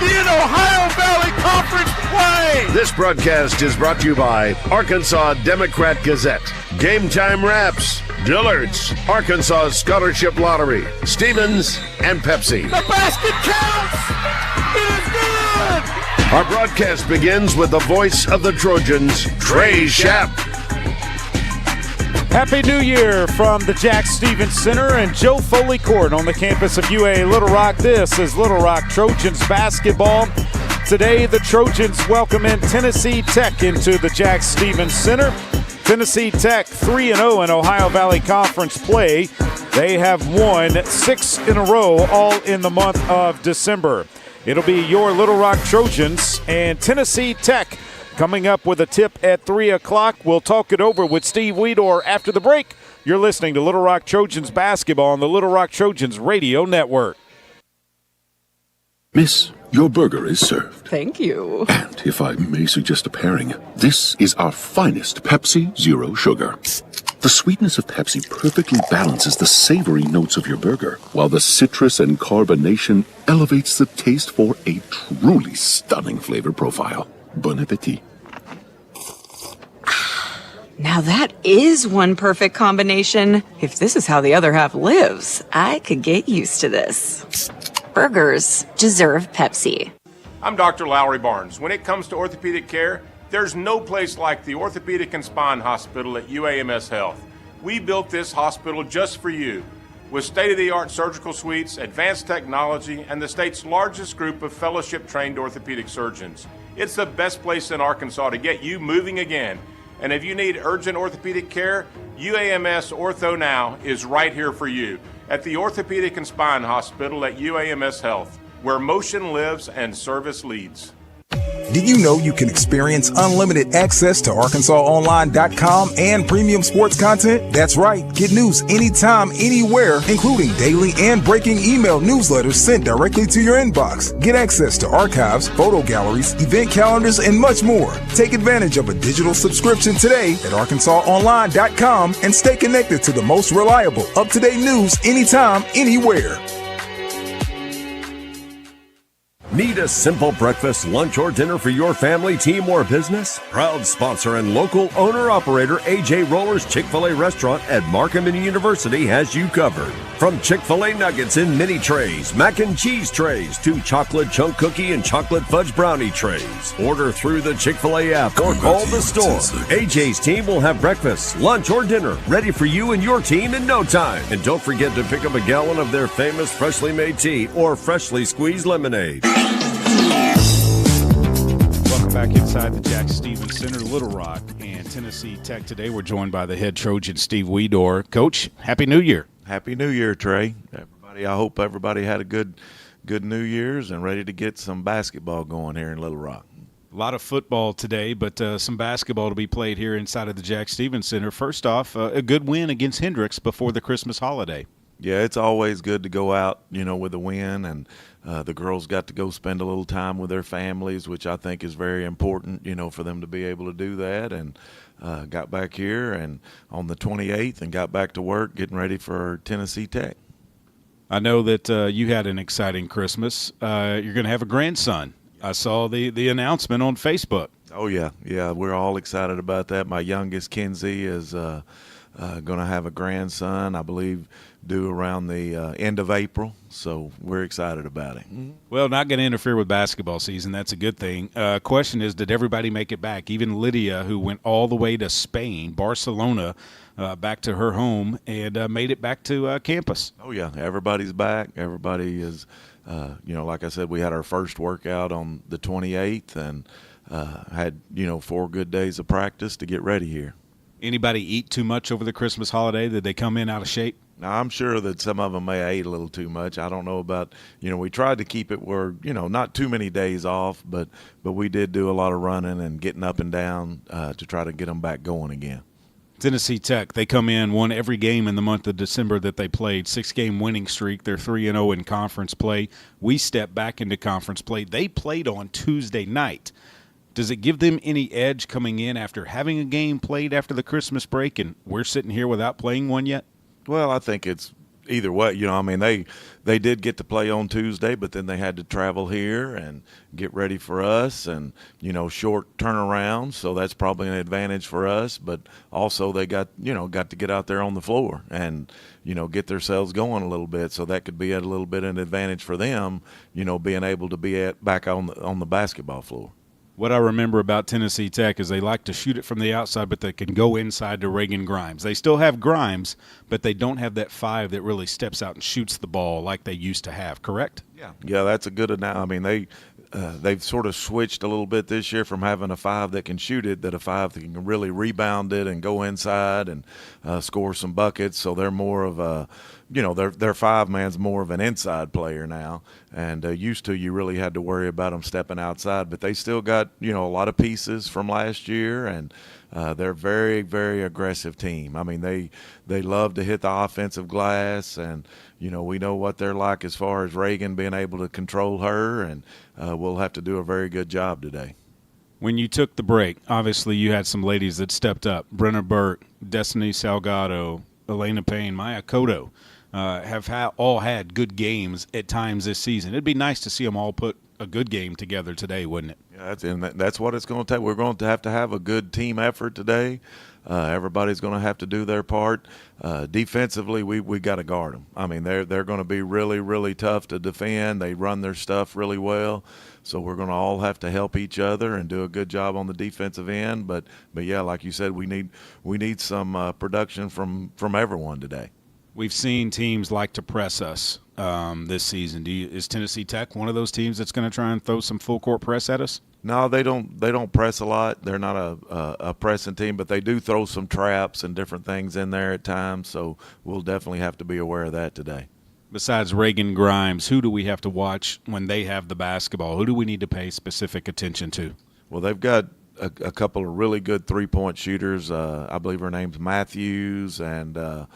in Ohio Valley Conference play. This broadcast is brought to you by Arkansas Democrat Gazette, Game Time Wraps, Dillard's, Arkansas Scholarship Lottery, Stevens, and Pepsi. The basket counts. It is good. Our broadcast begins with the voice of the Trojans, Trey Schapp. Happy New Year from the Jack Stevens Center and Joe Foley Court on the campus of UA Little Rock. This is Little Rock Trojans basketball. Today, the Trojans welcome in Tennessee Tech into the Jack Stevens Center. Tennessee Tech 3-0 in Ohio Valley Conference play. They have won 6 in a row, all in the month of December. It'll be your Little Rock Trojans and Tennessee Tech coming up with a tip at 3 o'clock. We'll talk it over with Steve Weedor after the break. You're listening to Little Rock Trojans basketball on the Little Rock Trojans radio network. Miss, your burger is served. Thank you. And if I may suggest a pairing, this is our finest Pepsi Zero Sugar. The sweetness of Pepsi perfectly balances the savory notes of your burger, while the citrus and carbonation elevates the taste for a truly stunning flavor profile. Bon appetit. Now that is one perfect combination. If this is how the other half lives, I could get used to this. Burgers deserve Pepsi. I'm Dr. Lowry Barnes. When it comes to orthopedic care, there's no place like the Orthopedic and Spine Hospital at UAMS Health. We built this hospital just for you, with state-of-the-art surgical suites, advanced technology, and the state's largest group of fellowship-trained orthopedic surgeons. It's the best place in Arkansas to get you moving again. And if you need urgent orthopedic care, UAMS Ortho Now is right here for you at the Orthopedic and Spine Hospital at UAMS Health, where motion lives and service leads. Did you know you can experience unlimited access to ArkansasOnline.com and premium sports content? That's right. Get news anytime, anywhere, including daily and breaking email newsletters sent directly to your inbox. Get access to archives, photo galleries, event calendars, and much more. Take advantage of a digital subscription today at ArkansasOnline.com and stay connected to the most reliable, up-to-date news anytime, anywhere. Need a simple breakfast, lunch, or dinner for your family, team, or business? Proud sponsor and local owner-operator AJ Roller's Chick-fil-A restaurant at Markham University has you covered. From Chick-fil-A nuggets in mini trays, mac and cheese trays, to chocolate chunk cookie and chocolate fudge brownie trays. Order through the Chick-fil-A app or call the store. AJ's team will have breakfast, lunch, or dinner ready for you and your team in no time. And don't forget to pick up a gallon of their famous freshly made tea or freshly squeezed lemonade. Welcome back inside the Jack Stevens Center, Little Rock, and Tennessee Tech. Today we're joined by the head Trojan, Steve Weedor. Coach, Happy New Year. Happy New Year, Trey. Everybody, I hope everybody had a good New Year's and ready to get some basketball going here in Little Rock. A lot of football today, but some basketball to be played here inside of the Jack Stevens Center. First off, a good win against Hendricks before the Christmas holiday. Yeah, it's always good to go out, with a win, and the girls got to go spend a little time with their families, which I think is very important, for them to be able to do that, and got back here and on the 28th and got back to work getting ready for Tennessee Tech. I know that you had an exciting Christmas. You're going to have a grandson. I saw the announcement on Facebook. Oh, yeah. Yeah, we're all excited about that. My youngest, Kenzie, is going to have a grandson, I believe, due around the end of April, so we're excited about it. Well, not going to interfere with basketball season. That's a good thing. Question is, did everybody make it back? Even Lydia, who went all the way to Spain, Barcelona, back to her home, and made it back to campus. Oh, yeah, everybody's back. Everybody is, like I said, we had our first workout on the 28th and had, 4 good days of practice to get ready here. Anybody eat too much over the Christmas holiday? Did they come in out of shape? Now, I'm sure that some of them may have ate a little too much. I don't know about, we tried to keep it where, not too many days off, but we did do a lot of running and getting up and down to try to get them back going again. Tennessee Tech, they come in, won every game in the month of December that they played, 6-game winning streak. They're 3-0 in conference play. We stepped back into conference play. They played on Tuesday night. Does it give them any edge coming in after having a game played after the Christmas break, and we're sitting here without playing one yet? Well, I think it's either way, I mean, they did get to play on Tuesday, but then they had to travel here and get ready for us, and short turnaround, so that's probably an advantage for us. But also they got to get out there on the floor and get themselves going a little bit, so that could be a little bit an advantage for them, being able to be back on the basketball floor. What I remember about Tennessee Tech is they like to shoot it from the outside, but they can go inside to Reagan Grimes. They still have Grimes, but they don't have that 5 that really steps out and shoots the ball like they used to have, correct? Yeah, that's a good analogy. I mean, they've sort of switched a little bit this year from having a 5 that can shoot it, that a 5 that can really rebound it and go inside and score some buckets. So they're more of a, their 5-man's more of an inside player now. And used to, you really had to worry about them stepping outside. But they still got, a lot of pieces from last year, and they're a very, very aggressive team. I mean, they love to hit the offensive glass, and we know what they're like as far as Reagan being able to control her, and we'll have to do a very good job today. When you took the break, obviously you had some ladies that stepped up. Brenna Burke, Destiny Salgado, Elena Payne, Maya Cotto have all had good games at times this season. It'd be nice to see them all put a good game together today, wouldn't it? Yeah, that's what it's going to take. We're going to have a good team effort today. Everybody's going to have to do their part. Defensively, we got to guard them. I mean, they're going to be really, really tough to defend. They run their stuff really well, so we're going to all have to help each other and do a good job on the defensive end. But yeah, like you said, we need some production from everyone today. We've seen teams like to press us this season. Is Tennessee Tech one of those teams that's going to try and throw some full court press at us? No, they don't press a lot. They're not a pressing team, but they do throw some traps and different things in there at times. So we'll definitely have to be aware of that today. Besides Reagan Grimes, who do we have to watch when they have the basketball? Who do we need to pay specific attention to? Well, they've got a couple of really good three-point shooters. I believe her name's Matthews and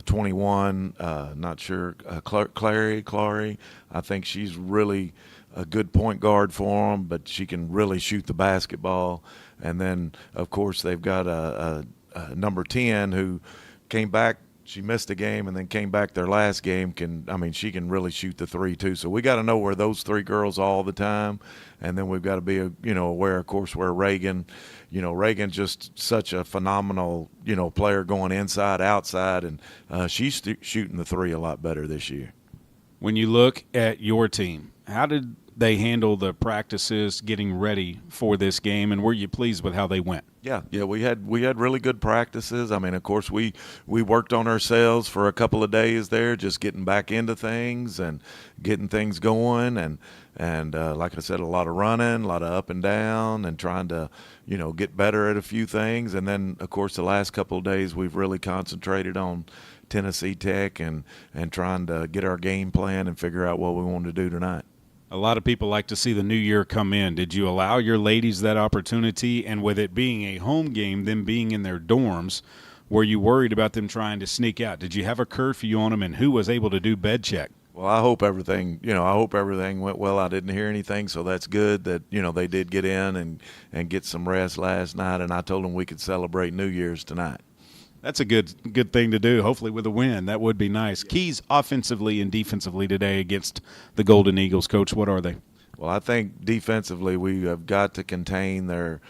21, not sure, Clary. I think she's really a good point guard for them, but she can really shoot the basketball. And then, of course, they've got a number 10 who came back. She missed a game and then came back their last game. She can really shoot the 3 too. So we got to know where those 3 girls are all the time, and then we've got to be aware, of course, where Reagan. Reagan's just such a phenomenal player going inside, outside, and she's shooting the 3 a lot better this year. When you look at your team, how did they handle the practices getting ready for this game, and were you pleased with how they went? Yeah, we had really good practices. I mean, of course, we worked on ourselves for a couple of days there, just getting back into things and getting things going, and like I said, a lot of running, a lot of up and down, and trying to get better at a few things. And then, of course, the last couple of days we've really concentrated on Tennessee Tech and trying to get our game plan and figure out what we want to do tonight. A lot of people like to see the new year come in. Did you allow your ladies that opportunity? And with it being a home game, them being in their dorms, were you worried about them trying to sneak out? Did you have a curfew on them, and who was able to do bed check? Well, I hope everything went well. I didn't hear anything, so that's good that, they did get in and get some rest last night, and I told them we could celebrate New Year's tonight. That's a good thing to do, hopefully with a win. That would be nice. Keys offensively and defensively today against the Golden Eagles, Coach, what are they? Well, I think defensively we have got to contain their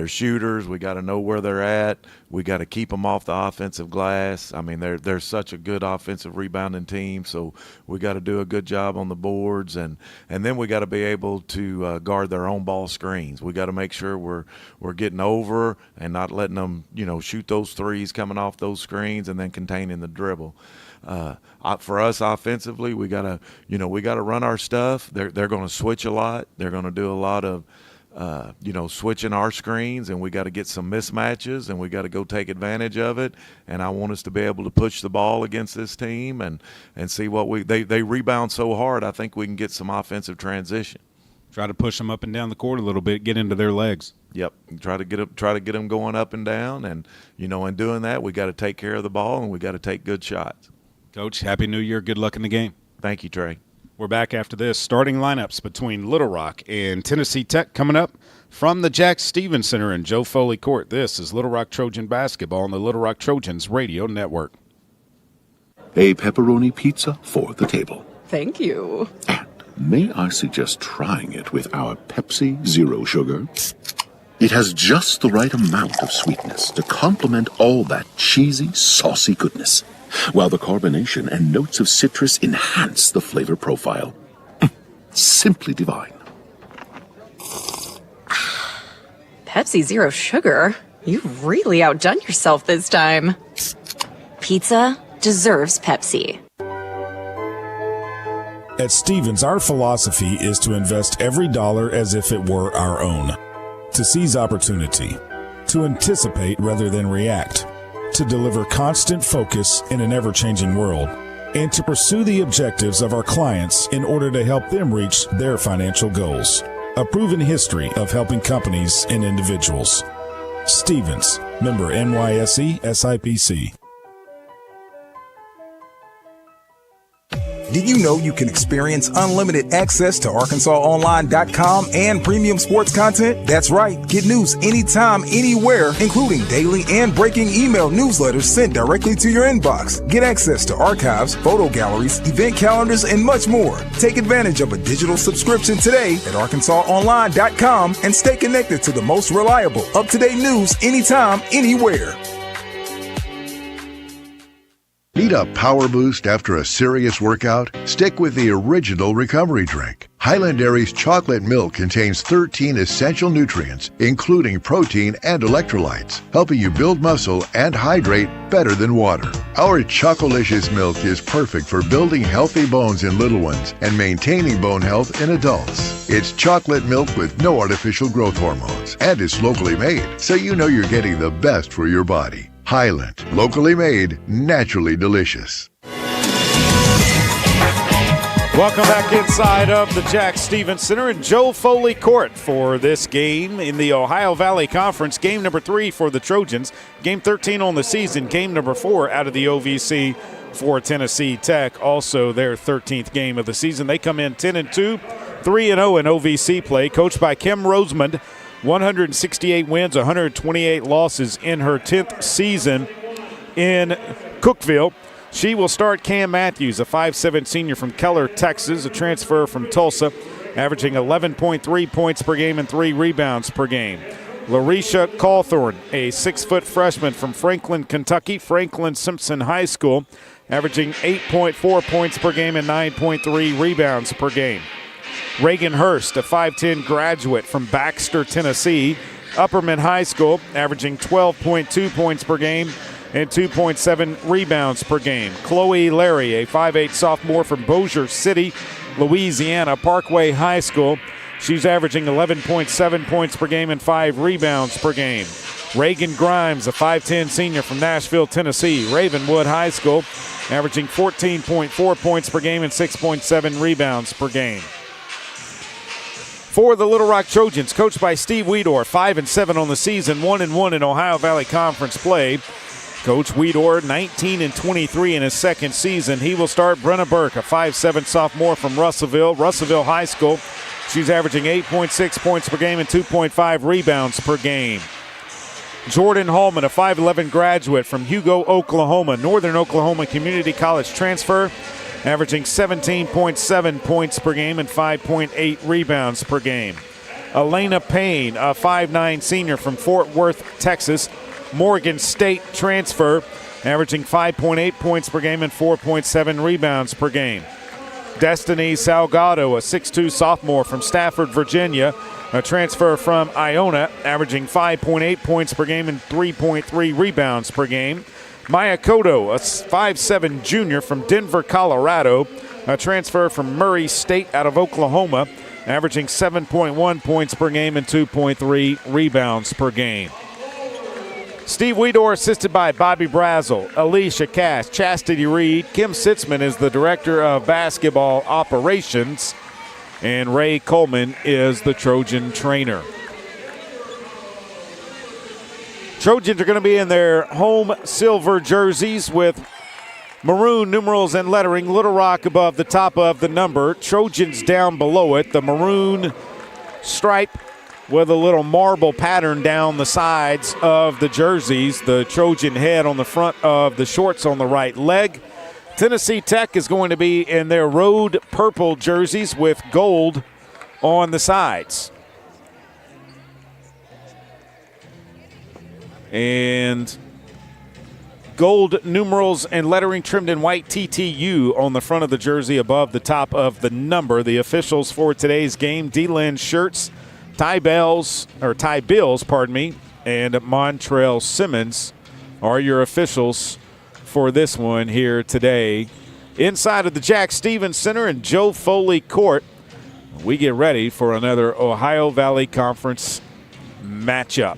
shooters. We got to know where they're at. We got to keep them off the offensive glass. I mean, they're such a good offensive rebounding team, so we got to do a good job on the boards, and then we got to be able to guard their own ball screens. We got to make sure we're getting over and not letting them shoot those threes coming off those screens, and then containing the dribble. For us offensively, we gotta run our stuff. They're going to switch a lot. They're going to do a lot of switching our screens, and we got to get some mismatches, and we got to go take advantage of it. And I want us to be able to push the ball against this team and see what they rebound so hard. I think we can get some offensive transition. Try to push them up and down the court a little bit, get into their legs. Yep, try to get them going up and down, and in doing that, we got to take care of the ball, and we got to take good shots. Coach, Happy New Year. Good luck in the game. Thank you, Trey. We're back after this. Starting lineups between Little Rock and Tennessee Tech coming up from the Jack Stevens Center in Joe Foley Court. This is Little Rock Trojan basketball on the Little Rock Trojans Radio Network. A pepperoni pizza for the table. Thank you. And may I suggest trying it with our Pepsi Zero Sugar? It has just the right amount of sweetness to complement all that cheesy, saucy goodness, while the carbonation and notes of citrus enhance the flavor profile. Simply divine. Pepsi Zero Sugar? You've really outdone yourself this time. Pizza deserves Pepsi. At Stevens, our philosophy is to invest every dollar as if it were our own. To seize opportunity. To anticipate rather than react. To deliver constant focus in an ever-changing world. And to pursue the objectives of our clients in order to help them reach their financial goals. A proven history of helping companies and individuals. Stevens, member NYSE SIPC. Did you know you can experience unlimited access to ArkansasOnline.com and premium sports content? That's right. Get news anytime, anywhere, including daily and breaking email newsletters sent directly to your inbox. Get access to archives, photo galleries, event calendars, and much more. Take advantage of a digital subscription today at ArkansasOnline.com and stay connected to the most reliable, up-to-date news anytime, anywhere. Need a power boost after a serious workout? Stick with the original recovery drink. Highland Dairy's chocolate milk contains 13 essential nutrients, including protein and electrolytes, helping you build muscle and hydrate better than water. Our Chocolicious milk is perfect for building healthy bones in little ones and maintaining bone health in adults. It's chocolate milk with no artificial growth hormones, and it's locally made, so you know you're getting the best for your body. Highland, locally made, naturally delicious. Welcome back inside of the Jack Stevens Center in Joe Foley Court for this game in the Ohio Valley Conference. Game number 3 for the Trojans. Game 13 on the season. Game number 4 out of the OVC for Tennessee Tech. Also their 13th game of the season. They come in 10-2, 3-0 in OVC play. Coached by Kim Rosemond. 168 wins, 128 losses in her 10th season in Cookeville. She will start Cam Matthews, a 5'7" senior from Keller, Texas, a transfer from Tulsa, averaging 11.3 points per game and 3 rebounds per game. Larisha Cawthorn, a 6-foot freshman from Franklin, Kentucky, Franklin Simpson High School, averaging 8.4 points per game and 9.3 rebounds per game. Reagan Hurst, a 5'10" graduate from Baxter, Tennessee, Upperman High School, averaging 12.2 points per game and 2.7 rebounds per game. Chloe Larry, a 5'8" sophomore from Bossier City, Louisiana, Parkway High School. She's averaging 11.7 points per game and 5 rebounds per game. Reagan Grimes, a 5'10" senior from Nashville, Tennessee, Ravenwood High School, averaging 14.4 points per game and 6.7 rebounds per game. For the Little Rock Trojans, coached by Steve Weedor, 5-7 on the season, 1-1 in Ohio Valley Conference play. Coach Weedor, 19-23 in his second season. He will start Brenna Burke, a 5'7" sophomore from Russellville High School. She's averaging 8.6 points per game and 2.5 rebounds per game. Jordan Hallman, a 5'11" graduate from Hugo, Oklahoma, Northern Oklahoma Community College transfer, averaging 17.7 points per game and 5.8 rebounds per game. Elena Payne, a 5'9" senior from Fort Worth, Texas, Morgan State transfer, averaging 5.8 points per game and 4.7 rebounds per game. Destiny Salgado, a 6'2" sophomore from Stafford, Virginia, a transfer from Iona, averaging 5.8 points per game and 3.3 rebounds per game. Maya Cotto, a 5'7" junior from Denver, Colorado, a transfer from Murray State out of Oklahoma, averaging 7.1 points per game and 2.3 rebounds per game. Steve Weedor, assisted by Bobby Brazel, Alicia Cash, Chastity Reed. Kim Sitzman is the director of basketball operations, and Ray Coleman is the Trojan trainer. Trojans are going to be in their home silver jerseys with maroon numerals and lettering. Little Rock above the top of the number. Trojans down below it. The maroon stripe with a little marble pattern down the sides of the jerseys. The Trojan head on the front of the shorts on the right leg. Tennessee Tech is going to be in their road purple jerseys with gold on the sides. And gold numerals and lettering trimmed in white TTU on the front of the jersey above the top of the number. The officials for today's game, D-Lynn Shirts, Ty Bills, and Montrell Simmons are your officials for this one here today. Inside of the Jack Stevens Center and Joe Foley Court, we get ready for another Ohio Valley Conference matchup.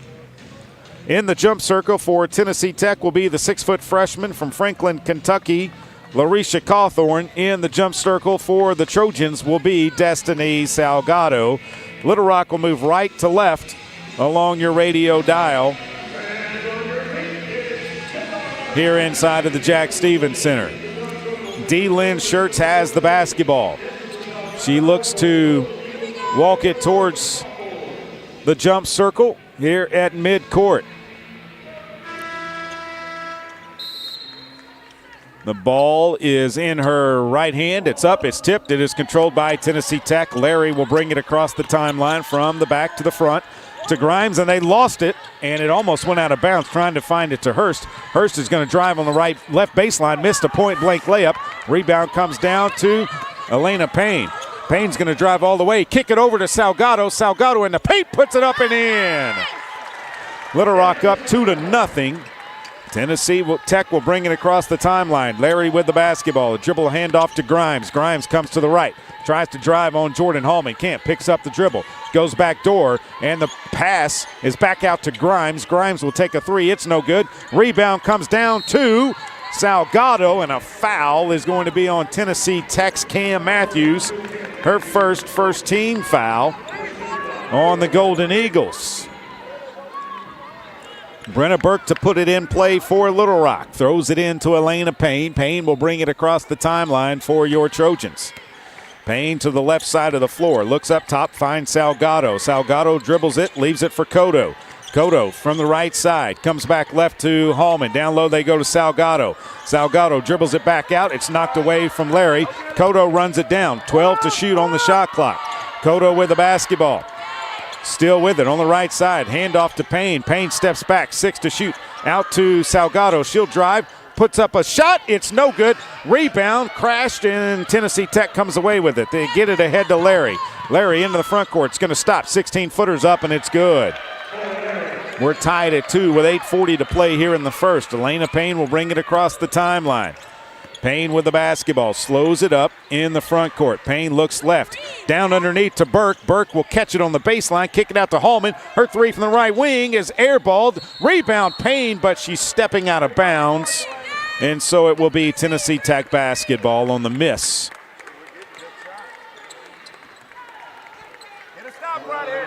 In the jump circle for Tennessee Tech will be the 6-foot freshman from Franklin, Kentucky, Larisha Cawthorn. In the jump circle for the Trojans will be Destiny Salgado. Little Rock will move right to left along your radio dial here inside of the Jack Stevens Center. D-Lynn Shirts has the basketball. She looks to walk it towards the jump circle here at midcourt. The ball is in her right hand. It's up, it's tipped, it is controlled by Tennessee Tech. Larry will bring it across the timeline from the back to the front to Grimes, and they lost it, and it almost went out of bounds trying to find it to Hurst. Hurst is going to drive on the left baseline, missed a point-blank layup. Rebound comes down to Elena Payne. Payne's going to drive all the way, kick it over to Salgado. Salgado in the paint, puts it up and in. Little Rock up 2-0. Tennessee Tech will bring it across the timeline. Larry with the basketball. A dribble handoff to Grimes. Grimes comes to the right. Tries to drive on Jordan Hallman. Can't. Picks up the dribble. Goes back door. And the pass is back out to Grimes. Grimes will take a three. It's no good. Rebound comes down to Salgado. And a foul is going to be on Tennessee Tech's Cam Matthews. Her first team foul on the Golden Eagles. Brenna Burke to put it in play for Little Rock. Throws it into Elena Payne. Payne will bring it across the timeline for your Trojans. Payne to the left side of the floor. Looks up top, finds Salgado. Salgado dribbles it, leaves it for Cotto. Cotto from the right side. Comes back left to Hallman. Down low they go to Salgado. Salgado dribbles it back out. It's knocked away from Larry. Cotto runs it down. 12 to shoot on the shot clock. Cotto with the basketball. Still with it on the right side. Handoff to Payne. Payne steps back. 6 to shoot. Out to Salgado. She'll drive. Puts up a shot. It's no good. Rebound. Crashed, and Tennessee Tech comes away with it. They get it ahead to Larry. Larry into the front court. It's going to stop. 16-footers up, and it's good. We're tied at 2 with 8:40 to play here in the first. Elena Payne will bring it across the timeline. Payne with the basketball, slows it up in the front court. Payne looks left, down underneath to Burke. Burke will catch it on the baseline, kick it out to Hallman. Her three from the right wing is airballed. Rebound Payne, but she's stepping out of bounds. And so it will be Tennessee Tech basketball on the miss.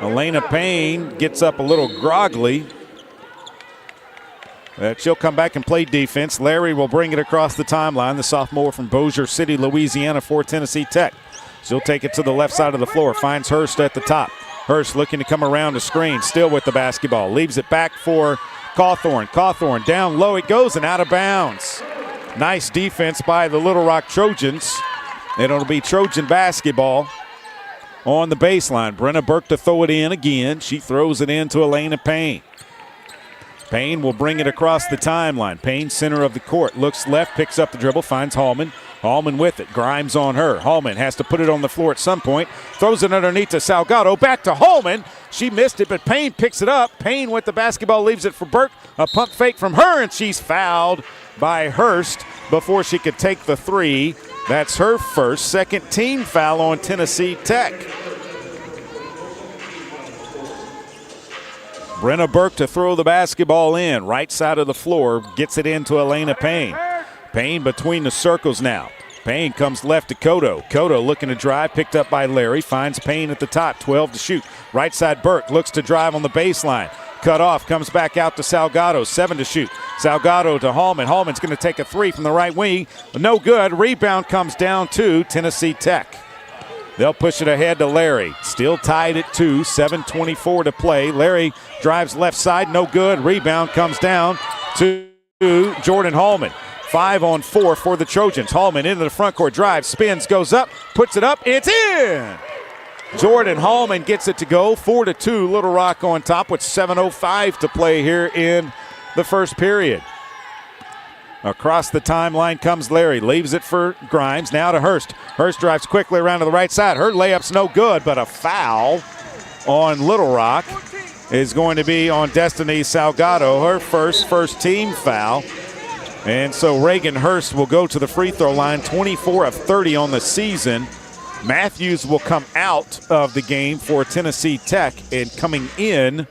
Elena Payne gets up a little groggily. She'll come back and play defense. Larry will bring it across the timeline, the sophomore from Bossier City, Louisiana for Tennessee Tech. She'll take it to the left side of the floor, finds Hurst at the top. Hurst looking to come around the screen, still with the basketball. Leaves it back for Cawthorn. Cawthorn down low it goes and out of bounds. Nice defense by the Little Rock Trojans. And it'll be Trojan basketball on the baseline. Brenna Burke to throw it in again. She throws it in to Elena Payne. Payne will bring it across the timeline. Payne, center of the court, looks left, picks up the dribble, finds Hallman. Hallman with it. Grimes on her. Hallman has to put it on the floor at some point. Throws it underneath to Salgado. Back to Hallman. She missed it, but Payne picks it up. Payne with the basketball leaves it for Burke. A pump fake from her, and she's fouled by Hurst before she could take the three. That's her second team foul on Tennessee Tech. Brenna Burke to throw the basketball in. Right side of the floor, gets it into Elena Payne. Payne between the circles now. Payne comes left to Cotto. Cotto looking to drive, picked up by Larry. Finds Payne at the top, 12 to shoot. Right side Burke looks to drive on the baseline. Cut off, comes back out to Salgado, 7 to shoot. Salgado to Hallman. Hallman's going to take a three from the right wing. No good. Rebound comes down to Tennessee Tech. They'll push it ahead to Larry. Still tied at 2, 7:24 to play. Larry drives left side, no good. Rebound comes down to Jordan Hallman. 5-on-4 for the Trojans. Hallman into the front court, drives, spins, goes up, puts it up, it's in! Jordan Hallman gets it to go. 4-2, Little Rock on top with 7:05 to play here in the first period. Across the timeline comes Larry, leaves it for Grimes, now to Hurst. Hurst drives quickly around to the right side. Her layup's no good, but a foul on Little Rock is going to be on Destiny Salgado, her first team foul. And so Reagan Hurst will go to the free throw line, 24 of 30 on the season. Matthews will come out of the game for Tennessee Tech, and coming in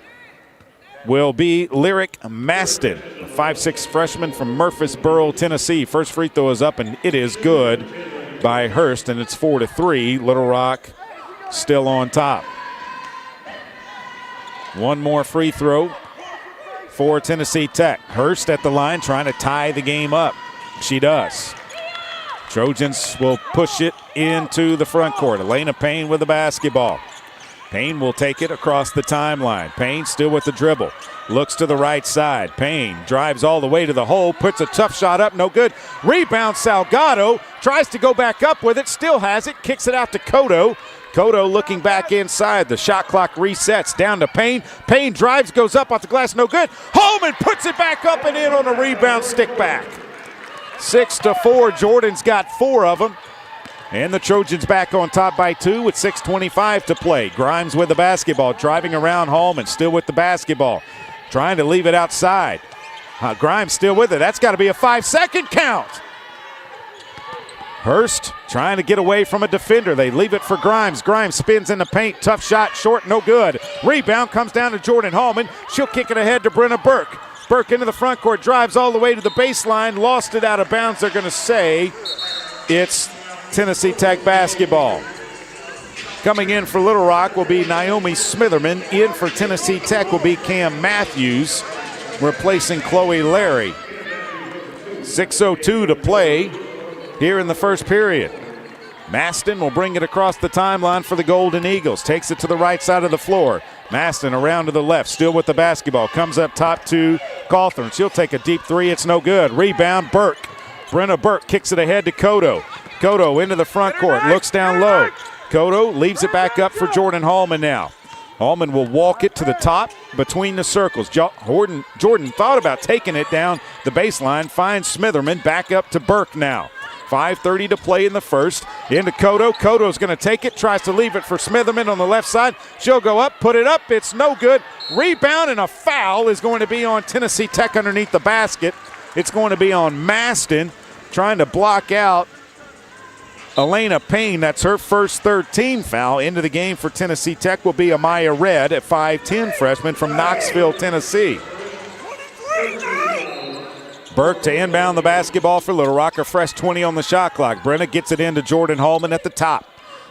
will be Lyric Maston, a 5'6" freshman from Murfreesboro, Tennessee. First free throw is up, and it is good by Hurst, and it's 4-3. Little Rock still on top. One more free throw for Tennessee Tech. Hurst at the line trying to tie the game up. She does. Trojans will push it into the front court. Elena Payne with the basketball. Payne will take it across the timeline. Payne still with the dribble. Looks to the right side. Payne drives all the way to the hole. Puts a tough shot up. No good. Rebound Salgado. Tries to go back up with it. Still has it. Kicks it out to Cotto. Cotto looking back inside. The shot clock resets. Down to Payne. Payne drives. Goes up off the glass. No good. Holman puts it back up and in on a rebound stick back. 6-4. Jordan's got 4 of them. And the Trojans back on top by 2 with 6:25 to play. Grimes with the basketball, driving around Hallman, still with the basketball, trying to leave it outside. Grimes still with it. That's got to be a 5-second count. Hurst trying to get away from a defender. They leave it for Grimes. Grimes spins in the paint. Tough shot, short, no good. Rebound comes down to Jordan Hallman. She'll kick it ahead to Brenna Burke. Burke into the front court, drives all the way to the baseline, lost it out of bounds. They're going to say it's Tennessee Tech basketball. Coming in for Little Rock will be Naomi Smitherman. In for Tennessee Tech will be Cam Matthews, replacing Chloe Larry. 6:02 to play here in the first period. Maston will bring it across the timeline for the Golden Eagles. Takes it to the right side of the floor. Maston around to the left, still with the basketball. Comes up top to Cawthorn. She'll take a deep three. It's no good. Rebound, Burke. Brenna Burke kicks it ahead to Cotto. Cotto into the front court, looks down low. Cotto leaves it back up for Jordan Hallman now. Hallman will walk it to the top between the circles. Jordan thought about taking it down the baseline, finds Smitherman, back up to Burke now. 5:30 to play in the first. Into Cotto. Cotto's going to take it, tries to leave it for Smitherman on the left side. She'll go up, put it up. It's no good. Rebound and a foul is going to be on Tennessee Tech underneath the basket. It's going to be on Maston trying to block out Elena Payne. That's her first third-team foul. Into the game for Tennessee Tech will be Amaya Red, at 5'10", freshman from Knoxville, Tennessee. Burke to inbound the basketball for Little Rock. A fresh 20 on the shot clock. Brenna gets it into Jordan Hallman at the top.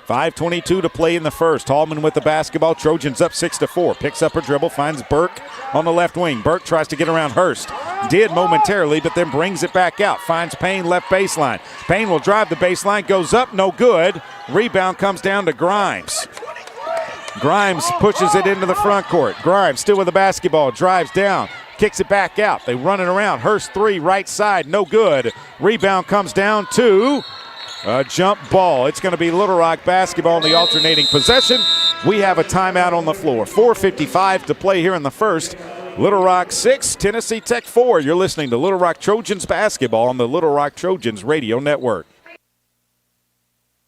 5:22 to play in the first. Hallman with the basketball. Trojans up 6-4. Picks up her dribble, finds Burke on the left wing. Burke tries to get around Hurst. Did momentarily, but then brings it back out. Finds Payne left baseline. Payne will drive the baseline, goes up, no good. Rebound comes down to Grimes. Grimes pushes it into the front court. Grimes still with the basketball, drives down, kicks it back out. They run it around. Hurst three, right side, no good. Rebound comes down to a jump ball. It's going to be Little Rock basketball in the alternating possession. We have a timeout on the floor. 4:55 to play here in the first. Little Rock 6, Tennessee Tech 4. You're listening to Little Rock Trojans basketball on the Little Rock Trojans radio network.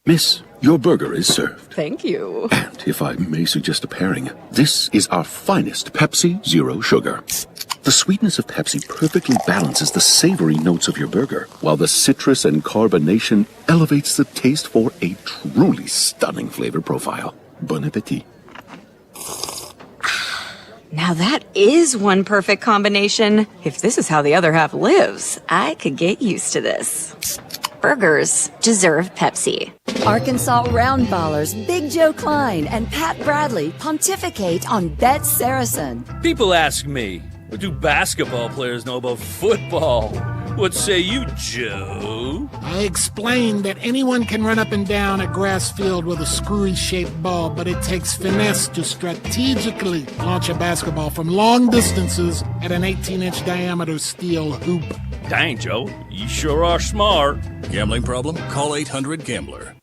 Miss, your burger is served. Thank you. And if I may suggest a pairing, this is our finest Pepsi Zero Sugar. The sweetness of Pepsi perfectly balances the savory notes of your burger, while the citrus and carbonation elevates the taste for a truly stunning flavor profile. Bon appetit. Now that is one perfect combination. If this is how the other half lives, I could get used to this. Burgers deserve Pepsi. Arkansas Roundballers Big Joe Klein and Pat Bradley pontificate on Bet Saracen. People ask me, what do basketball players know about football? What say you, Joe? I explained that anyone can run up and down a grass field with a screwy-shaped ball, but it takes finesse to strategically launch a basketball from long distances at an 18-inch diameter steel hoop. Dang, Joe, you sure are smart. Gambling problem? Call 800-GAMBLER.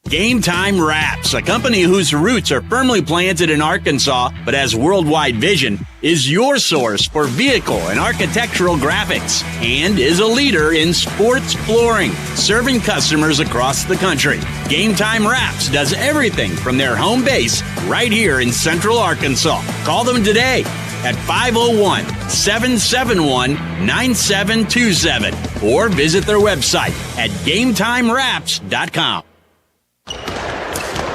Game Time Wraps, a company whose roots are firmly planted in Arkansas but has worldwide vision, is your source for vehicle and architectural graphics and is a leader in sports flooring, serving customers across the country. Game Time Wraps does everything from their home base right here in Central Arkansas. Call them today at 501-771-9727 or visit their website at GameTimeWraps.com.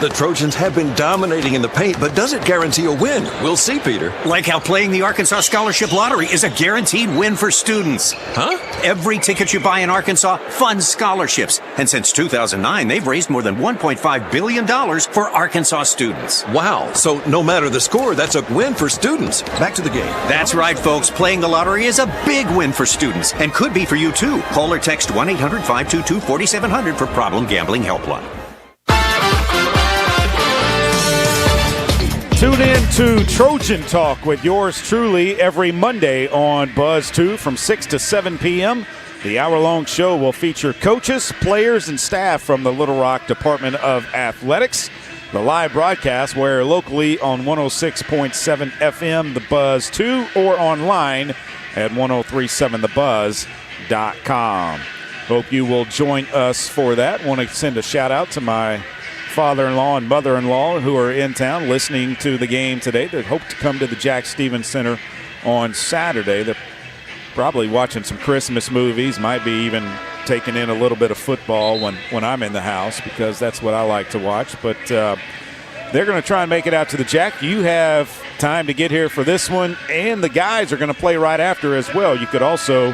The Trojans have been dominating in the paint, but does it guarantee a win? We'll see, Peter. Like how playing the Arkansas Scholarship Lottery is a guaranteed win for students. Huh? Every ticket you buy in Arkansas funds scholarships. And since 2009, they've raised more than $1.5 billion for Arkansas students. Wow. So no matter the score, that's a win for students. Back to the game. That's right, folks. Playing the lottery is a big win for students and could be for you, too. Call or text 1-800-522-4700 for Problem Gambling Helpline. Tune in to Trojan Talk with yours truly every Monday on Buzz 2 from 6 to 7 p.m. The hour-long show will feature coaches, players, and staff from the Little Rock Department of Athletics. The live broadcast where locally on 106.7 FM, The Buzz 2, or online at 1037thebuzz.com. Hope you will join us for that. Want to send a shout-out to my father-in-law and mother-in-law who are in town listening to the game today. They hope to come to the Jack Stevens Center on Saturday. They're probably watching some Christmas movies, might be even taking in a little bit of football when I'm in the house because that's what I like to watch. But they're going to try and make it out to the Jack. You have time to get here for this one, and the guys are going to play right after as well. You could also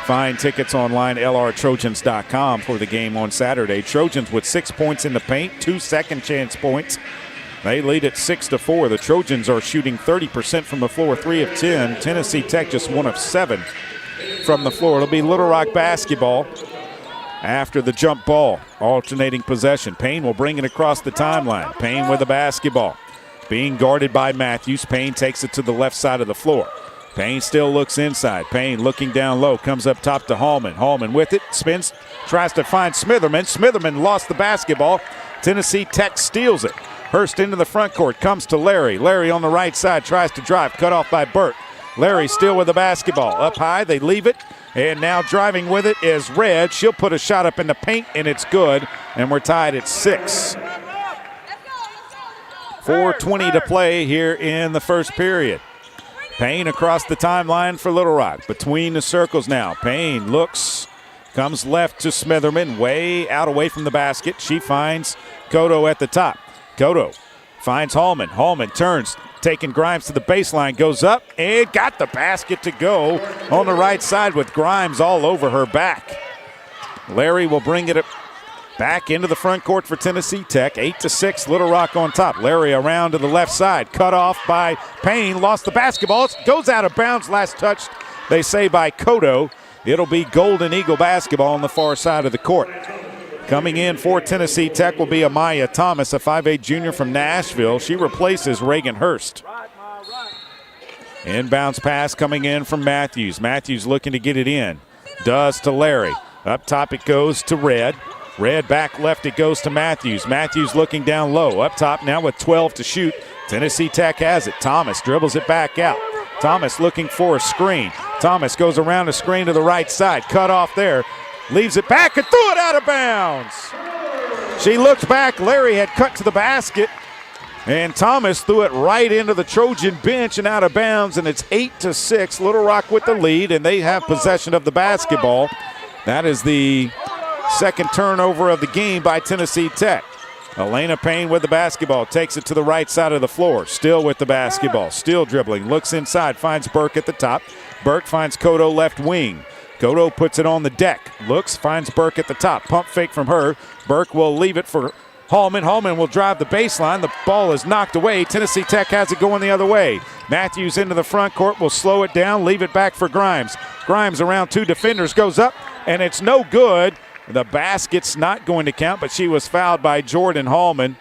find tickets online, lrtrojans.com, for the game on Saturday. Trojans with 6 points in the paint, 2 second-chance points. They lead at 6-4. The Trojans are shooting 30% from the floor, 3 of 10. Tennessee Tech just 1 of 7 from the floor. It'll be Little Rock basketball after the jump ball. Alternating possession. Payne will bring it across the timeline. Payne with the basketball. Being guarded by Matthews. Payne takes it to the left side of the floor. Payne still looks inside. Payne looking down low, comes up top to Hallman. Hallman with it, spins, tries to find Smitherman. Smitherman lost the basketball. Tennessee Tech steals it. Hurst into the front court, comes to Larry. Larry on the right side, tries to drive, cut off by Burke. Larry still with the basketball. Up high, they leave it, and now driving with it is Red. She'll put a shot up in the paint, and it's good, and we're tied at 6. 4:20 to play here in the first period. Payne across the timeline for Little Rock. Between the circles now. Payne looks, comes left to Smitherman, way out away from the basket. She finds Cotto at the top. Cotto finds Hallman. Hallman turns, taking Grimes to the baseline, goes up and got the basket to go on the right side with Grimes all over her back. Larry will bring it back into the front court for Tennessee Tech. 8-6, Little Rock on top. Larry around to the left side. Cut off by Payne. Lost the basketball. It goes out of bounds. Last touched, they say, by Cotto. It'll be Golden Eagle basketball on the far side of the court. Coming in for Tennessee Tech will be Amaya Thomas, a 5'8 junior from Nashville. She replaces Reagan Hurst. Inbounds pass coming in from Matthews. Matthews looking to get it in. Does to Larry. Up top it goes to Red. Red back left, it goes to Matthews. Matthews looking down low. Up top now with 12 to shoot. Tennessee Tech has it. Thomas dribbles it back out. Thomas looking for a screen. Thomas goes around the screen to the right side. Cut off there. Leaves it back and threw it out of bounds. She looked back. Larry had cut to the basket. And Thomas threw it right into the Trojan bench and out of bounds. And it's 8-6. Little Rock with the lead, and they have possession of the basketball. That is the second turnover of the game by Tennessee Tech. Elena Payne with the basketball, takes it to the right side of the floor. Still with the basketball, still dribbling, looks inside, finds Burke at the top. Burke finds Cotto left wing. Cotto puts it on the deck, looks, finds Burke at the top. Pump fake from her. Burke will leave it for Hallman. Hallman will drive the baseline. The ball is knocked away. Tennessee Tech has it going the other way. Matthews into the front court, will slow it down, leave it back for Grimes. Grimes around 2 defenders, goes up, and it's no good. The basket's not going to count, but she was fouled by Jordan Hallman.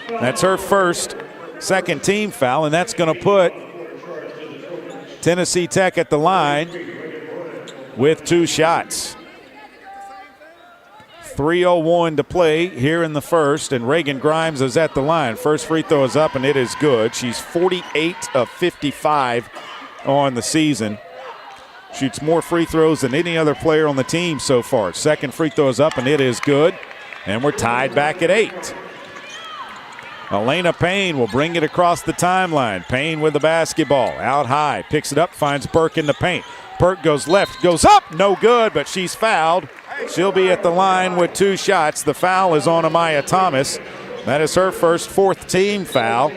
That's her first, second team foul, and that's going to put Tennessee Tech at the line. with 2 shots. 3:01 to play here in the first, and Reagan Grimes is at the line. First free throw is up, and it is good. She's 48 of 55 on the season. Shoots more free throws than any other player on the team so far. Second free throw is up, and it is good. And we're tied back at 8. Elena Payne will bring it across the timeline. Payne with the basketball. Out high. Picks it up, finds Burke in the paint. Burke goes left, goes up. No good, but she's fouled. She'll be at the line with 2 shots. The foul is on Amaya Thomas. That is her first 4th team foul.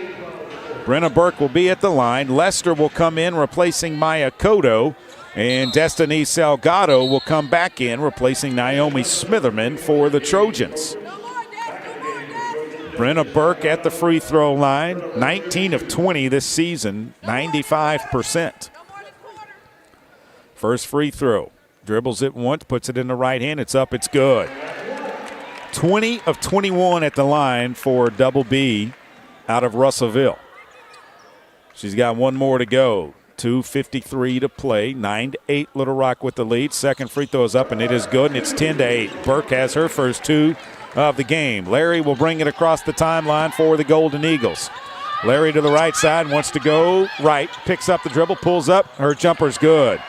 Brenna Burke will be at the line. Lester will come in replacing Maya Cotto. And Destiny Salgado will come back in replacing Naomi Smitherman for the Trojans. Brenna Burke at the free throw line. 19 of 20 this season, 95%. First free throw. Dribbles it once, puts it in the right hand. It's up, it's good. 20 of 21 at the line for Double B out of Russellville. She's got 1 more to go. 2:53 to play. 9-8 Little Rock with the lead. Second free throw is up, and it is good, and it's 10-8. Burke has her first 2 of the game. Larry will bring it across the timeline for the Golden Eagles. Larry to the right side, wants to go right. Picks up the dribble, pulls up. Her jumper's good.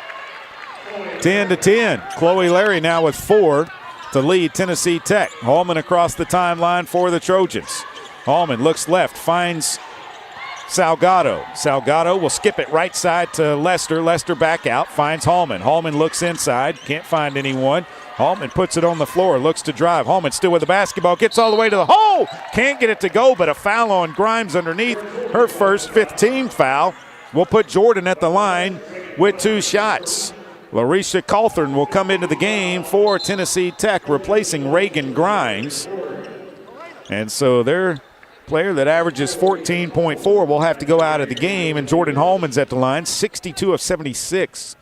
10-10. Chloe Larry now with 4 to lead Tennessee Tech. Hallman across the timeline for the Trojans. Hallman looks left, finds Salgado. Salgado will skip it right side to Lester. Lester back out, finds Hallman. Hallman looks inside, can't find anyone. Hallman puts it on the floor, looks to drive. Hallman still with the basketball, gets all the way to the hole. Can't get it to go, but a foul on Grimes underneath. Her first 5th team foul. Will put Jordan at the line with 2 shots. Larisha Cawthorn will come into the game for Tennessee Tech, replacing Reagan Grimes. And so their player that averages 14.4 will have to go out of the game, and Jordan Hallman's at the line, 62 of 76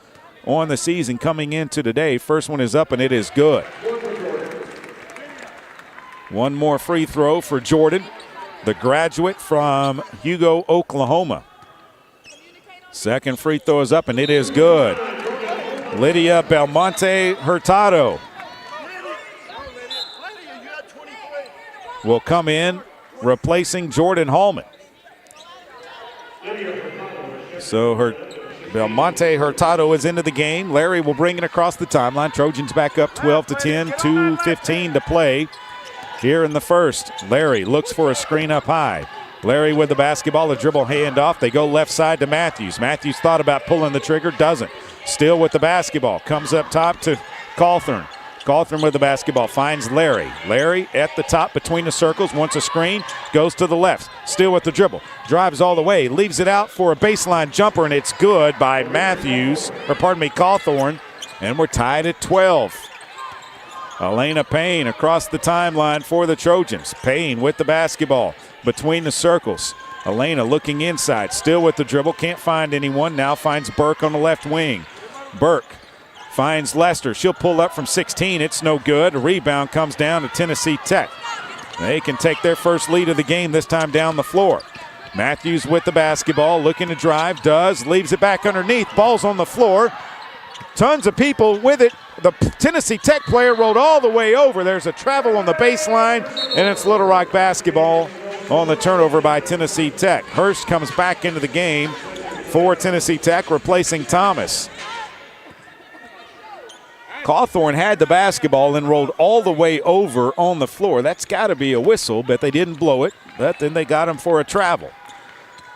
on the season coming into today. First one is up, and it is good. 1 more free throw for Jordan, the graduate from Hugo, Oklahoma. Second free throw is up, and it is good. Lydia Belmonte Hurtado will come in, replacing Jordan Hallman. So Belmonte Hurtado is into the game. Larry will bring it across the timeline. Trojans back up 12-10, 2:15 to play here in the first. Larry looks for a screen up high. Larry with the basketball, the dribble handoff. They go left side to Matthews. Matthews thought about pulling the trigger, doesn't. Still with the basketball, comes up top to Cawthorn. Cawthorn with the basketball, finds Larry. Larry at the top between the circles, wants a screen, goes to the left. Still with the dribble, drives all the way, leaves it out for a baseline jumper, and it's good by Cawthorn, and we're tied at 12. Elena Payne across the timeline for the Trojans. Payne with the basketball between the circles. Elena looking inside, still with the dribble, can't find anyone, now finds Burke on the left wing. Burke finds Lester. She'll pull up from 16. It's no good. A rebound comes down to Tennessee Tech. They can take their first lead of the game, this time down the floor. Matthews with the basketball, looking to drive, does, leaves it back underneath. Ball's on the floor. Tons of people with it. The Tennessee Tech player rolled all the way over. There's a travel on the baseline, and it's Little Rock basketball on the turnover by Tennessee Tech. Hurst comes back into the game for Tennessee Tech, replacing Thomas. Cawthorn had the basketball and rolled all the way over on the floor. That's got to be a whistle, but they didn't blow it. But then they got him for a travel.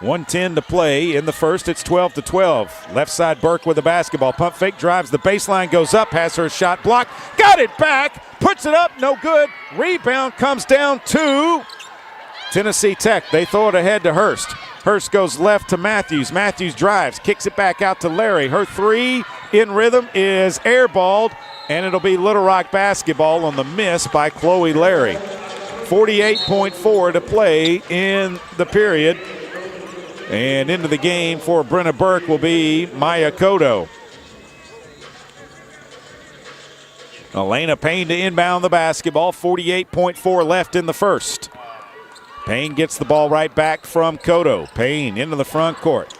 1:10 to play in the first. It's 12-12. Left side Burke with the basketball. Pump fake, drives the baseline, goes up, has her shot blocked. Got it back, puts it up, no good. Rebound comes down to Tennessee Tech. They throw it ahead to Hurst. Hurst goes left to Matthews. Matthews drives, kicks it back out to Larry. Her 3 in rhythm is airballed, and it'll be Little Rock basketball on the miss by Chloe Larry. 48.4 to play in the period. And into the game for Brenna Burke will be Maya Cotto. Elena Payne to inbound the basketball. 48.4 left in the first. Payne gets the ball right back from Cotto. Payne into the front court.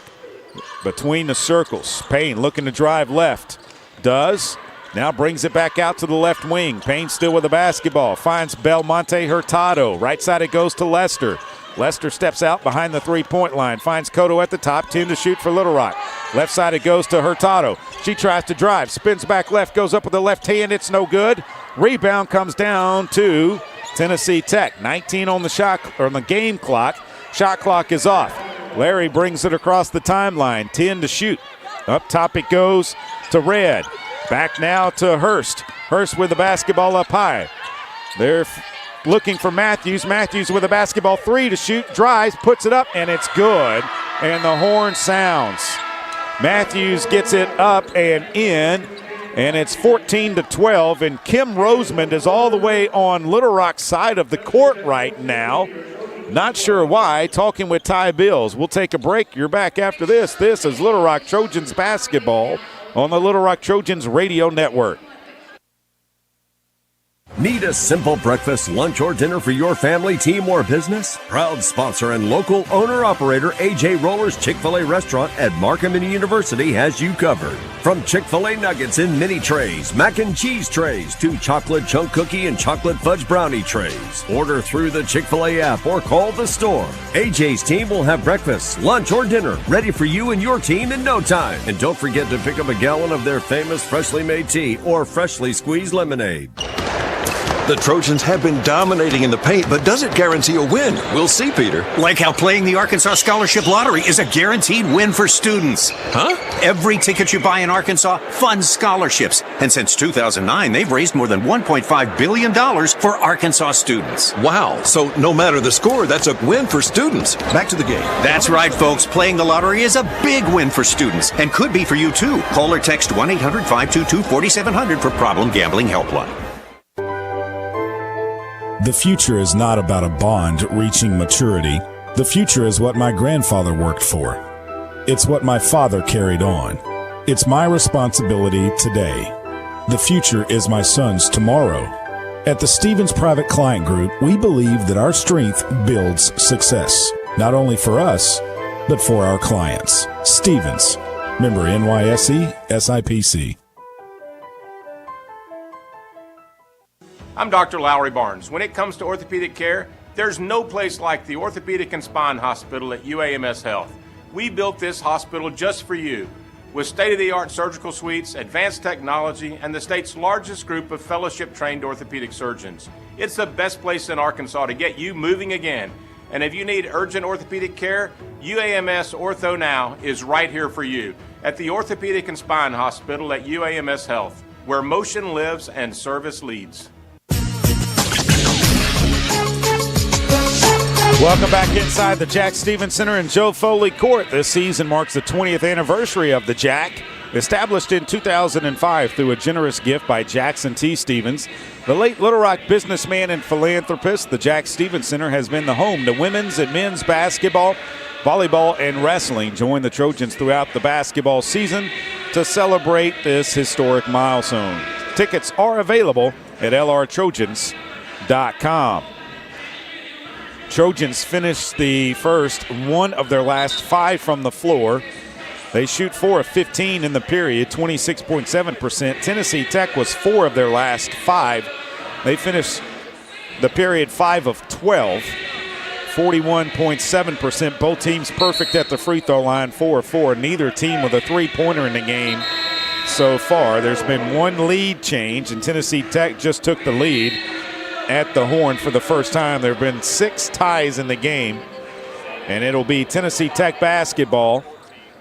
Between the circles. Payne looking to drive left. Does. Now brings it back out to the left wing. Payne still with the basketball. Finds Belmonte Hurtado. Right side it goes to Lester. Lester steps out behind the three-point line. Finds Cotto at the top. 10 to shoot for Little Rock. Left side it goes to Hurtado. She tries to drive. Spins back left. Goes up with the left hand. It's no good. Rebound comes down to Tennessee Tech. 19 on the game clock. Shot clock is off. Larry brings it across the timeline. 10 to shoot. Up top it goes to Red. Back now to Hurst. Hurst with the basketball up high. They're looking for Matthews. Matthews with a basketball, 3 to shoot. Drives, puts it up, and it's good. And the horn sounds. Matthews gets it up and in, and it's 14-12. And Kim Rosemond is all the way on Little Rock's side of the court right now. Not sure why. Talking with Ty Bills. We'll take a break. You're back after this. This is Little Rock Trojans basketball on the Little Rock Trojans radio network. Need a simple breakfast, lunch, or dinner for your family, team, or business? Proud sponsor and local owner-operator AJ Roller's Chick-fil-A restaurant at Markham University has you covered. From Chick-fil-A nuggets in mini trays, mac and cheese trays, to chocolate chunk cookie and chocolate fudge brownie trays. Order through the Chick-fil-A app or call the store. AJ's team will have breakfast, lunch, or dinner ready for you and your team in no time. And don't forget to pick up a gallon of their famous freshly made tea or freshly squeezed lemonade. The Trojans have been dominating in the paint, but does it guarantee a win? We'll see, Peter. Like how playing the Arkansas Scholarship Lottery is a guaranteed win for students. Huh? Every ticket you buy in Arkansas funds scholarships. And since 2009, they've raised more than $1.5 billion for Arkansas students. Wow. So no matter the score, that's a win for students. Back to the game. That's right, folks. Playing the lottery is a big win for students and could be for you, too. Call or text 1-800-522-4700 for Problem Gambling Helpline. The future is not about a bond reaching maturity. The future is what my grandfather worked for. It's what my father carried on. It's my responsibility today. The future is my son's tomorrow. At the Stevens Private Client Group, we believe that our strength builds success, not only for us, but for our clients. Stevens, member NYSE, SIPC. I'm Dr. Lowry Barnes. When it comes to orthopedic care, there's no place like the Orthopedic and Spine Hospital at UAMS Health. We built this hospital just for you, with state-of-the-art surgical suites, advanced technology, and the state's largest group of fellowship-trained orthopedic surgeons. It's the best place in Arkansas to get you moving again. And if you need urgent orthopedic care, UAMS Ortho Now is right here for you at the Orthopedic and Spine Hospital at UAMS Health, where motion lives and service leads. Welcome back inside the Jack Stevens Center in Joe Foley Court. This season marks the 20th anniversary of the Jack. Established in 2005 through a generous gift by Jackson T. Stevens, the late Little Rock businessman and philanthropist, the Jack Stevens Center has been the home to women's and men's basketball, volleyball, and wrestling. Join the Trojans throughout the basketball season to celebrate this historic milestone. Tickets are available at lrtrojans.com. Trojans finished the first one of their last 5 from the floor. They shoot 4 of 15 in the period, 26.7%. Tennessee Tech was 4 of their last 5. They finished the period 5 of 12, 41.7%. Both teams perfect at the free throw line, 4 of 4. Neither team with a three-pointer in the game so far. There's been one lead change, and Tennessee Tech just took the lead at the horn for the first time. There have been 6 ties in the game, and it'll be Tennessee Tech basketball,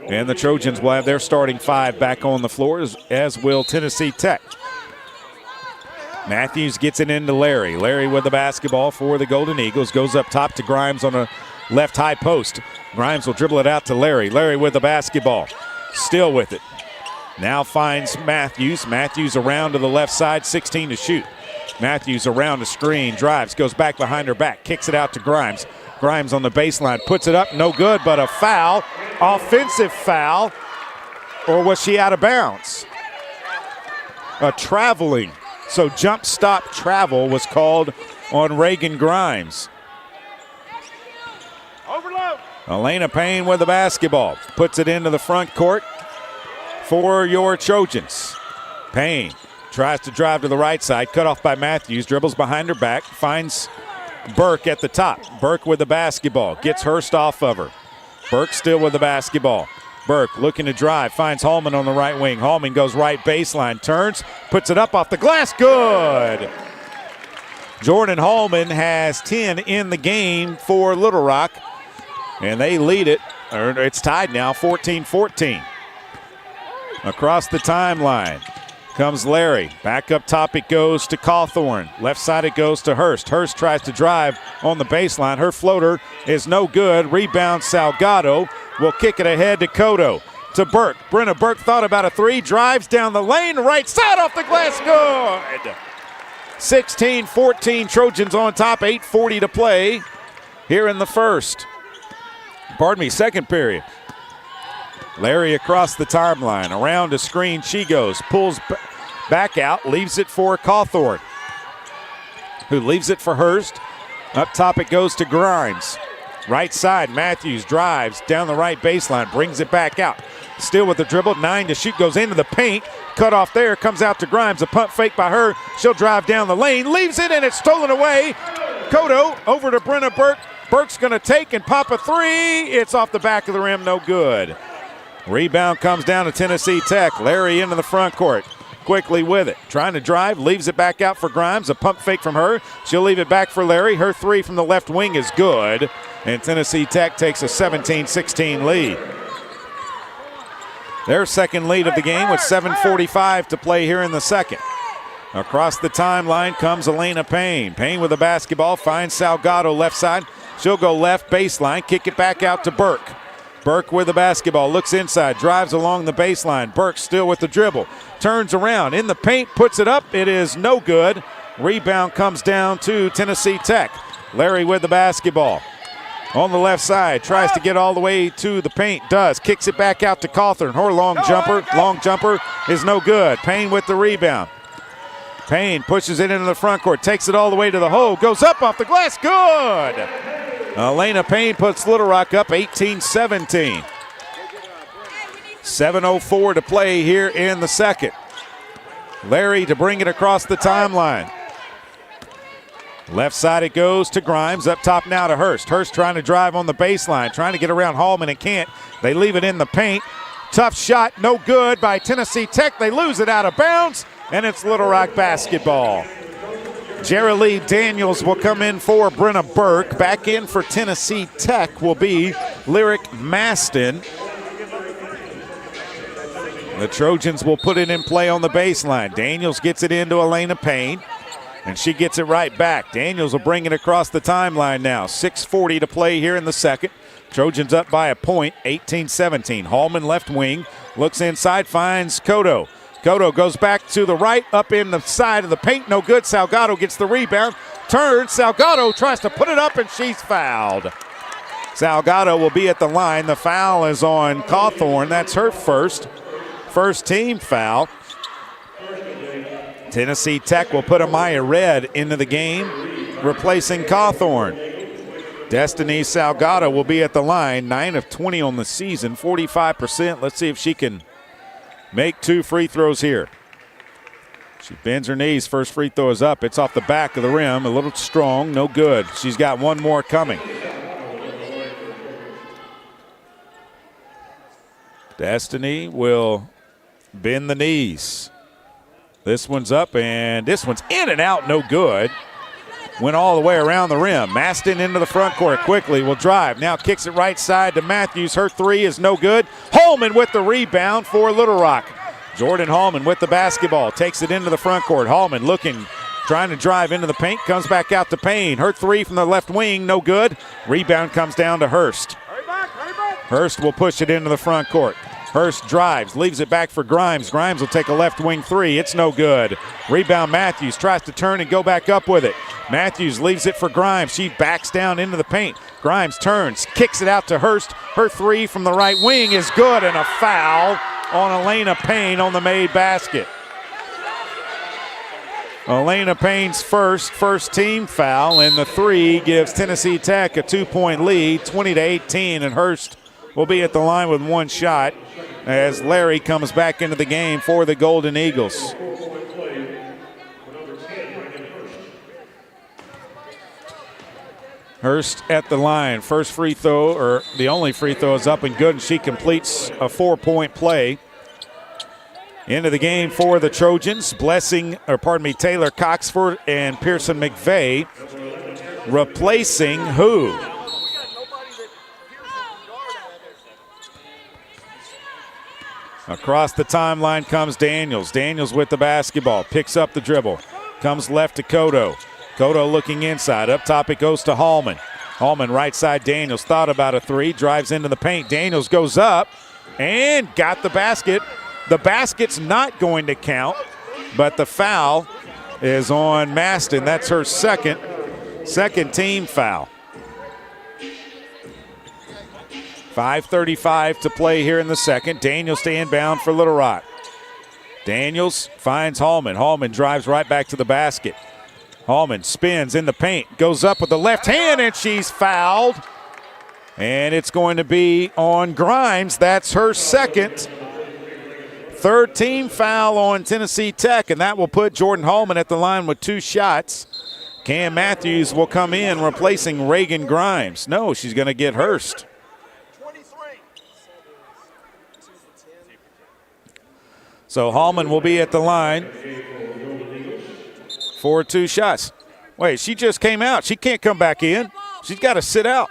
and the Trojans will have their starting 5 back on the floor, as will Tennessee Tech. Matthews gets it into Larry. Larry with the basketball for the Golden Eagles. Goes up top to Grimes on a left high post. Grimes will dribble it out to Larry. Larry with the basketball. Still with it. Now finds Matthews. Matthews around to the left side, 16 to shoot. Matthews around the screen, drives, goes back behind her back, kicks it out to Grimes. Grimes on the baseline, puts it up, no good, but a foul, offensive foul, or was she out of bounds? A traveling, so jump stop travel was called on Reagan Grimes. Overload. Elena Payne with the basketball, puts it into the front court for your Trojans. Payne tries to drive to the right side, cut off by Matthews, dribbles behind her back, finds Burke at the top. Burke with the basketball, gets Hurst off of her. Burke still with the basketball. Burke looking to drive, finds Hallman on the right wing. Hallman goes right baseline, turns, puts it up off the glass, good! Jordan Hallman has 10 in the game for Little Rock, and they lead it, or it's tied now, 14-14. Across the timeline comes Larry. Back up top it goes to Cawthorn. Left side it goes to Hurst. Hurst tries to drive on the baseline. Her floater is no good. Rebound Salgado will kick it ahead to Cotto. To Burke. Brenna Burke thought about a three. Drives down the lane. Right side off the glass. Good. 16-14 Trojans on top. 8:40 to play here in the second period. Larry across the timeline. Around a screen she goes. Pulls back out. Leaves it for Cawthorn, who leaves it for Hurst. Up top it goes to Grimes. Right side, Matthews drives down the right baseline. Brings it back out. Still with the dribble. 9 to shoot. Goes into the paint. Cut off there. Comes out to Grimes. A pump fake by her. She'll drive down the lane. Leaves it and it's stolen away. Cotto over to Brenna Burke. Burke's going to take and pop a three. It's off the back of the rim. No good. Rebound comes down to Tennessee Tech. Larry into the front court. Quickly with it. Trying to drive. Leaves it back out for Grimes. A pump fake from her. She'll leave it back for Larry. Her three from the left wing is good. And Tennessee Tech takes a 17-16 lead. Their second lead of the game with 7:45 to play here in the second. Across the timeline comes Elena Payne. Payne with the basketball. Finds Salgado left side. She'll go left baseline. Kick it back out to Burke. Burke with the basketball, looks inside, drives along the baseline. Burke still with the dribble, turns around, in the paint, puts it up. It is no good. Rebound comes down to Tennessee Tech. Larry with the basketball. On the left side, tries to get all the way to the paint, does. Kicks it back out to Cawthorn. Her long jumper is no good. Payne with the rebound. Payne pushes it into the front court, takes it all the way to the hole, goes up off the glass, good! Elena Payne puts Little Rock up 18-17. 7:04 to play here in the second. Larry to bring it across the timeline. Left side it goes to Grimes. Up top now to Hurst. Hurst trying to drive on the baseline, trying to get around Hallman and can't. They leave it in the paint. Tough shot, no good by Tennessee Tech. They lose it out of bounds, and it's Little Rock basketball. Jerilee Daniels will come in for Brenna Burke. Back in for Tennessee Tech will be Lyric Maston. The Trojans will put it in play on the baseline. Daniels gets it into Elena Payne, and she gets it right back. Daniels will bring it across the timeline now. 6:40 to play here in the second. Trojans up by a point, 18-17. Hallman left wing, looks inside, finds Cotto. Cotto goes back to the right, up in the side of the paint, no good. Salgado gets the rebound, turns, Salgado tries to put it up, and she's fouled. Salgado will be at the line. The foul is on Cawthorn. That's her first team foul. Tennessee Tech will put Amaya Red into the game, replacing Cawthorn. Destiny Salgado will be at the line, 9 of 20 on the season, 45%. Let's see if she can make 2 free throws here. She bends her knees. First free throw is up. It's off the back of the rim. A little strong. No good. She's got one more coming. Destiny will bend the knees. This one's up, and this one's in and out. No good. Went all the way around the rim. Maston into the front court quickly. Will drive. Now kicks it right side to Matthews. Her three is no good. Hallman with the rebound for Little Rock. Jordan Hallman with the basketball. Takes it into the front court. Hallman looking, trying to drive into the paint. Comes back out to Payne. Her three from the left wing. No good. Rebound comes down to Hurst. Hurst will push it into the front court. Hurst drives, leaves it back for Grimes. Grimes will take a left wing three. It's no good. Rebound Matthews, tries to turn and go back up with it. Matthews leaves it for Grimes. She backs down into the paint. Grimes turns, kicks it out to Hurst. Her three from the right wing is good, and a foul on Elena Payne on the made basket. Elena Payne's first team foul, and the three gives Tennessee Tech a 2-point lead, 20-18, and Hurst will be at the line with one shot. as Larry comes back into the game for the Golden Eagles. Hurst at the line. First free throw, or the only free throw, is up and good, and she completes a 4-point play. Into the game for the Trojans. Taylor Coxford and Pearson McVeigh replacing who? Across the timeline comes Daniels. Daniels with the basketball. Picks up the dribble. Comes left to Cotto. Cotto looking inside. Up top it goes to Hallman. Hallman right side. Daniels thought about a three. Drives into the paint. Daniels goes up and got the basket. The basket's not going to count, but the foul is on Maston. That's her second team foul. 5:35 to play here in the second. Daniels to inbound for Little Rock. Daniels finds Hallman. Hallman drives right back to the basket. Hallman spins in the paint, goes up with the left hand, and she's fouled. And it's going to be on Grimes. That's her second. Third team foul on Tennessee Tech, and that will put Jordan Hallman at the line with 2 shots. Cam Matthews will come in replacing Reagan Grimes. No, she's going to get Hurst. So Hallman will be at the line for 2 shots. Wait, she just came out. She can't come back in. She's got to sit out.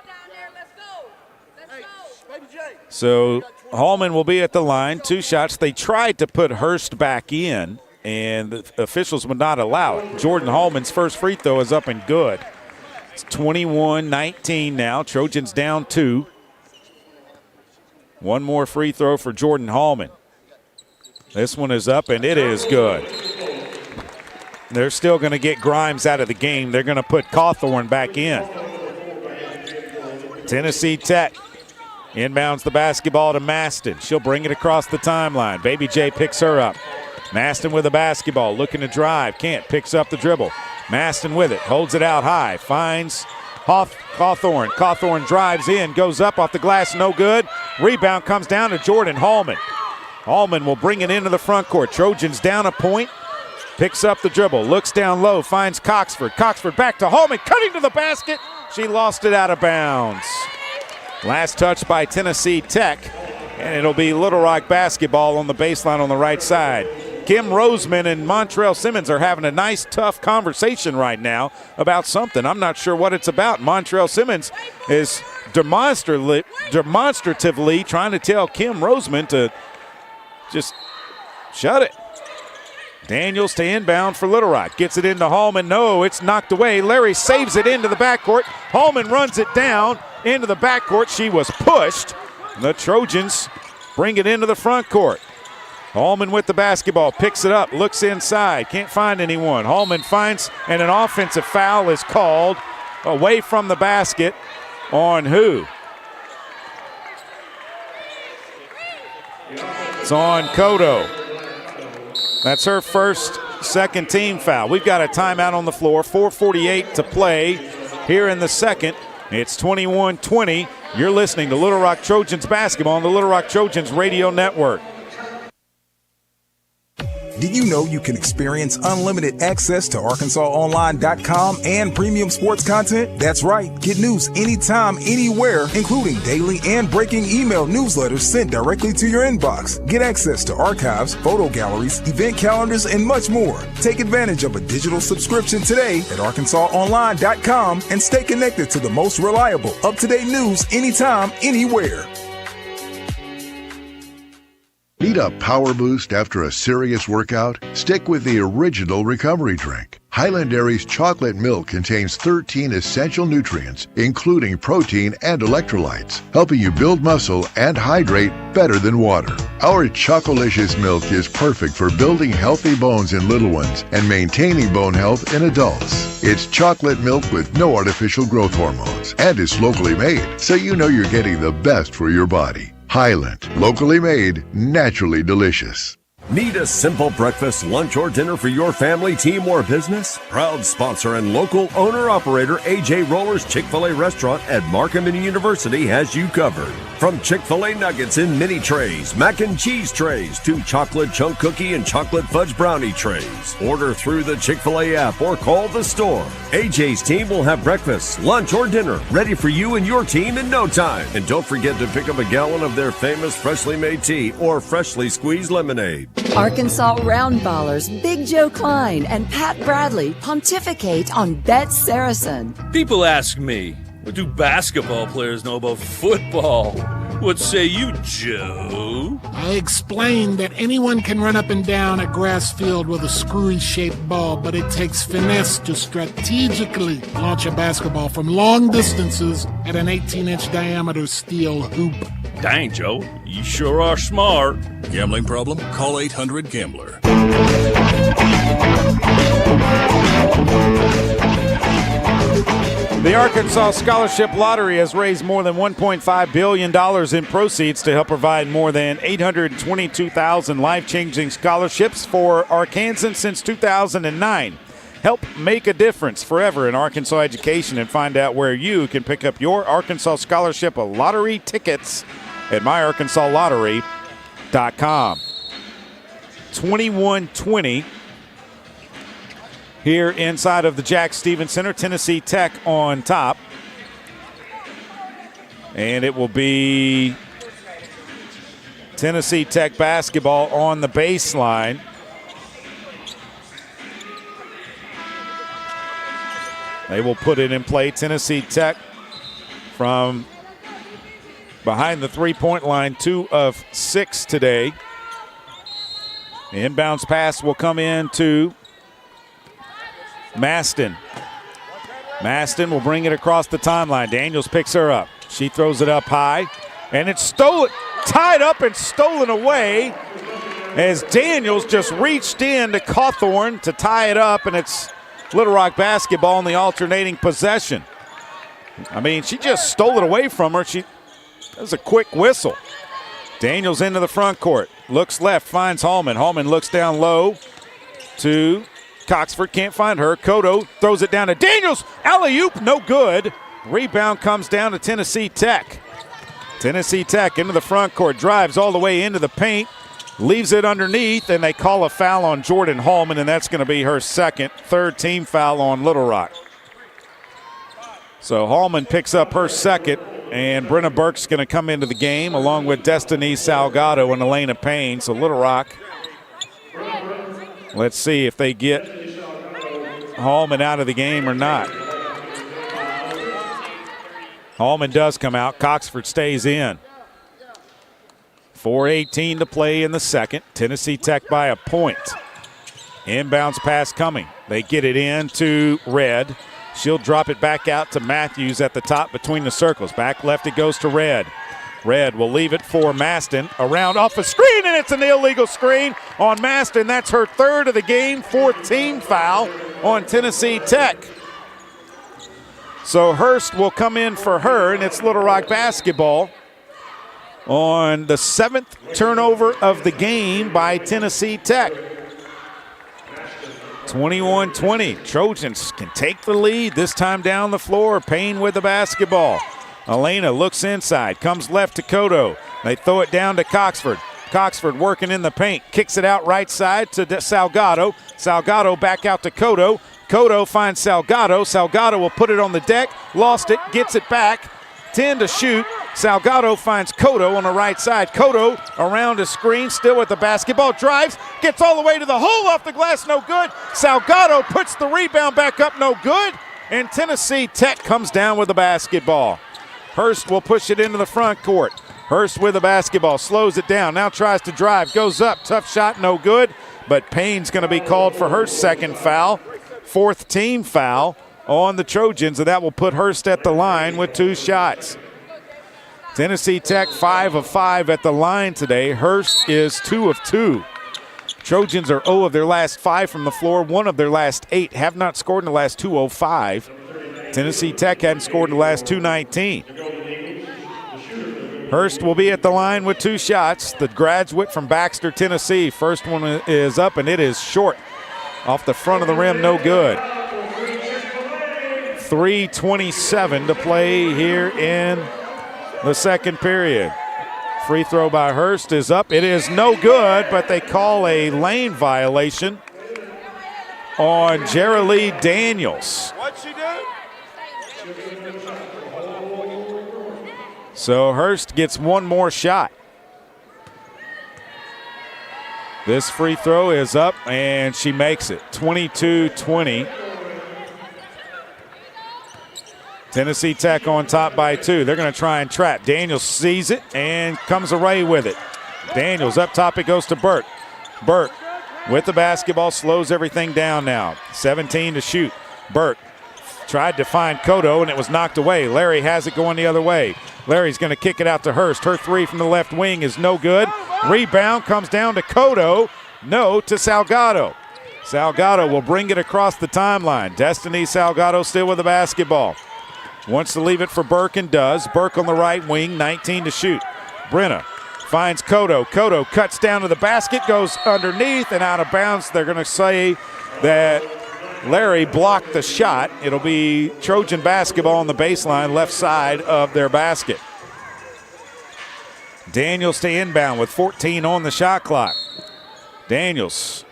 So Hallman will be at the line, 2 shots. They tried to put Hurst back in, and the officials would not allow it. Jordan Hallman's first free throw is up and good. It's 21-19 now. Trojans down 2. One more free throw for Jordan Hallman. This one is up, and it is good. They're still going to get Grimes out of the game. They're going to put Cawthorn back in. Tennessee Tech inbounds the basketball to Maston. She'll bring it across the timeline. Baby J picks her up. Maston with the basketball, looking to drive. Can't. Picks up the dribble. Maston with it. Holds it out high. Finds Cawthorn. Cawthorn drives in. Goes up off the glass. No good. Rebound comes down to Jordan Hallman. Hallman will bring it into the front court. Trojans down a point. Picks up the dribble. Looks down low. Finds Coxford. Coxford back to Hallman. Cutting to the basket. She lost it out of bounds. Last touch by Tennessee Tech, and it'll be Little Rock basketball on the baseline on the right side. Kim Roseman and Montrell Simmons are having a nice, tough conversation right now about something. I'm not sure what it's about. Montrell Simmons is demonstratively trying to tell Kim Roseman to just shut it. Daniels to inbound for Little Rock. Gets it into Hallman. No, it's knocked away. Larry saves it into the backcourt. Hallman runs it down into the backcourt. She was pushed. The Trojans bring it into the front court. Hallman with the basketball. Picks it up. Looks inside. Can't find anyone. Hallman finds, and an offensive foul is called away from the basket on who? It's on Cotto. That's her second team foul. We've got a timeout on the floor. 4:48 to play here in the second. It's 21-20. You're listening to Little Rock Trojans basketball on the Little Rock Trojans radio network. Did you know you can experience unlimited access to ArkansasOnline.com and premium sports content? That's right. Get news anytime, anywhere, including daily and breaking email newsletters sent directly to your inbox. Get access to archives, photo galleries, event calendars, and much more. Take advantage of a digital subscription today at ArkansasOnline.com and stay connected to the most reliable, up-to-date news anytime, anywhere. Need a power boost after a serious workout? Stick with the original recovery drink. Highland Dairy's chocolate milk contains 13 essential nutrients, including protein and electrolytes, helping you build muscle and hydrate better than water. Our Chocolicious milk is perfect for building healthy bones in little ones and maintaining bone health in adults. It's chocolate milk with no artificial growth hormones and is locally made, so you know you're getting the best for your body. Highland, locally made, naturally delicious. Need a simple breakfast, lunch, or dinner for your family, team, or business? Proud sponsor and local owner-operator AJ Roller's Chick-fil-A restaurant at Markham University has you covered. From Chick-fil-A nuggets in mini trays, mac and cheese trays, to chocolate chunk cookie and chocolate fudge brownie trays. Order through the Chick-fil-A app or call the store. AJ's team will have breakfast, lunch, or dinner ready for you and your team in no time. And don't forget to pick up a gallon of their famous freshly made tea or freshly squeezed lemonade. Arkansas Roundballers Big Joe Klein and Pat Bradley pontificate on Bet Saracen. People ask me, what do basketball players know about football? What say you, Joe? I explained that anyone can run up and down a grass field with a screwy-shaped ball, but it takes finesse to strategically launch a basketball from long distances at an 18-inch diameter steel hoop. Dang, Joe, you sure are smart. Gambling problem? Call 800-GAMBLER. The Arkansas Scholarship Lottery has raised more than $1.5 billion in proceeds to help provide more than 822,000 life-changing scholarships for Arkansans since 2009. Help make a difference forever in Arkansas education and find out where you can pick up your Arkansas Scholarship Lottery tickets at myarkansasLottery.com. 21-20 here inside of the Jack Stevens Center. Tennessee Tech on top. And it will be Tennessee Tech basketball on the baseline. They will put it in play. Tennessee Tech from behind the three-point line, 2 of 6 today. The inbounds pass will come in to Maston. Maston will bring it across the timeline. Daniels picks her up. She throws it up high, and it's stolen, tied up and stolen away as Daniels just reached in to Cawthorn to tie it up, and it's Little Rock basketball in the alternating possession. I mean, she just stole it away from her. That was a quick whistle. Daniels into the front court. Looks left, finds Hallman. Hallman looks down low to Coxford, can't find her. Cotto throws it down to Daniels. Alley-oop, no good. Rebound comes down to Tennessee Tech. Tennessee Tech into the front court, drives all the way into the paint, leaves it underneath, and they call a foul on Jordan Hallman, and that's going to be her third team foul on Little Rock. So Hallman picks up her second, and Brenna Burke's going to come into the game along with Destiny Salgado and Elena Payne. So Little Rock, let's see if they get Hallman out of the game or not. Hallman does come out. Coxford stays in. 4:18 to play in the second. Tennessee Tech by a point. Inbounds pass coming. They get it in to Red. She'll drop it back out to Matthews at the top between the circles. Back left it goes to Red. Red will leave it for Maston. Around off a screen, and it's an illegal screen on Maston. That's her third of the game, 4th team foul on Tennessee Tech. So Hurst will come in for her, and it's Little Rock basketball on the 7th turnover of the game by Tennessee Tech. 21-20. Trojans can take the lead, this time down the floor. Payne with the basketball. Elena looks inside, comes left to Cotto. They throw it down to Coxford. Coxford working in the paint, kicks it out right side to Salgado. Salgado back out to Cotto. Cotto finds Salgado. Salgado will put it on the deck, lost it, gets it back. 10 to shoot. Salgado finds Cotto on the right side. Cotto around a screen, still with the basketball, drives, gets all the way to the hole, off the glass, no good. Salgado puts the rebound back up, no good. And Tennessee Tech comes down with the basketball. Hurst will push it into the front court. Hurst with the basketball, slows it down, now tries to drive, goes up, tough shot, no good. But Payne's going to be called for her second foul, 4th team foul on the Trojans, and that will put Hurst at the line with 2 shots. Tennessee Tech 5 of 5 at the line today. Hurst is 2 of 2. Trojans are 0 of their last 5 from the floor, 1 of their last 8, have not scored in the last 2:05. Tennessee Tech hadn't scored in the last 2:19. Hurst will be at the line with 2 shots. The graduate from Baxter, Tennessee. First one is up, and it is short. Off the front of the rim, no good. 3:27 to play here in the second period. Free throw by Hurst is up. It is no good, but they call a lane violation on Jerilee Daniels. What'd she do? So Hurst gets one more shot. This free throw is up, and she makes it. 22-20. Tennessee Tech on top by 2. They're going to try and trap. Daniels sees it and comes away with it. Daniels up top, it goes to Burke. Burke with the basketball, slows everything down now. 17 to shoot. Burke tried to find Cotto, and it was knocked away. Larry has it going the other way. Larry's going to kick it out to Hurst. Her 3 from the left wing is no good. Rebound comes down to Cotto. No to Salgado. Salgado will bring it across the timeline. Destiny Salgado still with the basketball. Wants to leave it for Burke and does. Burke on the right wing, 19 to shoot. Brenna finds Cotto. Cotto cuts down to the basket, goes underneath and out of bounds. They're going to say that Larry blocked the shot. It'll be Trojan basketball on the baseline, left side of their basket. Daniels to inbound with 14 on the shot clock. Daniels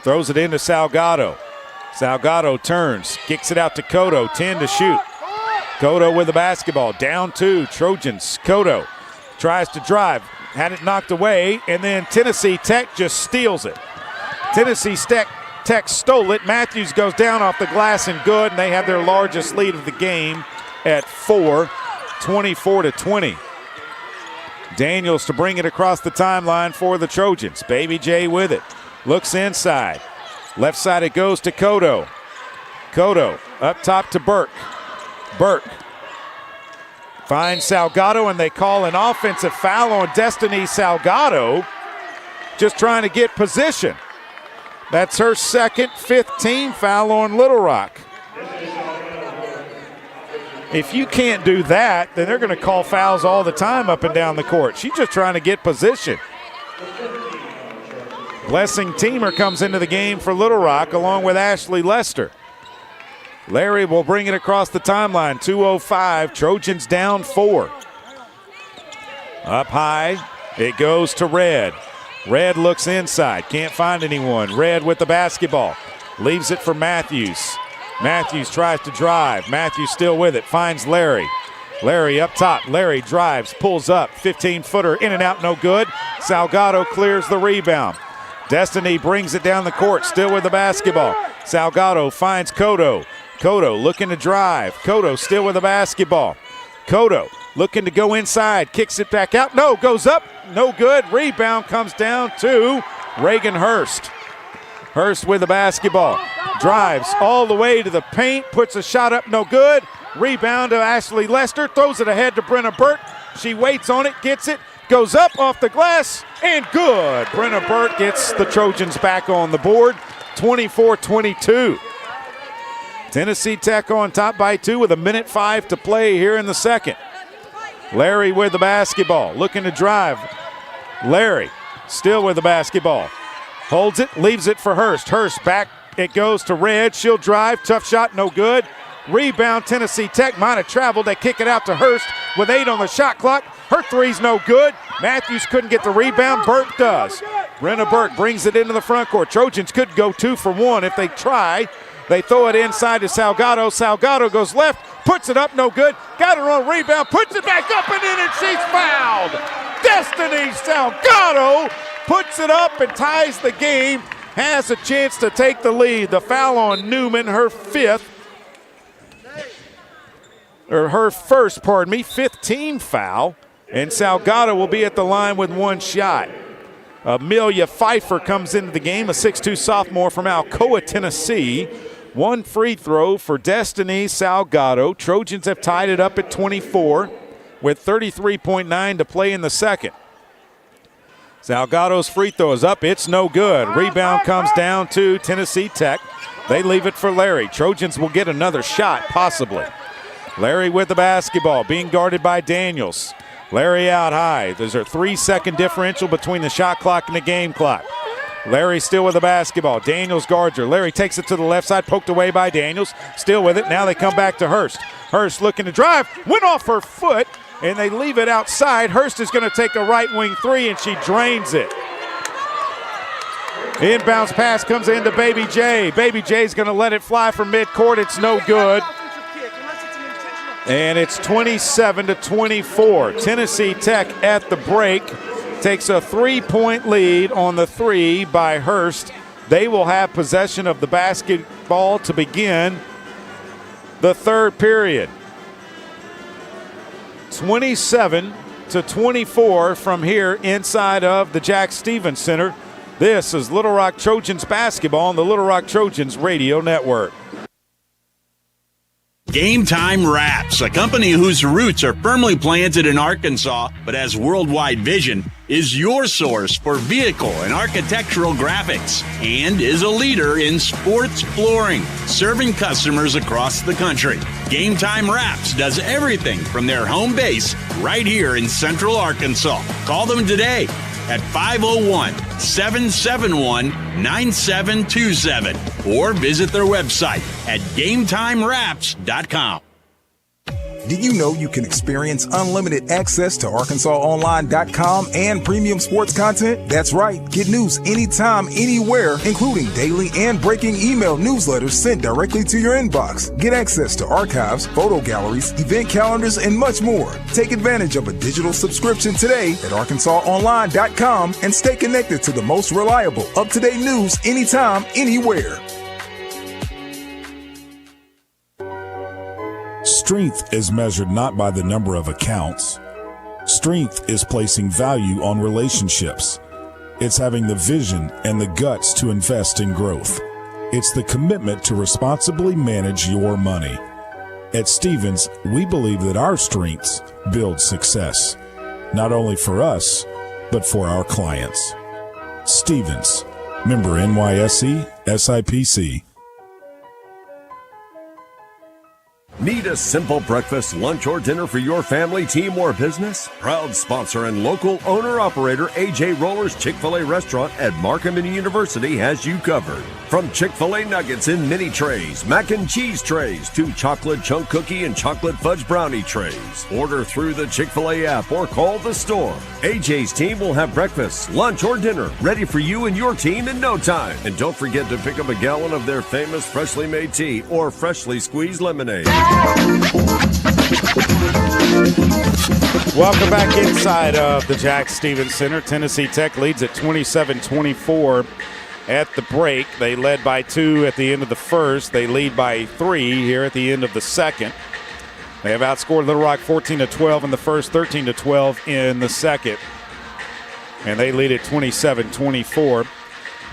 throws it into Salgado. Salgado turns, kicks it out to Cotto, 10 to shoot. Cotto with the basketball, down 2, Trojans. Cotto tries to drive, had it knocked away, and then Tennessee Tech just steals it. Tennessee Tech stole it. Matthews goes down off the glass and good, and they have their largest lead of the game at 4, 24-20. Daniels to bring it across the timeline for the Trojans. Baby J with it. Looks inside. Left side it goes to Cotto. Cotto up top to Burke. Burke finds Salgado, and they call an offensive foul on Destiny Salgado. Just trying to get position. That's her second, 5th team foul on Little Rock. If you can't do that, then they're going to call fouls all the time up and down the court. She's just trying to get position. Blessing Teamer comes into the game for Little Rock along with Ashley Lester. Larry will bring it across the timeline, 2:05, Trojans down 4. Up high, it goes to Red. Red looks inside, can't find anyone. Red with the basketball, leaves it for Matthews. Matthews tries to drive, Matthews still with it, finds Larry. Larry up top, Larry drives, pulls up, 15-footer, in and out, no good. Salgado clears the rebound. Destiny brings it down the court, still with the basketball. Salgado finds Cotto. Cotto looking to drive. Cotto still with the basketball. Cotto looking to go inside, kicks it back out. No, goes up, no good. Rebound comes down to Reagan Hurst. Hurst with the basketball. Drives all the way to the paint, puts a shot up, no good. Rebound to Ashley Lester, throws it ahead to Brenna Burke. She waits on it, gets it, goes up off the glass, and good. Brenna Burke gets the Trojans back on the board, 24-22. Tennessee Tech on top by 2 with 1:05 to play here in the second. Larry with the basketball, looking to drive. Larry still with the basketball. Holds it, leaves it for Hurst. Hurst back, it goes to Red. She'll drive, tough shot, no good. Rebound, Tennessee Tech might have traveled. They kick it out to Hurst with 8 on the shot clock. Her three's no good. Matthews couldn't get the rebound. Burke does. Brenna Burke brings it into the front court. Trojans could go 2 for 1 if they try. They throw it inside to Salgado. Salgado goes left, puts it up, no good. Got her on rebound, puts it back up and in, and she's fouled. Destiny Salgado puts it up and ties the game. Has a chance to take the lead. The foul on Newman, her first, 5th team foul. And Salgado will be at the line with 1 shot. Amelia Pfeiffer comes into the game, a 6'2 sophomore from Alcoa, Tennessee. 1 free throw for Destiny Salgado. Trojans have tied it up at 24 with 33.9 to play in the second. Salgado's free throw is up. It's no good. Rebound comes down to Tennessee Tech. They leave it for Larry. Trojans will get another shot, possibly. Larry with the basketball, being guarded by Daniels. Larry out high. There's a 3-second differential between the shot clock and the game clock. Larry still with the basketball. Daniels guards her. Larry takes it to the left side, poked away by Daniels. Still with it. Now they come back to Hurst. Hurst looking to drive. Went off her foot, and they leave it outside. Hurst is going to take a right wing three, and she drains it. Inbounds pass comes into Baby J. Baby J's going to let it fly from midcourt. It's no good. And it's 27-24. Tennessee Tech at the break takes a 3-point lead on the three by Hurst. They will have possession of the basketball to begin the third period. 27-24 from here inside of the Jack Stevens Center. This is Little Rock Trojans basketball on the Little Rock Trojans Radio Network. Game Time Wraps, a company whose roots are firmly planted in Arkansas but has worldwide vision, is your source for vehicle and architectural graphics and is a leader in sports flooring, serving customers across the country. Game Time Wraps does everything from their home base right here in Central Arkansas. Call them today at 501-771-9727 or visit their website at GameTimeWraps.com. Did you know you can experience unlimited access to ArkansasOnline.com and premium sports content? That's right. Get news anytime, anywhere, including daily and breaking email newsletters sent directly to your inbox. Get access to archives, photo galleries, event calendars, and much more. Take advantage of a digital subscription today at ArkansasOnline.com and stay connected to the most reliable, up-to-date news anytime, anywhere. Strength is measured not by the number of accounts. Strength is placing value on relationships. It's having the vision and the guts to invest in growth. It's the commitment to responsibly manage your money. At Stevens, we believe that our strengths build success, not only for us, but for our clients. Stevens, member NYSE, SIPC. Need a simple breakfast, lunch, or dinner for your family, team, or business? Proud sponsor and local owner-operator AJ Roller's Chick-fil-A restaurant at Markham University has you covered. From Chick-fil-A nuggets in mini trays, mac and cheese trays, to chocolate chunk cookie and chocolate fudge brownie trays. Order through the Chick-fil-A app or call the store. AJ's team will have breakfast, lunch, or dinner ready for you and your team in no time. And don't forget to pick up a gallon of their famous freshly made tea or freshly squeezed lemonade. Welcome back inside of the Jack Stevens Center. Tennessee Tech leads at 27-24 at the break. They led by 2 at the end of the first. They lead by 3 here at the end of the second. They have outscored Little Rock 14-12 in the first, 13-12 in the second. And they lead at 27-24.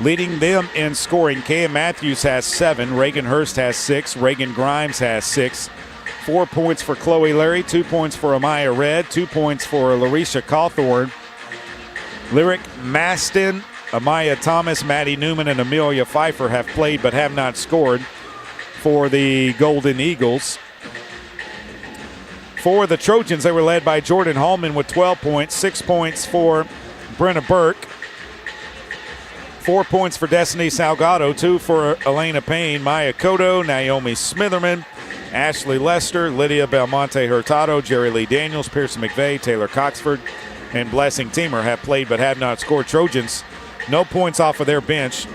Leading them in scoring, Cam Matthews has 7, Reagan Hurst has 6, Reagan Grimes has 6. 4 points for Chloe Larry, 2 points for Amaya Red, 2 points for Larisha Cawthorn. Lyric Maston, Amaya Thomas, Maddie Newman, and Amelia Pfeiffer have played but have not scored for the Golden Eagles. For the Trojans, they were led by Jordan Hallman with 12 points, 6 points for Brenna Burke, 4 points for Destiny Salgado, 2 for Elena Payne, Maya Cotto, Naomi Smitherman, Ashley Lester, Lydia Belmonte Hurtado, Jerry Lee Daniels, Pearson McVeigh, Taylor Coxford, and Blessing Teamer have played but have not scored. Trojans, no points off of their bench.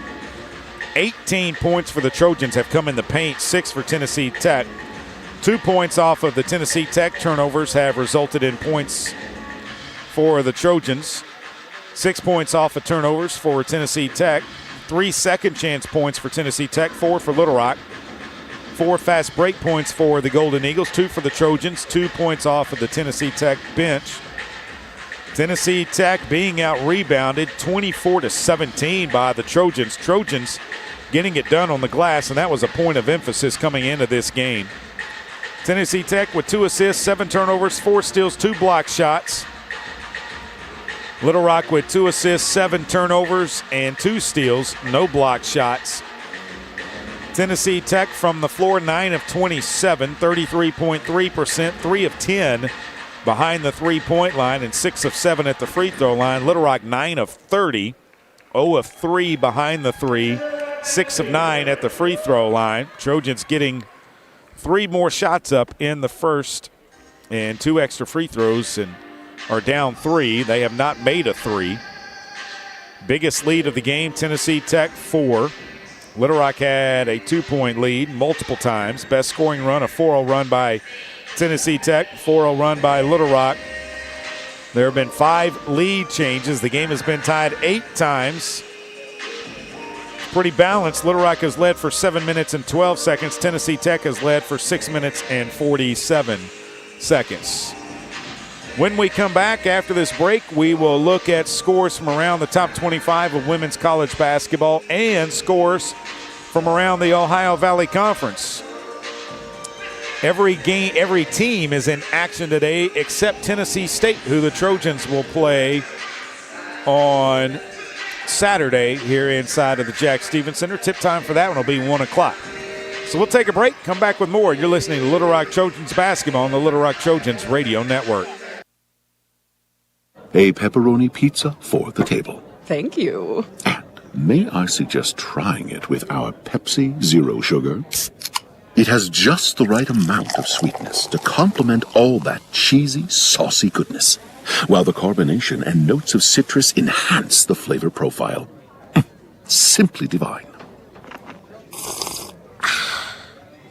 18 points for the Trojans have come in the paint, 6 for Tennessee Tech. 2 points off of the Tennessee Tech turnovers have resulted in points for the Trojans. 6 points off of turnovers for Tennessee Tech. 3 second chance points for Tennessee Tech, 4 for Little Rock. 4 fast break points for the Golden Eagles, 2 for the Trojans, 2 points off of the Tennessee Tech bench. Tennessee Tech being out-rebounded 24-17 by the Trojans. Trojans getting it done on the glass, and that was a point of emphasis coming into this game. Tennessee Tech with 2 assists, 7 turnovers, 4 steals, 2 block shots. Little Rock with 2 assists, 7 turnovers, and 2 steals, no block shots. Tennessee Tech from the floor, 9 of 27, 33.3%, 3 of 10 behind the three-point line and 6 of 7 at the free throw line. Little Rock 9 of 30, 0 of 3 behind the three, 6 of 9 at the free throw line. Trojans getting 3 more shots up in the first and 2 extra free throws and are down 3. They have not made a 3. Biggest lead of the game, Tennessee Tech 4. Little Rock had a 2-point lead multiple times. Best scoring run, a 4-0 run by Tennessee Tech, 4-0 run by Little Rock. There have been 5 lead changes. The game has been tied 8 times. Pretty balanced. Little Rock has led for 7 minutes and 12 seconds. Tennessee Tech has led for 6 minutes and 47 seconds. When we come back after this break, we will look at scores from around the top 25 of women's college basketball and scores from around the Ohio Valley Conference. Every team is in action today except Tennessee State, who the Trojans will play on Saturday here inside of the Jack Stevens Center. Tip time for that one will be 1 o'clock. So we'll take a break, come back with more. You're listening to Little Rock Trojans basketball on the Little Rock Trojans Radio Network. A pepperoni pizza for the table. Thank you. And may I suggest trying it with our Pepsi Zero Sugar? It has just the right amount of sweetness to complement all that cheesy, saucy goodness, while the carbonation and notes of citrus enhance the flavor profile. Simply divine.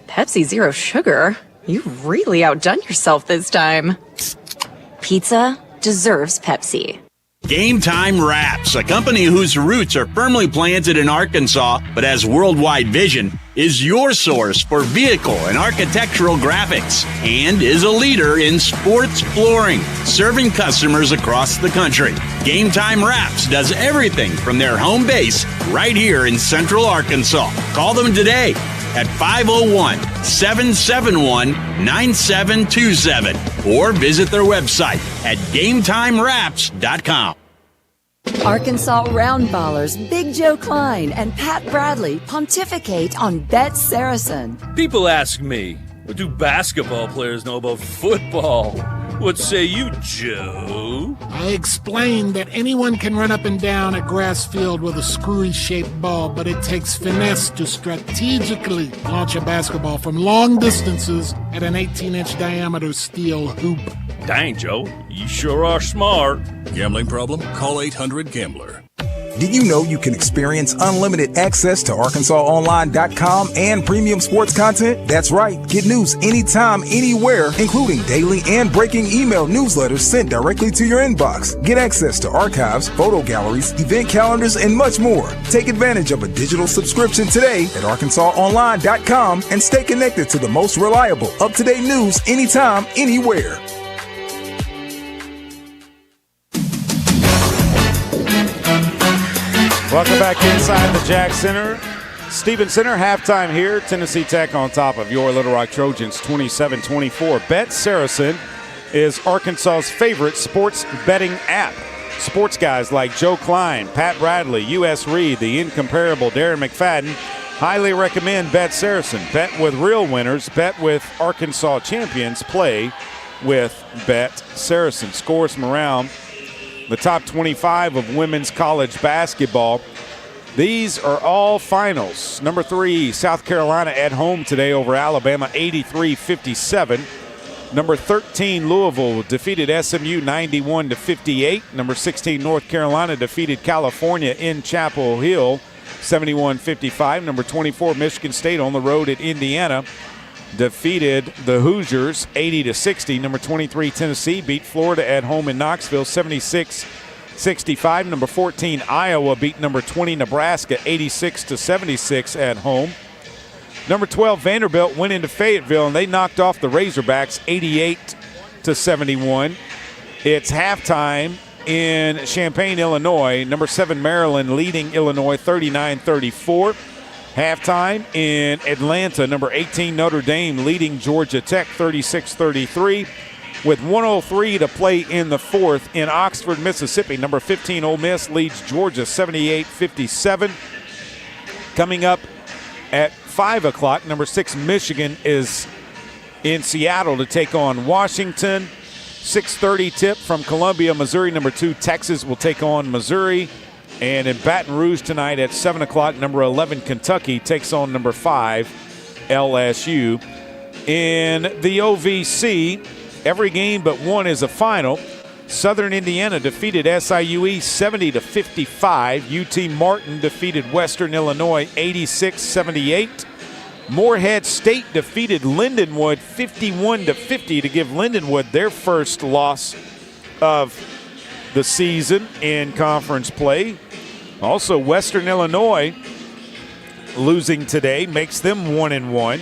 Pepsi Zero Sugar? You've really outdone yourself this time. Pizza deserves Pepsi. Game Time Wraps, a company whose roots are firmly planted in Arkansas but has worldwide vision, is your source for vehicle and architectural graphics and is a leader in sports flooring, serving customers across the country. Game Time Wraps does everything from their home base right here in Central Arkansas. Call them today at 501-771-9727 or visit their website at GameTimeWraps.com. Arkansas Roundballers Big Joe Klein and Pat Bradley pontificate on Bet Saracen. People ask me, what do basketball players know about football? What say you, Joe? I explained that anyone can run up and down a grass field with a screwy-shaped ball, but it takes finesse to strategically launch a basketball from long distances at an 18-inch diameter steel hoop. Dang, Joe, you sure are smart. Gambling problem? Call 800-GAMBLER. Did you know you can experience unlimited access to ArkansasOnline.com and premium sports content? That's right. Get news anytime, anywhere, including daily and breaking email newsletters sent directly to your inbox. Get access to archives, photo galleries, event calendars, and much more. Take advantage of a digital subscription today at ArkansasOnline.com and stay connected to the most reliable, up-to-date news anytime, anywhere. Welcome back inside the Jack Center. Stevens Center, halftime here. Tennessee Tech on top of your Little Rock Trojans, 27-24. Bet Saracen is Arkansas's favorite sports betting app. Sports guys like Joe Klein, Pat Bradley, U.S. Reed, the incomparable Darren McFadden highly recommend Bet Saracen. Bet with real winners. Bet with Arkansas champions. Play with Bet Saracen. Scores from around the top 25 of women's college basketball. These are all finals. Number 3, South Carolina at home today over Alabama, 83-57. Number 13, Louisville defeated SMU 91-58. Number 16, North Carolina defeated California in Chapel Hill, 71-55. Number 24, Michigan State on the road at Indiana defeated the Hoosiers 80-60. Number 23, Tennessee beat Florida at home in Knoxville 76-65. Number 14, Iowa beat number 20, Nebraska 86-76 at home. Number 12, Vanderbilt went into Fayetteville and they knocked off the Razorbacks 88-71. It's halftime in Champaign, Illinois. Number 7, Maryland leading Illinois 39-34. Halftime in Atlanta, number 18, Notre Dame leading Georgia Tech 36-33. With 1:03 to play in the fourth in Oxford, Mississippi, number 15, Ole Miss leads Georgia 78-57. Coming up at 5 o'clock, number 6, Michigan is in Seattle to take on Washington. 6:30 tip from Columbia, Missouri. Number 2, Texas will take on Missouri. And in Baton Rouge tonight at 7 o'clock, number 11, Kentucky takes on number 5, LSU. In the OVC, every game but one is a final. Southern Indiana defeated SIUE 70-55. UT Martin defeated Western Illinois 86-78. Morehead State defeated Lindenwood 51-50 to give Lindenwood their first loss of the season in conference play. Also, Western Illinois losing today makes them 1-1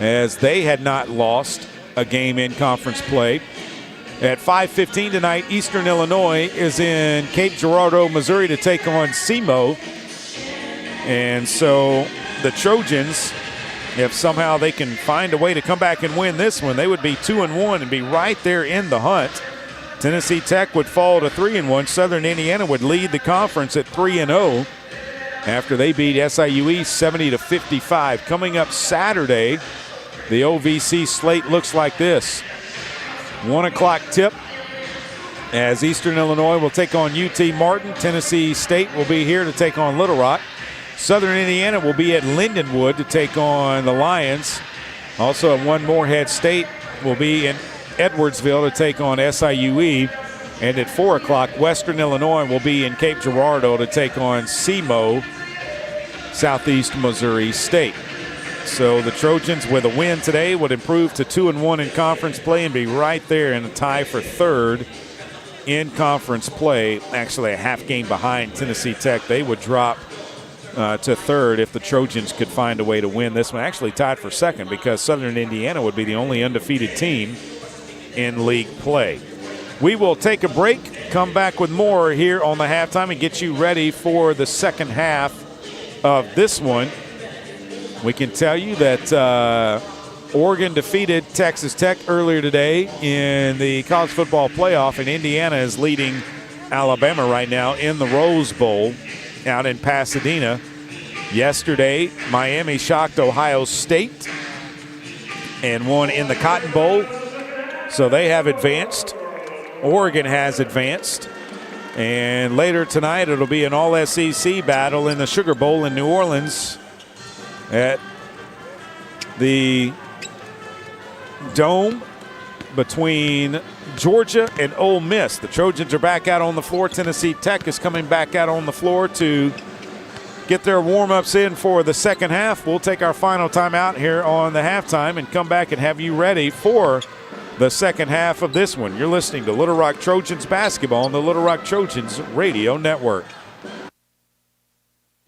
as they had not lost a game in conference play. At 5:15 tonight, Eastern Illinois is in Cape Girardeau, Missouri to take on SEMO. And so the Trojans, if somehow they can find a way to come back and win this one, they would be 2-1 and be right there in the hunt. Tennessee Tech would fall to 3-1. Southern Indiana would lead the conference at 3-0 after they beat SIUE 70-55. Coming up Saturday, the OVC slate looks like this. 1 o'clock tip as Eastern Illinois will take on UT Martin. Tennessee State will be here to take on Little Rock. Southern Indiana will be at Lindenwood to take on the Lions. Also at 1, Morehead State will be in Edwardsville to take on SIUE. And at 4 o'clock, Western Illinois will be in Cape Girardeau to take on SEMO, Southeast Missouri State. So the Trojans, with a win today, would improve to 2-1 in conference play and be right there in a tie for 3rd in conference play. Actually, a half game behind Tennessee Tech. They would drop to 3rd if the Trojans could find a way to win this one. Actually tied for 2nd because Southern Indiana would be the only undefeated team in league play. We will take a break, come back with more here on the halftime and get you ready for the second half of this one. We can tell you that Oregon defeated Texas Tech earlier today in the college football playoff, and Indiana is leading Alabama right now in the Rose Bowl out in Pasadena. Yesterday, Miami shocked Ohio State and won in the Cotton Bowl. So they have advanced. Oregon has advanced. And later tonight, it'll be an all-SEC battle in the Sugar Bowl in New Orleans at the Dome between Georgia and Ole Miss. The Trojans are back out on the floor. Tennessee Tech is coming back out on the floor to get their warm-ups in for the second half. We'll take our final timeout here on the halftime and come back and have you ready for the second half of this one. You're listening to Little Rock Trojans basketball on the Little Rock Trojans Radio Network.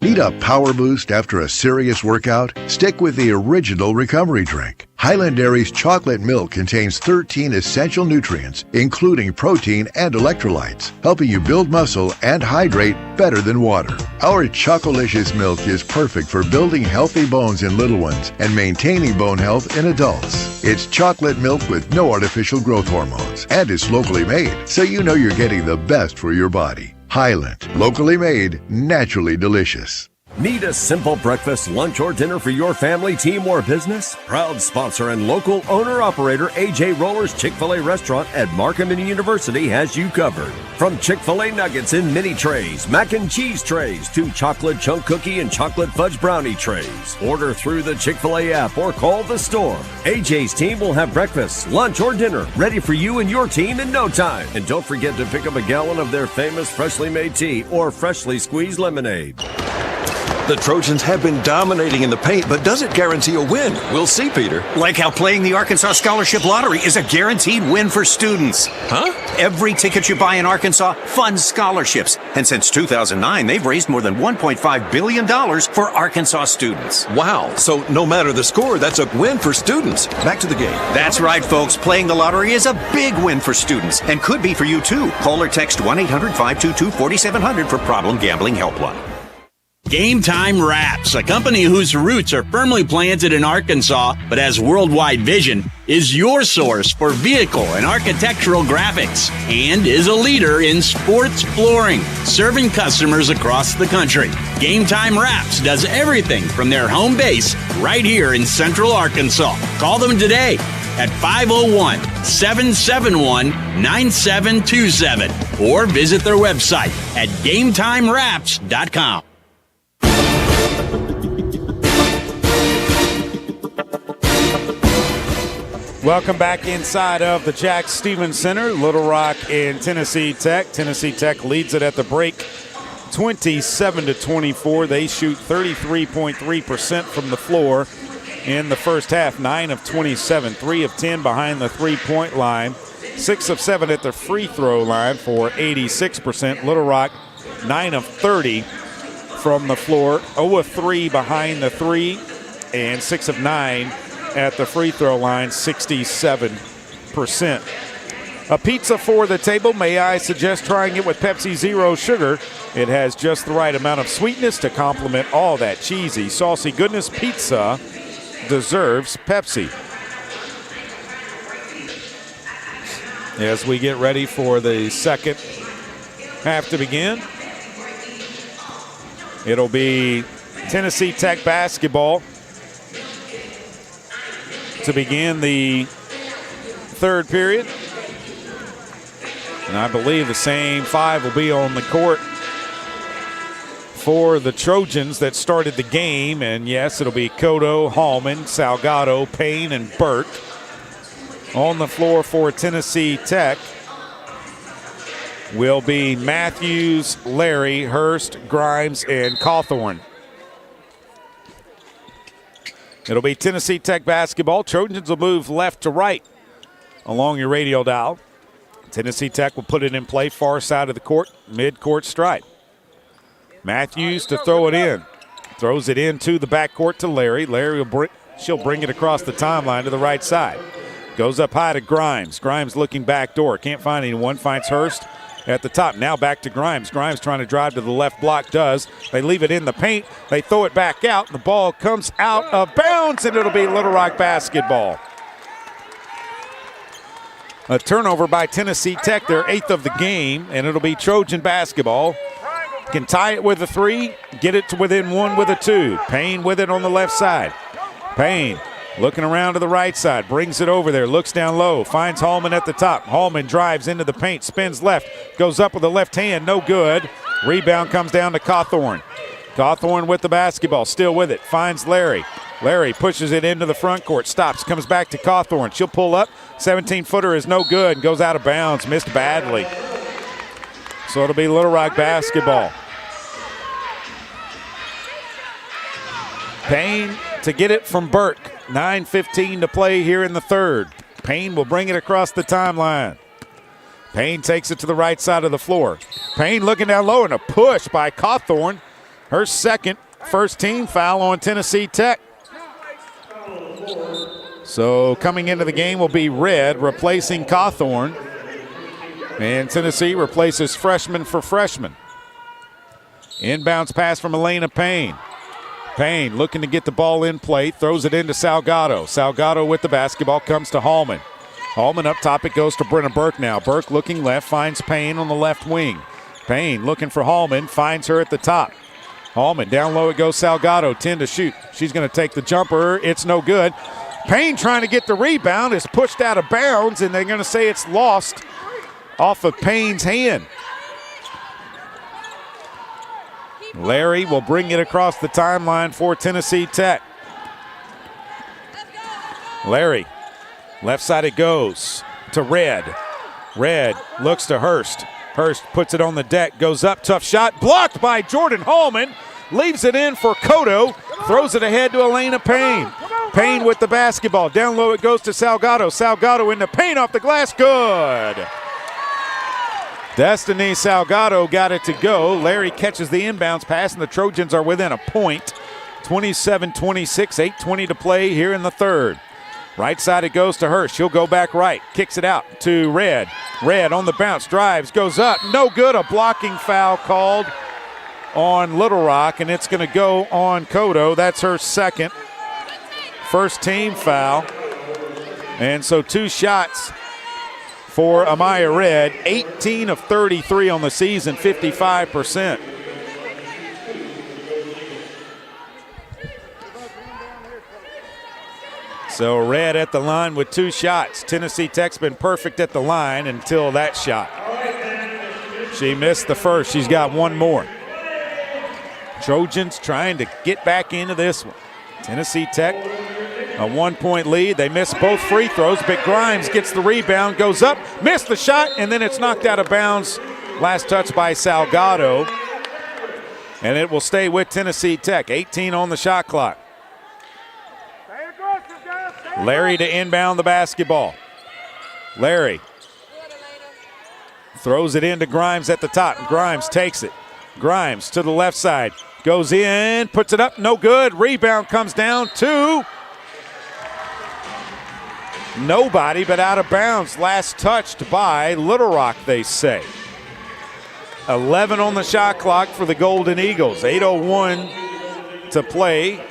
Need a power boost after a serious workout? Stick with the original recovery drink. Highland Dairy's chocolate milk contains 13 essential nutrients, including protein and electrolytes, helping you build muscle and hydrate better than water. Our Chocolicious milk is perfect for building healthy bones in little ones and maintaining bone health in adults. It's chocolate milk with no artificial growth hormones, and it's locally made, so you know you're getting the best for your body. Highland, locally made, naturally delicious. Need a simple breakfast, lunch, or dinner for your family, team, or business? Proud sponsor and local owner-operator AJ Roller's Chick-fil-A restaurant at Markham University has you covered. From Chick-fil-A nuggets in mini trays, mac and cheese trays, to chocolate chunk cookie and chocolate fudge brownie trays. Order through the Chick-fil-A app or call the store. AJ's team will have breakfast, lunch, or dinner ready for you and your team in no time. And don't forget to pick up a gallon of their famous freshly made tea or freshly squeezed lemonade. The Trojans have been dominating in the paint, but does it guarantee a win? We'll see, Peter. Like how playing the Arkansas Scholarship Lottery is a guaranteed win for students. Huh? Every ticket you buy in Arkansas funds scholarships. And since 2009, they've raised more than $1.5 billion for Arkansas students. Wow. So no matter the score, that's a win for students. Back to the game. That's right, folks. Playing the lottery is a big win for students and could be for you, too. Call or text 1-800-522-4700 for Problem Gambling Helpline. Game Time Wraps, a company whose roots are firmly planted in Arkansas but has worldwide vision, is your source for vehicle and architectural graphics and is a leader in sports flooring, serving customers across the country. Game Time Wraps does everything from their home base right here in Central Arkansas. Call them today at 501-771-9727 or visit their website at GameTimeWraps.com. Welcome back inside of the Jack Stevens Center, Little Rock and Tennessee Tech. Tennessee Tech leads it at the break 27-24. They shoot 33.3% from the floor in the first half, 9 of 27, 3 of 10 behind the three-point line, 6 of 7 at the free throw line for 86%. Little Rock, 9 of 30 from the floor, 0 of 3 behind the three, and 6 of 9 at the free throw line, 67%. A pizza for the table. May I suggest trying it with Pepsi Zero Sugar? It has just the right amount of sweetness to complement all that cheesy, saucy goodness. Pizza deserves Pepsi. As we get ready for the second half to begin, it'll be Tennessee Tech basketball to begin the third period. And I believe the same five will be on the court for the Trojans that started the game. And yes, it'll be Cotto, Hallman, Salgado, Payne, and Burke. On the floor for Tennessee Tech will be Matthews, Larry, Hurst, Grimes, and Cawthorn. It'll be Tennessee Tech basketball. Trojans will move left to right along your radial dial. Tennessee Tech will put it in play far side of the court, mid-court stripe. Matthews to throw it in. Throws it into the backcourt to Larry. Larry she'll bring it across the timeline to the right side. Goes up high to Grimes. Grimes looking back door. Can't find anyone. Finds Hurst at the top. Now back to Grimes. Grimes trying to drive to the left block. Does. They leave it in the paint. They throw it back out. The ball comes out of bounds, and it'll be Little Rock basketball. A turnover by Tennessee Tech, their 8th of the game, and it'll be Trojan basketball. Can tie it with a 3, get it to within 1 with a 2. Payne with it on the left side. Payne looking around to the right side, brings it over there, looks down low, finds Hallman at the top. Hallman drives into the paint, spins left, goes up with the left hand, no good. Rebound comes down to Cawthorn. Cawthorn with the basketball, still with it, finds Larry. Larry pushes it into the front court, stops, comes back to Cawthorn. She'll pull up, 17-footer is no good, and goes out of bounds, missed badly. So it'll be Little Rock basketball. Payne to get it from Burke. 9:15 to play here in the third. Payne will bring it across the timeline. Payne takes it to the right side of the floor. Payne looking down low and a push by Cawthorn. Her second first team foul on Tennessee Tech. So coming into the game will be Red replacing Cawthorn. And Tennessee replaces freshman for freshman. Inbounds pass from Elena Payne. Payne looking to get the ball in play, throws it into Salgado. Salgado with the basketball, comes to Hallman. Hallman up top, it goes to Brenna Burke now. Burke looking left, finds Payne on the left wing. Payne looking for Hallman, finds her at the top. Hallman down low, it goes Salgado, 10 to shoot. She's going to take the jumper, it's no good. Payne trying to get the rebound, is pushed out of bounds, and they're going to say it's lost off of Payne's hand. Larry will bring it across the timeline for Tennessee Tech. Larry, left side it goes to Red. Red looks to Hurst. Hurst puts it on the deck, goes up, tough shot, blocked by Jordan Hallman. Leaves it in for Cotto, throws it ahead to Elena Payne. Payne with the basketball, down low it goes to Salgado. Salgado in the paint off the glass, good. Destiny Salgado got it to go. Larry catches the inbounds pass, and the Trojans are within a point. 27-26, 8:20 to play here in the third. Right side it goes to Hurst. She'll go back right. Kicks it out to Red. Red on the bounce, drives, goes up. No good. A blocking foul called on Little Rock, and it's going to go on Cotto. That's her second. First team foul. And so 2 shots for Amaya Red, 18 of 33 on the season, 55%. So Red at the line with 2 shots. Tennessee Tech's been perfect at the line until that shot. She missed the first. She's got 1 more. Trojans trying to get back into this one. Tennessee Tech, a 1-point lead. They missed both free throws, but Grimes gets the rebound, goes up, missed the shot, and then it's knocked out of bounds. Last touch by Salgado. And it will stay with Tennessee Tech. 18 on the shot clock. Larry to inbound the basketball. Larry throws it into Grimes at the top. Grimes takes it. Grimes to the left side. Goes in, puts it up, no good. Rebound comes down to nobody but out of bounds. Last touched by Little Rock, they say. 11 on the shot clock for the Golden Eagles. 8:01 to play.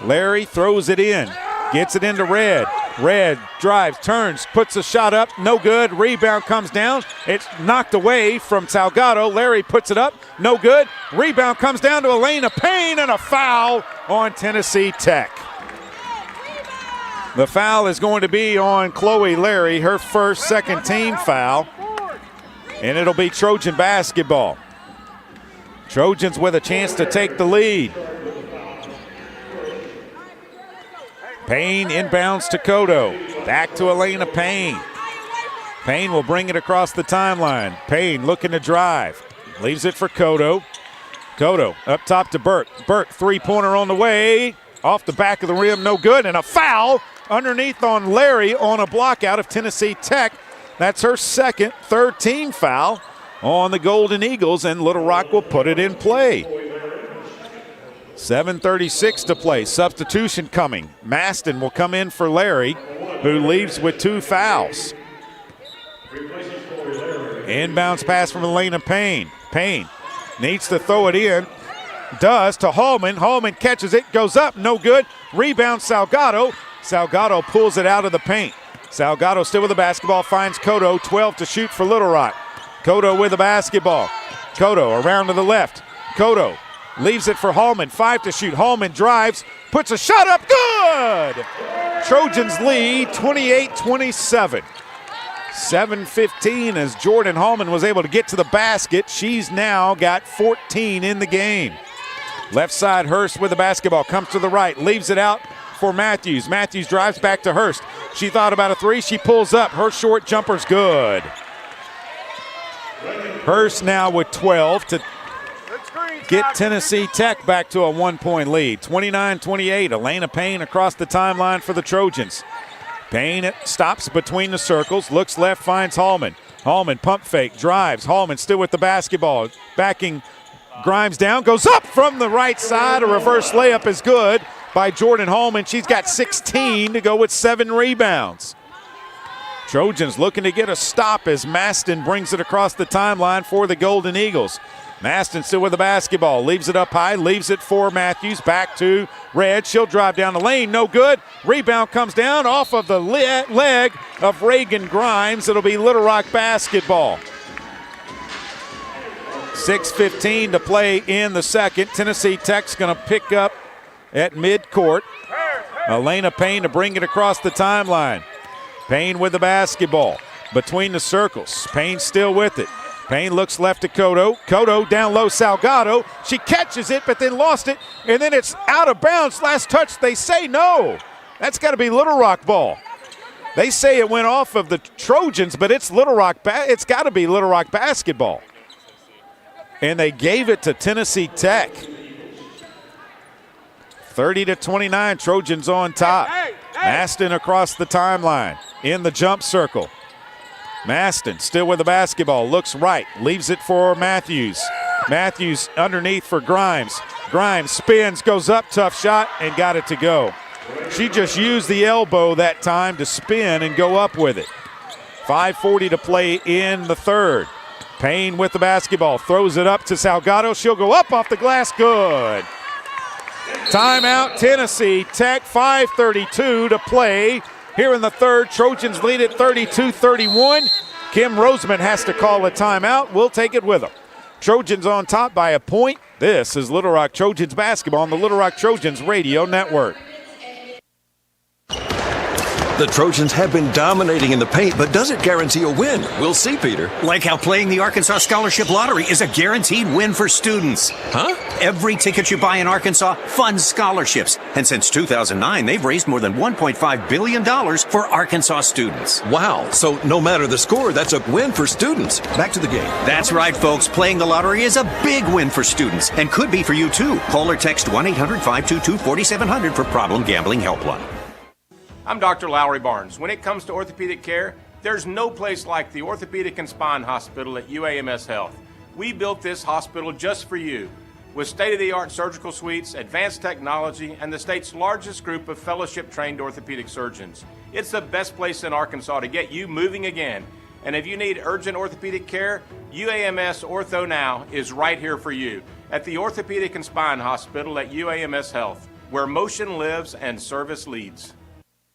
Larry throws it in. Gets it into Red. Red drives, turns, puts a shot up, no good. Rebound comes down. It's knocked away from Salgado. Larry puts it up, no good. Rebound comes down to Elena Payne, and a foul on Tennessee Tech. The foul is going to be on Chloe Larry, her first second team foul. And it'll be Trojan basketball. Trojans with a chance to take the lead. Payne inbounds to Cotto. Back to Elena Payne. Payne will bring it across the timeline. Payne looking to drive. Leaves it for Cotto. Cotto up top to Burke. Burke, 3-pointer on the way. Off the back of the rim, no good. And a foul underneath on Larry on a block out of Tennessee Tech. That's her second, third team foul on the Golden Eagles, and Little Rock will put it in play. 7:36 to play. Substitution coming. Maston will come in for Larry, who leaves with 2 fouls. Inbounds pass from Elena Payne. Payne needs to throw it in. Does to Hallman. Hallman catches it, goes up, no good. Rebound Salgado. Salgado pulls it out of the paint. Salgado still with the basketball, finds Cotto. 12 to shoot for Little Rock. Cotto with the basketball. Cotto around to the left. Cotto leaves it for Hallman. 5 to shoot. Hallman drives, puts a shot up, good! Trojans lead 28-27. 7:15 as Jordan Hallman was able to get to the basket. She's now got 14 in the game. Left side, Hurst with the basketball, comes to the right, leaves it out for Matthews. Matthews drives back to Hurst. She thought about a 3, she pulls up. Her short jumper's good. Hurst now with 12 to get Tennessee Tech back to a 1-point lead. 29-28, Elena Payne across the timeline for the Trojans. Payne stops between the circles, looks left, finds Hallman. Hallman pump fake, drives. Hallman still with the basketball, backing Grimes down, goes up from the right side. A reverse layup is good by Jordan Hallman. She's got 16 to go with 7 rebounds. Trojans looking to get a stop as Maston brings it across the timeline for the Golden Eagles. Maston still with the basketball, leaves it up high, leaves it for Matthews, back to Red. She'll drive down the lane, no good. Rebound comes down off of the leg of Reagan Grimes. It'll be Little Rock basketball. 6:15 to play in the second. Tennessee Tech's going to pick up at midcourt. Elena Payne to bring it across the timeline. Payne with the basketball between the circles. Payne still with it. Payne looks left to Cotto. Cotto down low, Salgado. She catches it, but then lost it, and then it's out of bounds. Last touch, they say no. That's got to be Little Rock ball. They say it went off of the Trojans, but it's Little Rock. It's got to be Little Rock basketball. And they gave it to Tennessee Tech. 30-29, Trojans on top. Maston across the timeline in the jump circle. Maston still with the basketball, looks right, leaves it for Matthews. Matthews underneath for Grimes. Grimes spins, goes up, tough shot, and got it to go. She just used the elbow that time to spin and go up with it. 5:40 to play in the third. Payne with the basketball, throws it up to Salgado. She'll go up off the glass, good. Timeout, Tennessee Tech, 5:32 to play here in the third. Trojans lead at 32-31. Kim Roseman has to call a timeout. We'll take it with them. Trojans on top by a point. This is Little Rock Trojans basketball on the Little Rock Trojans Radio Network. The Trojans have been dominating in the paint, but does it guarantee a win? We'll see, Peter. Like how playing the Arkansas Scholarship Lottery is a guaranteed win for students. Huh? Every ticket you buy in Arkansas funds scholarships. And since 2009, they've raised more than $1.5 billion for Arkansas students. Wow. So no matter the score, that's a win for students. Back to the game. That's right, folks. Playing the lottery is a big win for students and could be for you, too. Call or text 1-800-522-4700 for Problem Gambling Helpline. I'm Dr. Lowry Barnes. When it comes to orthopedic care, there's no place like the Orthopedic and Spine Hospital at UAMS Health. We built this hospital just for you, with state-of-the-art surgical suites, advanced technology, and the state's largest group of fellowship-trained orthopedic surgeons. It's the best place in Arkansas to get you moving again. And if you need urgent orthopedic care, UAMS Ortho Now is right here for you at the Orthopedic and Spine Hospital at UAMS Health, where motion lives and service leads.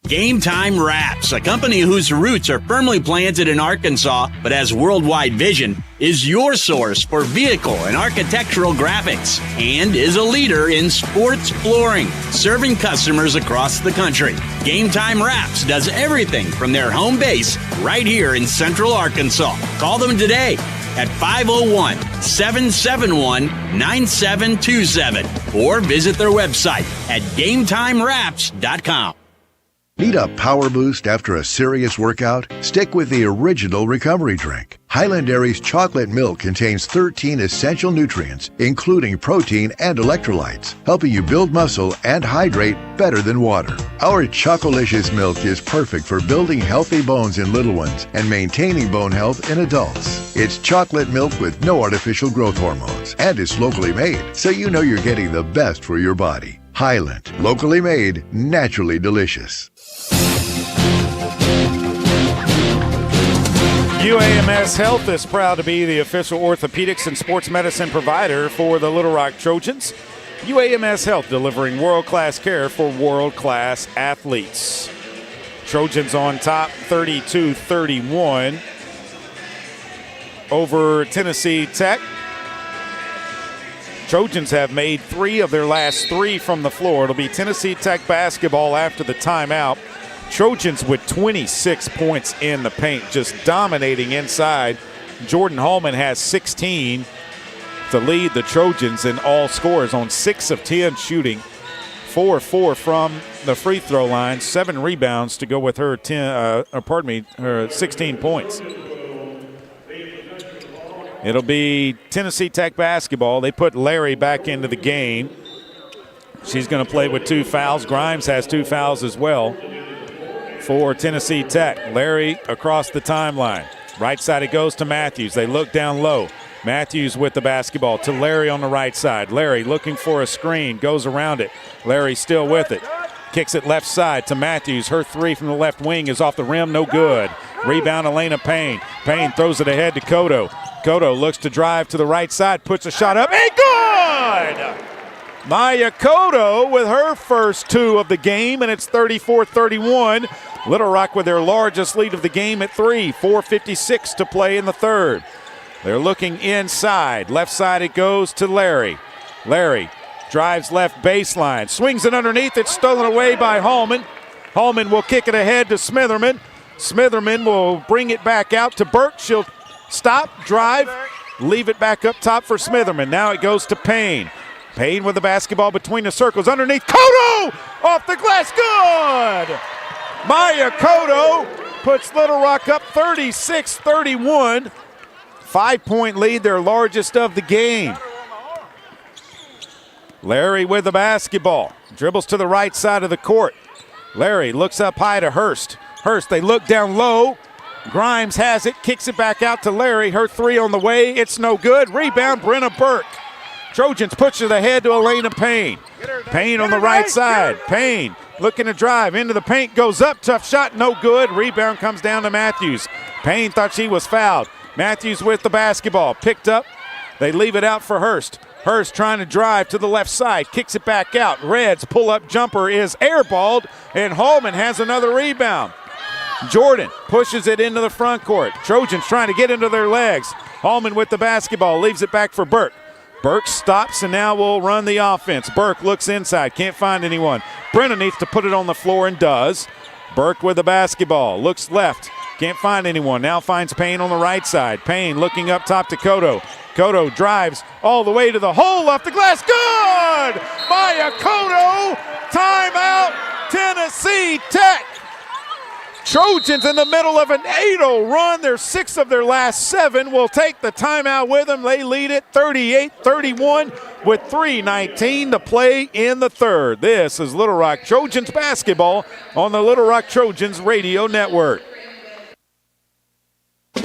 Game Time Wraps, a company whose roots are firmly planted in Arkansas but has worldwide vision, is your source for vehicle and architectural graphics and is a leader in sports flooring, serving customers across the country. Game Time Wraps does everything from their home base right here in Central Arkansas. Call them today at 501-771-9727 or visit their website at GameTimeWraps.com. Need a power boost after a serious workout? Stick with the original recovery drink. Highland Dairy's chocolate milk contains 13 essential nutrients, including protein and electrolytes, helping you build muscle and hydrate better than water. Our Chocolicious milk is perfect for building healthy bones in little ones and maintaining bone health in adults. It's chocolate milk with no artificial growth hormones, and it's locally made, so you know you're getting the best for your body. Highland, locally made, naturally delicious. UAMS Health is proud to be the official orthopedics and sports medicine provider for the Little Rock Trojans. UAMS Health, delivering world-class care for world-class athletes. Trojans on top 32-31 over Tennessee Tech. Trojans have made 3 of their last 3 from the floor. It'll be Tennessee Tech basketball after the timeout. Trojans with 26 points in the paint, just dominating inside. Jordan Hallman has 16 to lead the Trojans in all scores on 6 of 10 shooting. 4-4 from the free throw line, 7 rebounds to go with her her 16 points. It'll be Tennessee Tech basketball. They put Larry back into the game. She's going to play with 2 fouls. Grimes has 2 fouls as well for Tennessee Tech. Larry across the timeline. Right side it goes to Matthews. They look down low. Matthews with the basketball to Larry on the right side. Larry looking for a screen, goes around it. Larry still with it. Kicks it left side to Matthews. Her 3 from the left wing is off the rim, no good. Rebound Elena Payne. Payne throws it ahead to Cotto. Cotto looks to drive to the right side, puts a shot up, and good! Maya Cotto with her first 2 of the game, and it's 34-31. Little Rock with their largest lead of the game at 3. 4:56 to play in the third. They're looking inside. Left side it goes to Larry. Larry drives left baseline, swings it underneath. It's stolen away by Hallman. Hallman will kick it ahead to Smitherman. Smitherman will bring it back out to Burke. She'll stop, drive, leave it back up top for Smitherman. Now it goes to Payne. Payne with the basketball between the circles. Underneath, Cotto! Off the glass, good! Maya Cotto puts Little Rock up 36-31. 5-point lead, their largest of the game. Larry with the basketball. Dribbles to the right side of the court. Larry looks up high to Hurst. Hurst, they look down low. Grimes has it, kicks it back out to Larry. Her 3 on the way, it's no good. Rebound, Brenna Burke. Trojans push it ahead to Elena Payne. Payne on the right side. Payne looking to drive into the paint, goes up, tough shot, no good. Rebound comes down to Matthews. Payne thought she was fouled. Matthews with the basketball, picked up. They leave it out for Hurst. Hurst trying to drive to the left side, kicks it back out. Red's pull-up jumper is airballed, and Hallman has another rebound. Jordan pushes it into the front court. Trojans trying to get into their legs. Hallman with the basketball, leaves it back for Burke. Burke stops and now will run the offense. Burke looks inside, can't find anyone. Brenna needs to put it on the floor and does. Burke with the basketball. Looks left. Can't find anyone. Now finds Payne on the right side. Payne looking up top to Cotto. Cotto drives all the way to the hole off the glass. Good! By Cotto. Timeout, Tennessee Tech. Trojans in the middle of an 8-0 run. They're 6 of their last 7. Will take the timeout with them. They lead it 38-31 with 3:19 to play in the third. This is Little Rock Trojans basketball on the Little Rock Trojans radio network.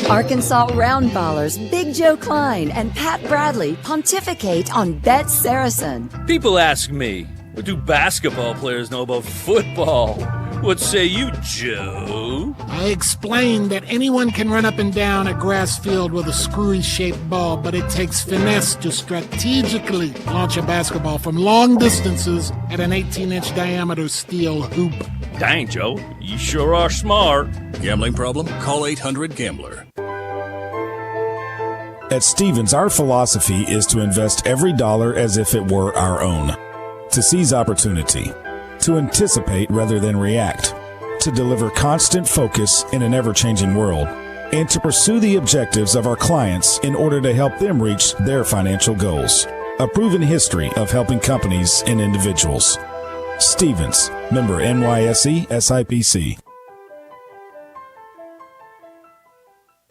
Arkansas Roundballers Big Joe Klein and Pat Bradley pontificate on Bet Saracen. People ask me, what do basketball players know about football? What say you, Joe? I explained that anyone can run up and down a grass field with a screwy-shaped ball, but it takes finesse to strategically launch a basketball from long distances at an 18-inch diameter steel hoop. Dang, Joe, you sure are smart. Gambling problem? Call 800-GAMBLER. At Stevens, our philosophy is to invest every dollar as if it were our own, to seize opportunity, to anticipate rather than react, to deliver constant focus in an ever-changing world, and to pursue the objectives of our clients in order to help them reach their financial goals. A proven history of helping companies and individuals. Stevens, member NYSE SIPC.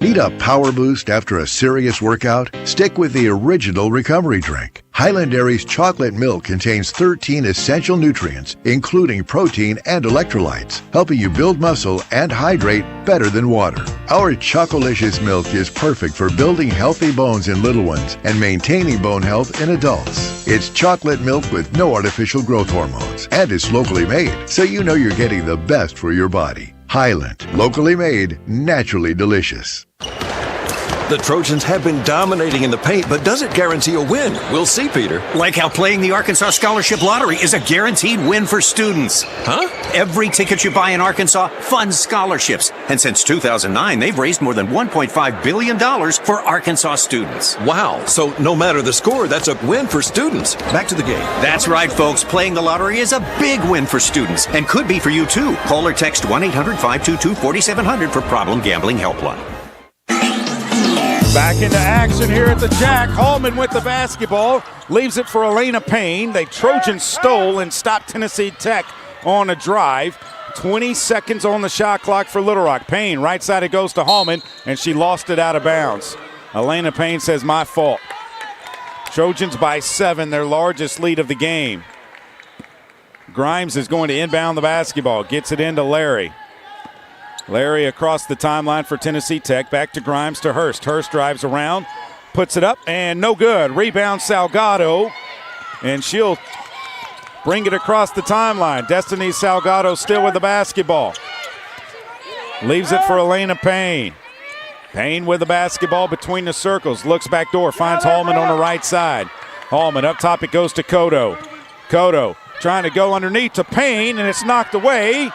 Need a power boost after a serious workout? Stick with the original recovery drink. Highland Dairy's chocolate milk contains 13 essential nutrients, including protein and electrolytes, helping you build muscle and hydrate better than water. Our Chocolicious milk is perfect for building healthy bones in little ones and maintaining bone health in adults. It's chocolate milk with no artificial growth hormones, and it's locally made, so you know you're getting the best for your body. Highland, locally made, naturally delicious. The Trojans have been dominating in the paint, but does it guarantee a win? We'll see, Peter. Like how playing the Arkansas Scholarship Lottery is a guaranteed win for students. Huh? Every ticket you buy in Arkansas funds scholarships. And since 2009, they've raised more than $1.5 billion for Arkansas students. Wow. So no matter the score, that's a win for students. Back to the game. That's right, folks. Playing the lottery is a big win for students and could be for you, too. Call or text 1-800-522-4700 for Problem Gambling Helpline. Back into action here at the Jack. Hallman with the basketball. Leaves it for Elena Payne. The Trojans stole and stopped Tennessee Tech on a drive. 20 seconds on the shot clock for Little Rock. Payne, right side it goes to Hallman, and she lost it out of bounds. Elena Payne says, my fault. Trojans by 7, their largest lead of the game. Grimes is going to inbound the basketball. Gets it into Larry. Larry across the timeline for Tennessee Tech. Back to Grimes to Hurst. Hurst drives around, puts it up, and no good. Rebound Salgado, and she'll bring it across the timeline. Destiny Salgado still with the basketball. Leaves it for Elena Payne. Payne with the basketball between the circles. Looks back door, finds Hallman on the right side. Hallman up top, it goes to Cotto. Cotto trying to go underneath to Payne, and it's knocked away.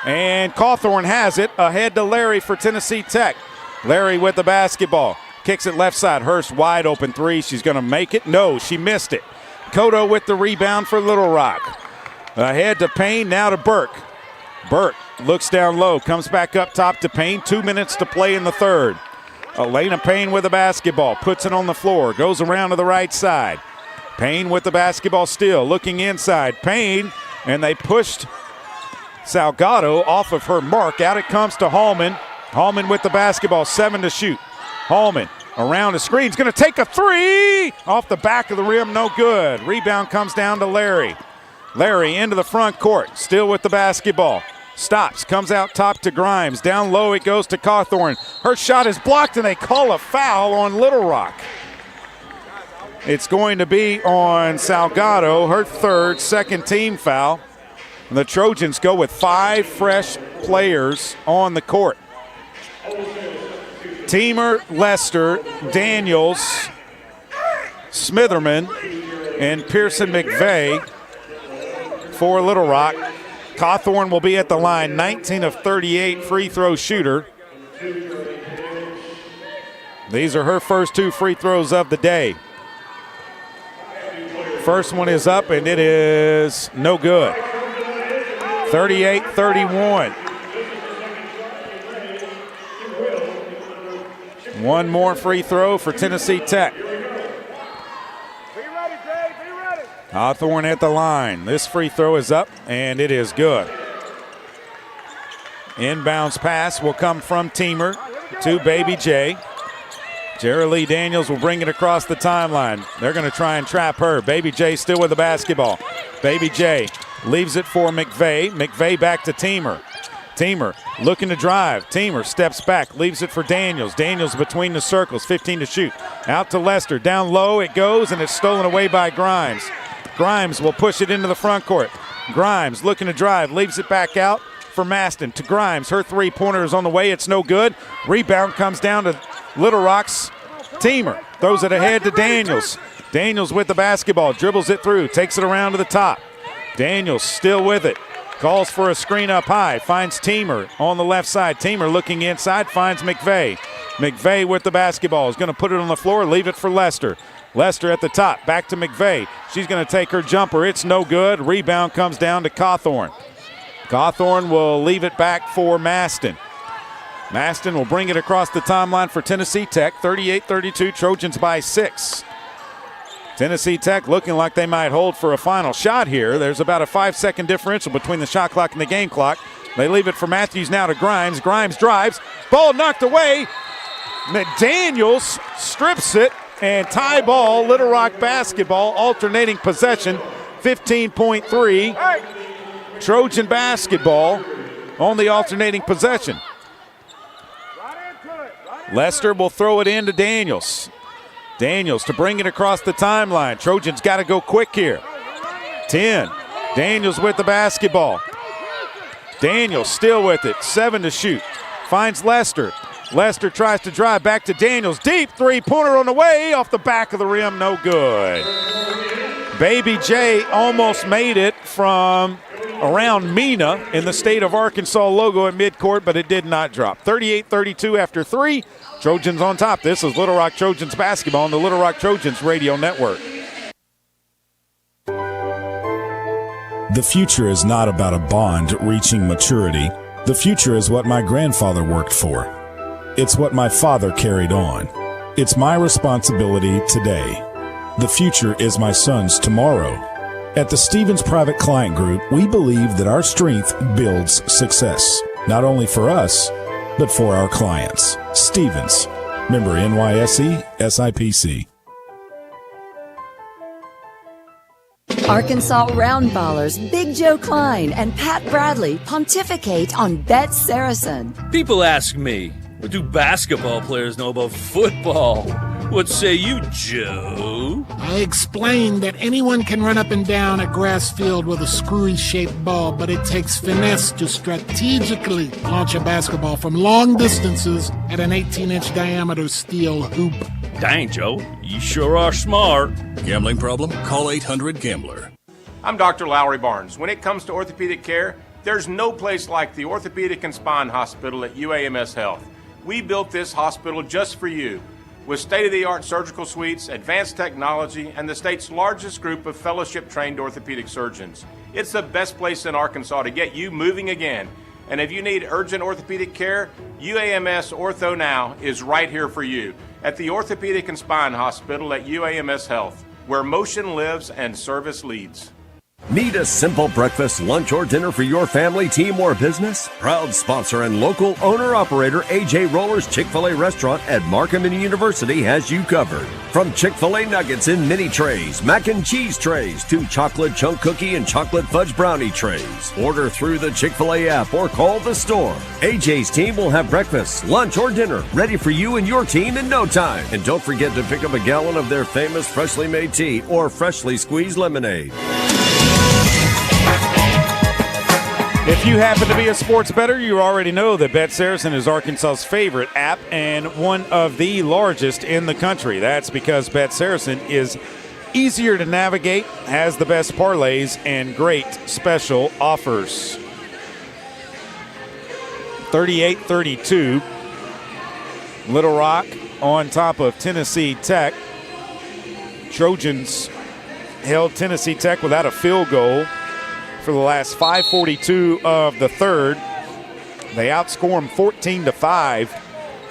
And Cawthorn has it ahead to Larry for Tennessee Tech. Larry with the basketball. Kicks it left side. Hurst wide open three. She's going to make it. No, she missed it. Cotto with the rebound for Little Rock. Ahead to Payne, now to Burke. Burke looks down low, comes back up top to Payne. 2 minutes to play in the third. Elena Payne with the basketball. Puts it on the floor. Goes around to the right side. Payne with the basketball still. Looking inside. Payne, and they pushed Salgado off of her mark. Out it comes to Hallman. Hallman with the basketball, 7 to shoot. Hallman around the screen. He's going to take a three. Off the back of the rim, no good. Rebound comes down to Larry. Larry into the front court, still with the basketball. Stops, comes out top to Grimes. Down low it goes to Cawthorn. Her shot is blocked, and they call a foul on Little Rock. It's going to be on Salgado, her third, second team foul. The Trojans go with 5 fresh players on the court. Teamer, Lester, Daniels, Smitherman, and Pearson McVeigh for Little Rock. Cawthorn will be at the line, 19 of 38 free throw shooter. These are her first 2 free throws of the day. First one is up, and it is no good. 38-31. One more free throw for Tennessee Tech. Hawthorne at the line. This free throw is up, and it is good. Inbounds pass will come from Teamer to Baby J. Jerry Lee Daniels will bring it across the timeline. They're going to try and trap her. Baby J still with the basketball. Baby J leaves it for McVeigh. McVeigh back to Teamer. Teamer looking to drive. Teamer steps back, leaves it for Daniels. Daniels between the circles, 15 to shoot. Out to Lester, down low it goes, and it's stolen away by Grimes. Grimes will push it into the front court. Grimes looking to drive, leaves it back out for Maston. To Grimes, her three-pointer is on the way, it's no good. Rebound comes down to Little Rock's Teamer. Throws it ahead to Daniels. Daniels with the basketball, dribbles it through, takes it around to the top. Daniels still with it. Calls for a screen up high, finds Teamer on the left side. Teamer looking inside, finds McVeigh. McVeigh with the basketball is going to put it on the floor, leave it for Lester. Lester at the top, back to McVeigh. She's going to take her jumper. It's no good. Rebound comes down to Cawthorn. Cawthorn will leave it back for Maston. Maston will bring it across the timeline for Tennessee Tech. 38-32, Trojans by 6. Tennessee Tech looking like they might hold for a final shot here. There's about a 5-second differential between the shot clock and the game clock. They leave it for Matthews now to Grimes. Grimes drives. Ball knocked away. McDaniels strips it, and tie ball, Little Rock basketball, alternating possession, 15.3. Trojan basketball on the alternating possession. Lester will throw it in to Daniels. Daniels to bring it across the timeline. Trojans got to go quick here. 10. Daniels with the basketball. Daniels still with it. 7 to shoot. Finds Lester. Lester tries to drive back to Daniels. Deep three-pointer on the way. Off the back of the rim. No good. Baby J almost made it from around Mena in the state of Arkansas logo at midcourt, but it did not drop. 38-32 after 3. Trojans on top. This is Little Rock Trojans basketball on the Little Rock Trojans radio network. The future is not about a bond reaching maturity. The future is what my grandfather worked for. It's what my father carried on. It's my responsibility today. The future is my son's tomorrow. At the Stevens Private Client Group, we believe that our strength builds success, not only for us, but for our clients. Stevens, member NYSE, SIPC. Arkansas Roundballers Big Joe Klein and Pat Bradley pontificate on Bet Saracen. People ask me, what do basketball players know about football? What say you, Joe? I explained that anyone can run up and down a grass field with a screwy-shaped ball, but it takes finesse to strategically launch a basketball from long distances at an 18-inch diameter steel hoop. Dang, Joe, you sure are smart. Gambling problem? Call 800-GAMBLER. I'm Dr. Lowry Barnes. When it comes to orthopedic care, there's no place like the Orthopedic and Spine Hospital at UAMS Health. We built this hospital just for you, with state-of-the-art surgical suites, advanced technology, and the state's largest group of fellowship-trained orthopedic surgeons. It's the best place in Arkansas to get you moving again. And if you need urgent orthopedic care, UAMS Ortho Now is right here for you at the Orthopedic and Spine Hospital at UAMS Health, where motion lives and service leads. Need a simple breakfast, lunch, or dinner for your family, team, or business? Proud sponsor and local owner-operator AJ Roller's Chick-fil-A restaurant at Markham University has you covered. From Chick-fil-A nuggets in mini trays, mac and cheese trays, to chocolate chunk cookie and chocolate fudge brownie trays. Order through the Chick-fil-A app or call the store. AJ's team will have breakfast, lunch, or dinner ready for you and your team in no time. And don't forget to pick up a gallon of their famous freshly made tea or freshly squeezed lemonade. If you happen to be a sports bettor, you already know that Bet Saracen is Arkansas's favorite app and one of the largest in the country. That's because Bet Saracen is easier to navigate, has the best parlays, and great special offers. 38-32, Little Rock on top of Tennessee Tech. Trojans held Tennessee Tech without a field goal for the last 5:42 of the third. They outscore them 14-5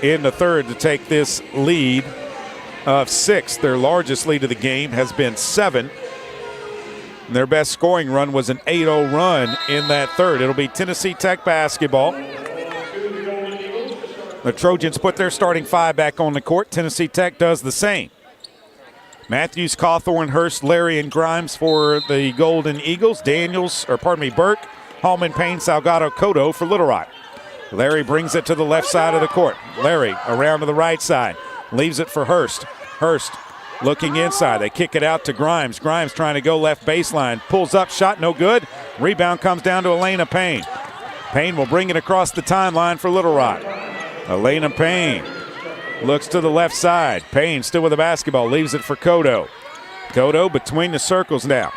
in the third to take this lead of 6. Their largest lead of the game has been 7. And their best scoring run was an 8-0 run in that third. It'll be Tennessee Tech basketball. The Trojans put their starting 5 back on the court. Tennessee Tech does the same. Matthews, Cawthorn, Hurst, Larry, and Grimes for the Golden Eagles. Burke, Hallman, Payne, Salgado, Cotto for Little Rock. Larry brings it to the left side of the court. Larry around to the right side. Leaves it for Hurst. Hurst looking inside. They kick it out to Grimes. Grimes trying to go left baseline. Pulls up, shot no good. Rebound comes down to Elena Payne. Payne will bring it across the timeline for Little Rock. Elena Payne looks to the left side. Payne still with the basketball. Leaves it for Cotto. Cotto between the circles now.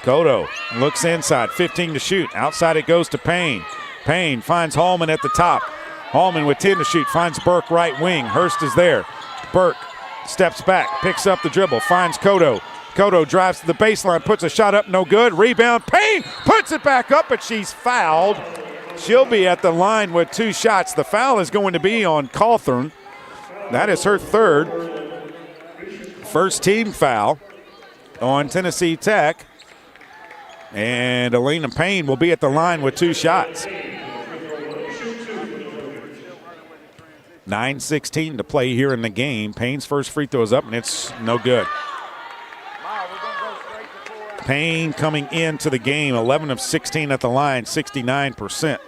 Cotto looks inside. 15 to shoot. Outside it goes to Payne. Payne finds Hallman at the top. Hallman with 10 to shoot. Finds Burke right wing. Hurst is there. Burke steps back. Picks up the dribble. Finds Cotto. Cotto drives to the baseline. Puts a shot up. No good. Rebound. Payne puts it back up, but she's fouled. She'll be at the line with 2 shots. The foul is going to be on Cawthorn. That is her third. First team foul on Tennessee Tech. And Elena Payne will be at the line with 2 shots. 9:16 to play here in the game. Payne's first free throw is up, and it's no good. Payne coming into the game, 11 of 16 at the line, 69%.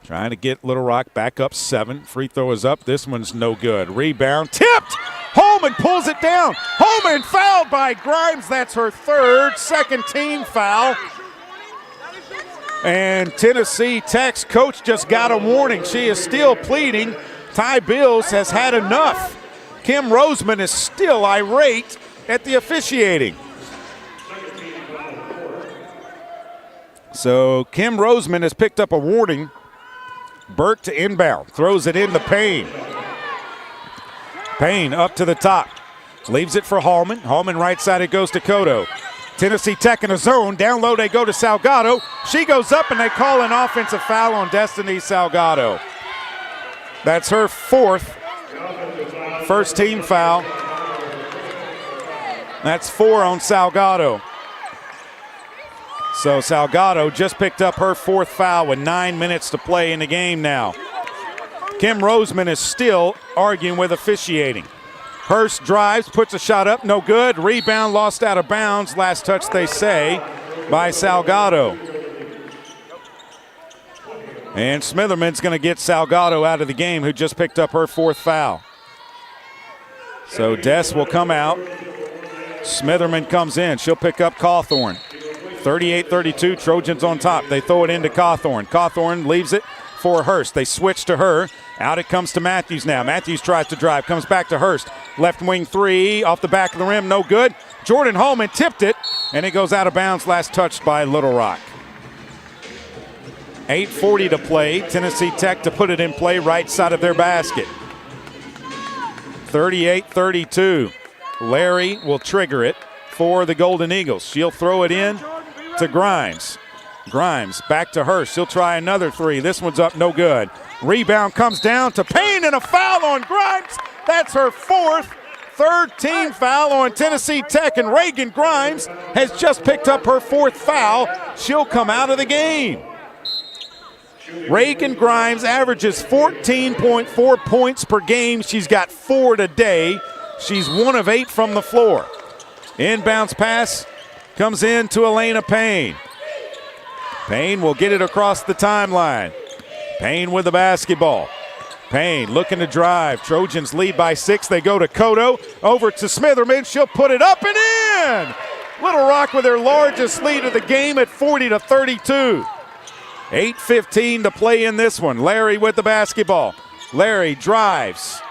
Trying to get Little Rock back up 7. Free throw is up. This one's no good. Rebound tipped. Holman pulls it down. Holman fouled by Grimes. That's her third, second team foul. And Tennessee Tech's coach just got a warning. She is still pleading. Ty Bills has had enough. Kim Roseman is still irate at the officiating. So Kim Roseman has picked up a warning. Burke to inbound. Throws it into Payne. Payne up to the top. Leaves it for Hallman. Hallman right side, it goes to Cotto. Tennessee Tech in a zone. Down low they go to Salgado. She goes up and they call an offensive foul on Destiny Salgado. That's her 4th. First team foul. That's 4 on Salgado. So Salgado just picked up her 4th foul with 9 minutes to play in the game now. Kim Roseman is still arguing with officiating. Hurst drives, puts a shot up, no good. Rebound lost out of bounds. Last touch, they say, by Salgado. And Smitherman's going to get Salgado out of the game, who just picked up her 4th foul. So Des will come out. Smitherman comes in. She'll pick up Cawthorn. 38-32, Trojans on top. They throw it into Cawthorn. Cawthorn leaves it for Hurst. They switch to her. Out it comes to Matthews now. Matthews tries to drive, comes back to Hurst. Left wing 3, off the back of the rim, no good. Jordan Hallman tipped it, and it goes out of bounds, last touched by Little Rock. 8:40 to play. Tennessee Tech to put it in play right side of their basket. 38-32. Larry will trigger it for the Golden Eagles. She'll throw it in to Grimes. Grimes back to Hurst. She'll try another 3. This one's up, no good. Rebound comes down to Payne and a foul on Grimes. That's her 4th. Third team foul on Tennessee Tech, and Reagan Grimes has just picked up her 4th foul. She'll come out of the game. Reagan Grimes averages 14.4 points per game. She's got 4 today. She's 1 of 8 from the floor. Inbounds pass comes in to Elena Payne. Payne will get it across the timeline. Payne with the basketball. Payne looking to drive. Trojans lead by 6. They go to Cotto. Over to Smitherman. She'll put it up and in. Little Rock with their largest lead of the game at 40-32. 8:15 to play in this one. Larry with the basketball. Larry drives.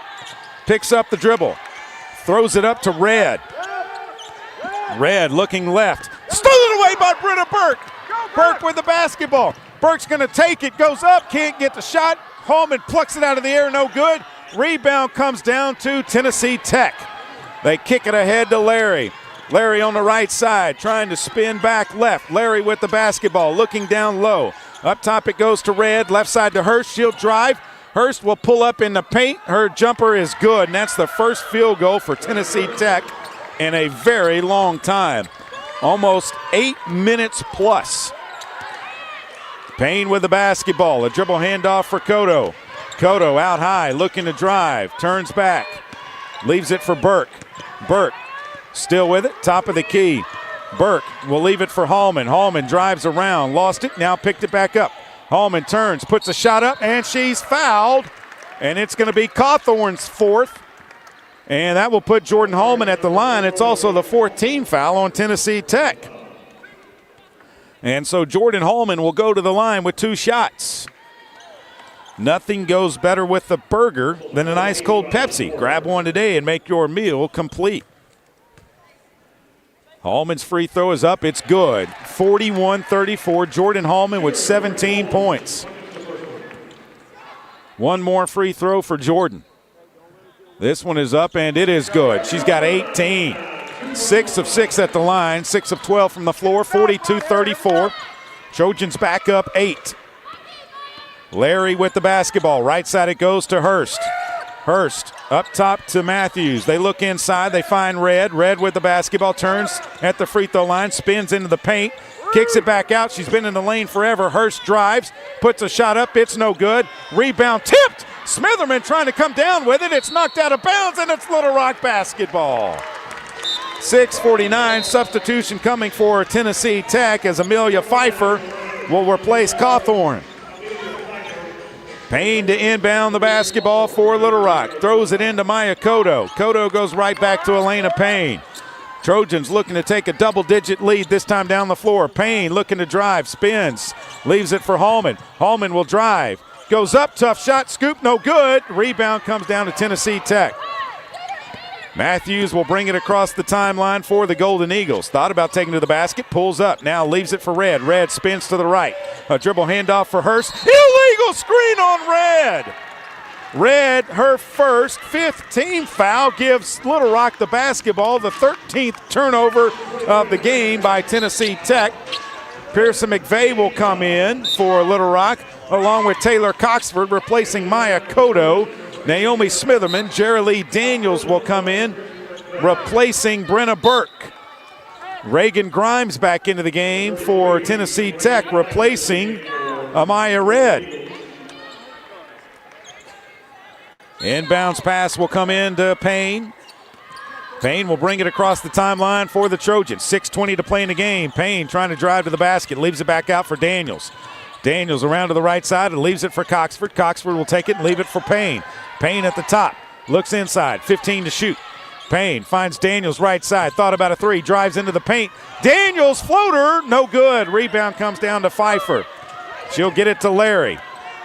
Picks up the dribble. Throws it up to Red. Red looking left. Stolen away by Britta Burke. Burke with the basketball. Burke's going to take it. Goes up. Can't get the shot. Hallman plucks it out of the air. No good. Rebound comes down to Tennessee Tech. They kick it ahead to Larry. Larry on the right side trying to spin back left. Larry with the basketball looking down low. Up top it goes to Red. Left side to Hurst. She'll drive. Hurst will pull up in the paint. Her jumper is good, and that's the first field goal for Tennessee Tech in a very long time. Almost 8 minutes plus. Payne with the basketball. A dribble handoff for Cotto. Cotto out high, looking to drive. Turns back. Leaves it for Burke. Burke still with it, top of the key. Burke will leave it for Hallman. Hallman drives around, lost it, now picked it back up. Hallman turns, puts a shot up, and she's fouled. And it's going to be Cawthorn's fourth. And that will put Jordan Hallman at the line. It's also the 14th foul on Tennessee Tech. And so Jordan Hallman will go to the line with 2 shots. Nothing goes better with the burger than an ice cold Pepsi. Grab one today and make your meal complete. Hallman's free throw is up. It's good. 41-34. Jordan Hallman with 17 points. One more free throw for Jordan. This one is up, and it is good. She's got 18. 6 of 6 at the line. 6 of 12 from the floor. 42-34. Trojans back up 8. Larry with the basketball. Right side it goes to Hurst. Hurst up top to Matthews. They look inside. They find Red. Red with the basketball. Turns at the free throw line. Spins into the paint. Kicks it back out. She's been in the lane forever. Hurst drives. Puts a shot up. It's no good. Rebound tipped. Smitherman trying to come down with it. It's knocked out of bounds, and it's Little Rock basketball. 6:49. Substitution coming for Tennessee Tech as Amelia Pfeiffer will replace Cawthorn. Payne to inbound the basketball for Little Rock. Throws it into Maya Cotto. Cotto goes right back to Elena Payne. Trojans looking to take a double-digit lead this time down the floor. Payne looking to drive, spins, leaves it for Hallman. Hallman will drive, goes up, tough shot, scoop, no good. Rebound comes down to Tennessee Tech. Matthews will bring it across the timeline for the Golden Eagles. Thought about taking to the basket, pulls up, now leaves it for Red. Red spins to the right. A dribble handoff for Hurst. Illegal screen on Red. Red, her first 15th foul, gives Little Rock the basketball, the 13th turnover of the game by Tennessee Tech. Pearson McVeigh will come in for Little Rock, along with Taylor Coxford, replacing Maya Cotto. Naomi Smitherman, Jerry Lee Daniels will come in, replacing Brenna Burke. Reagan Grimes back into the game for Tennessee Tech, replacing Amaya Red. Inbounds pass will come in to Payne. Payne will bring it across the timeline for the Trojans. 6:20 to play in the game. Payne trying to drive to the basket, leaves it back out for Daniels. Daniels around to the right side and leaves it for Coxford. Coxford will take it and leave it for Payne. Payne at the top, looks inside, 15 to shoot. Payne finds Daniels right side, thought about a three, drives into the paint. Daniels floater, no good. Rebound comes down to Pfeiffer. She'll get it to Larry.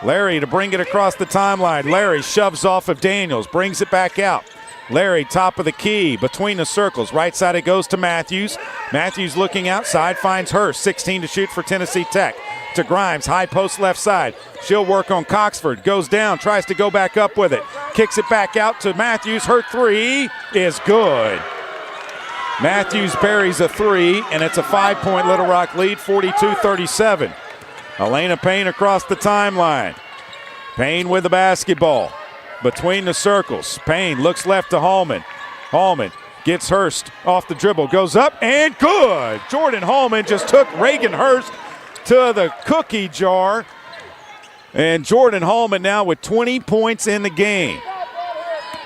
Larry to bring it across the timeline. Larry shoves off of Daniels, brings it back out. Larry, top of the key, between the circles. Right side it goes to Matthews. Matthews looking outside, finds Hurst. 16 to shoot for Tennessee Tech. To Grimes, high post left side. She'll work on Coxford. Goes down, tries to go back up with it. Kicks it back out to Matthews. Her three is good. Matthews buries a three, and it's a 5-point Little Rock lead, 42-37. Elena Payne across the timeline. Payne with the basketball. Between the circles. Payne looks left to Hallman. Hallman gets Hurst off the dribble. Goes up and good. Jordan Hallman just took Reagan Hurst to the cookie jar. And Jordan Hallman now with 20 points in the game.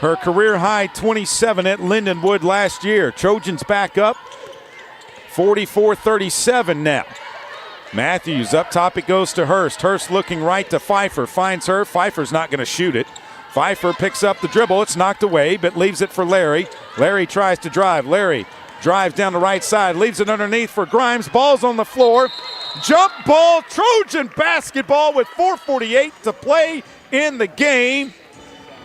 Her career high 27 at Lindenwood last year. Trojans back up 44-37 now. Matthews up top, it goes to Hurst. Hurst looking right to Pfeiffer. Finds her. Pfeiffer's not going to shoot it. Pfeiffer picks up the dribble. It's knocked away, but leaves it for Larry. Larry tries to drive. Larry drives down the right side, leaves it underneath for Grimes. Ball's on the floor. Jump ball, Trojan basketball with 4:48 to play in the game.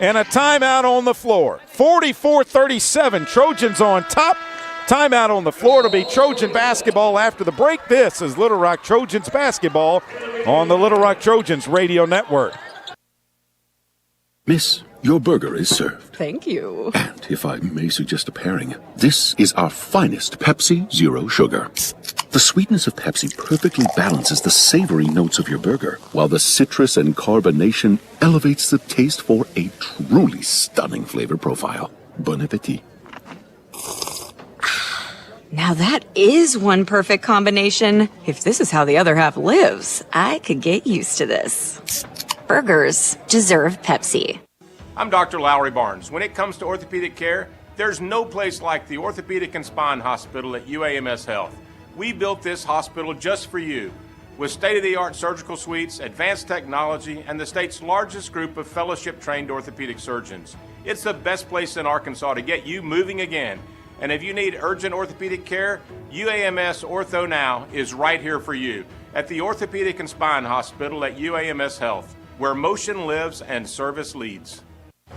And a timeout on the floor. 44-37, Trojans on top. Timeout on the floor to be Trojan basketball after the break. This is Little Rock Trojans basketball on the Little Rock Trojans radio network. Miss, your burger is served. Thank you. And if I may suggest a pairing, this is our finest Pepsi Zero Sugar. The sweetness of Pepsi perfectly balances the savory notes of your burger, while the citrus and carbonation elevates the taste for a truly stunning flavor profile. Bon appetit. Now that is one perfect combination. If this is how the other half lives, I could get used to this. Burgers deserve Pepsi. I'm Dr. Lowry Barnes. When it comes to orthopedic care, there's no place like the Orthopedic and Spine Hospital at UAMS Health. We built this hospital just for you, with state-of-the-art surgical suites, advanced technology, and the state's largest group of fellowship-trained orthopedic surgeons. It's the best place in Arkansas to get you moving again. And if you need urgent orthopedic care, UAMS Ortho Now is right here for you at the Orthopedic and Spine Hospital at UAMS Health, where motion lives and service leads.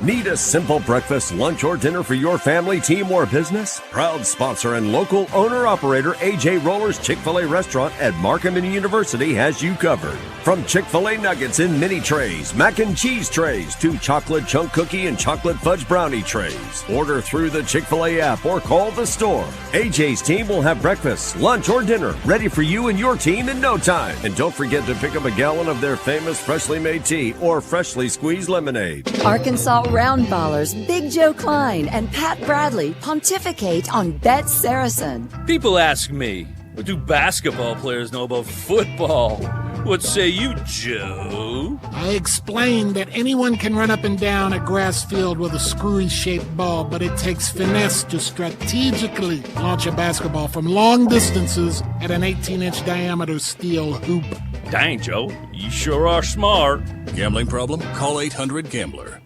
Need a simple breakfast, lunch, or dinner for your family, team, or business? Proud sponsor and local owner-operator A.J. Roller's Chick-fil-A restaurant at Markham University has you covered. From Chick-fil-A nuggets in mini trays, mac and cheese trays, to chocolate chunk cookie and chocolate fudge brownie trays. Order through the Chick-fil-A app or call the store. A.J.'s team will have breakfast, lunch, or dinner ready for you and your team in no time. And don't forget to pick up a gallon of their famous freshly made tea or freshly squeezed lemonade. Arkansas Roundballers Big Joe Klein and Pat Bradley pontificate on Bet Saracen. People ask me, what do basketball players know about football? What say you, Joe? I explained that anyone can run up and down a grass field with a screwy-shaped ball, but it takes finesse to strategically launch a basketball from long distances at an 18-inch diameter steel hoop. Dang, Joe, you sure are smart. Gambling problem? Call 800-GAMBLER.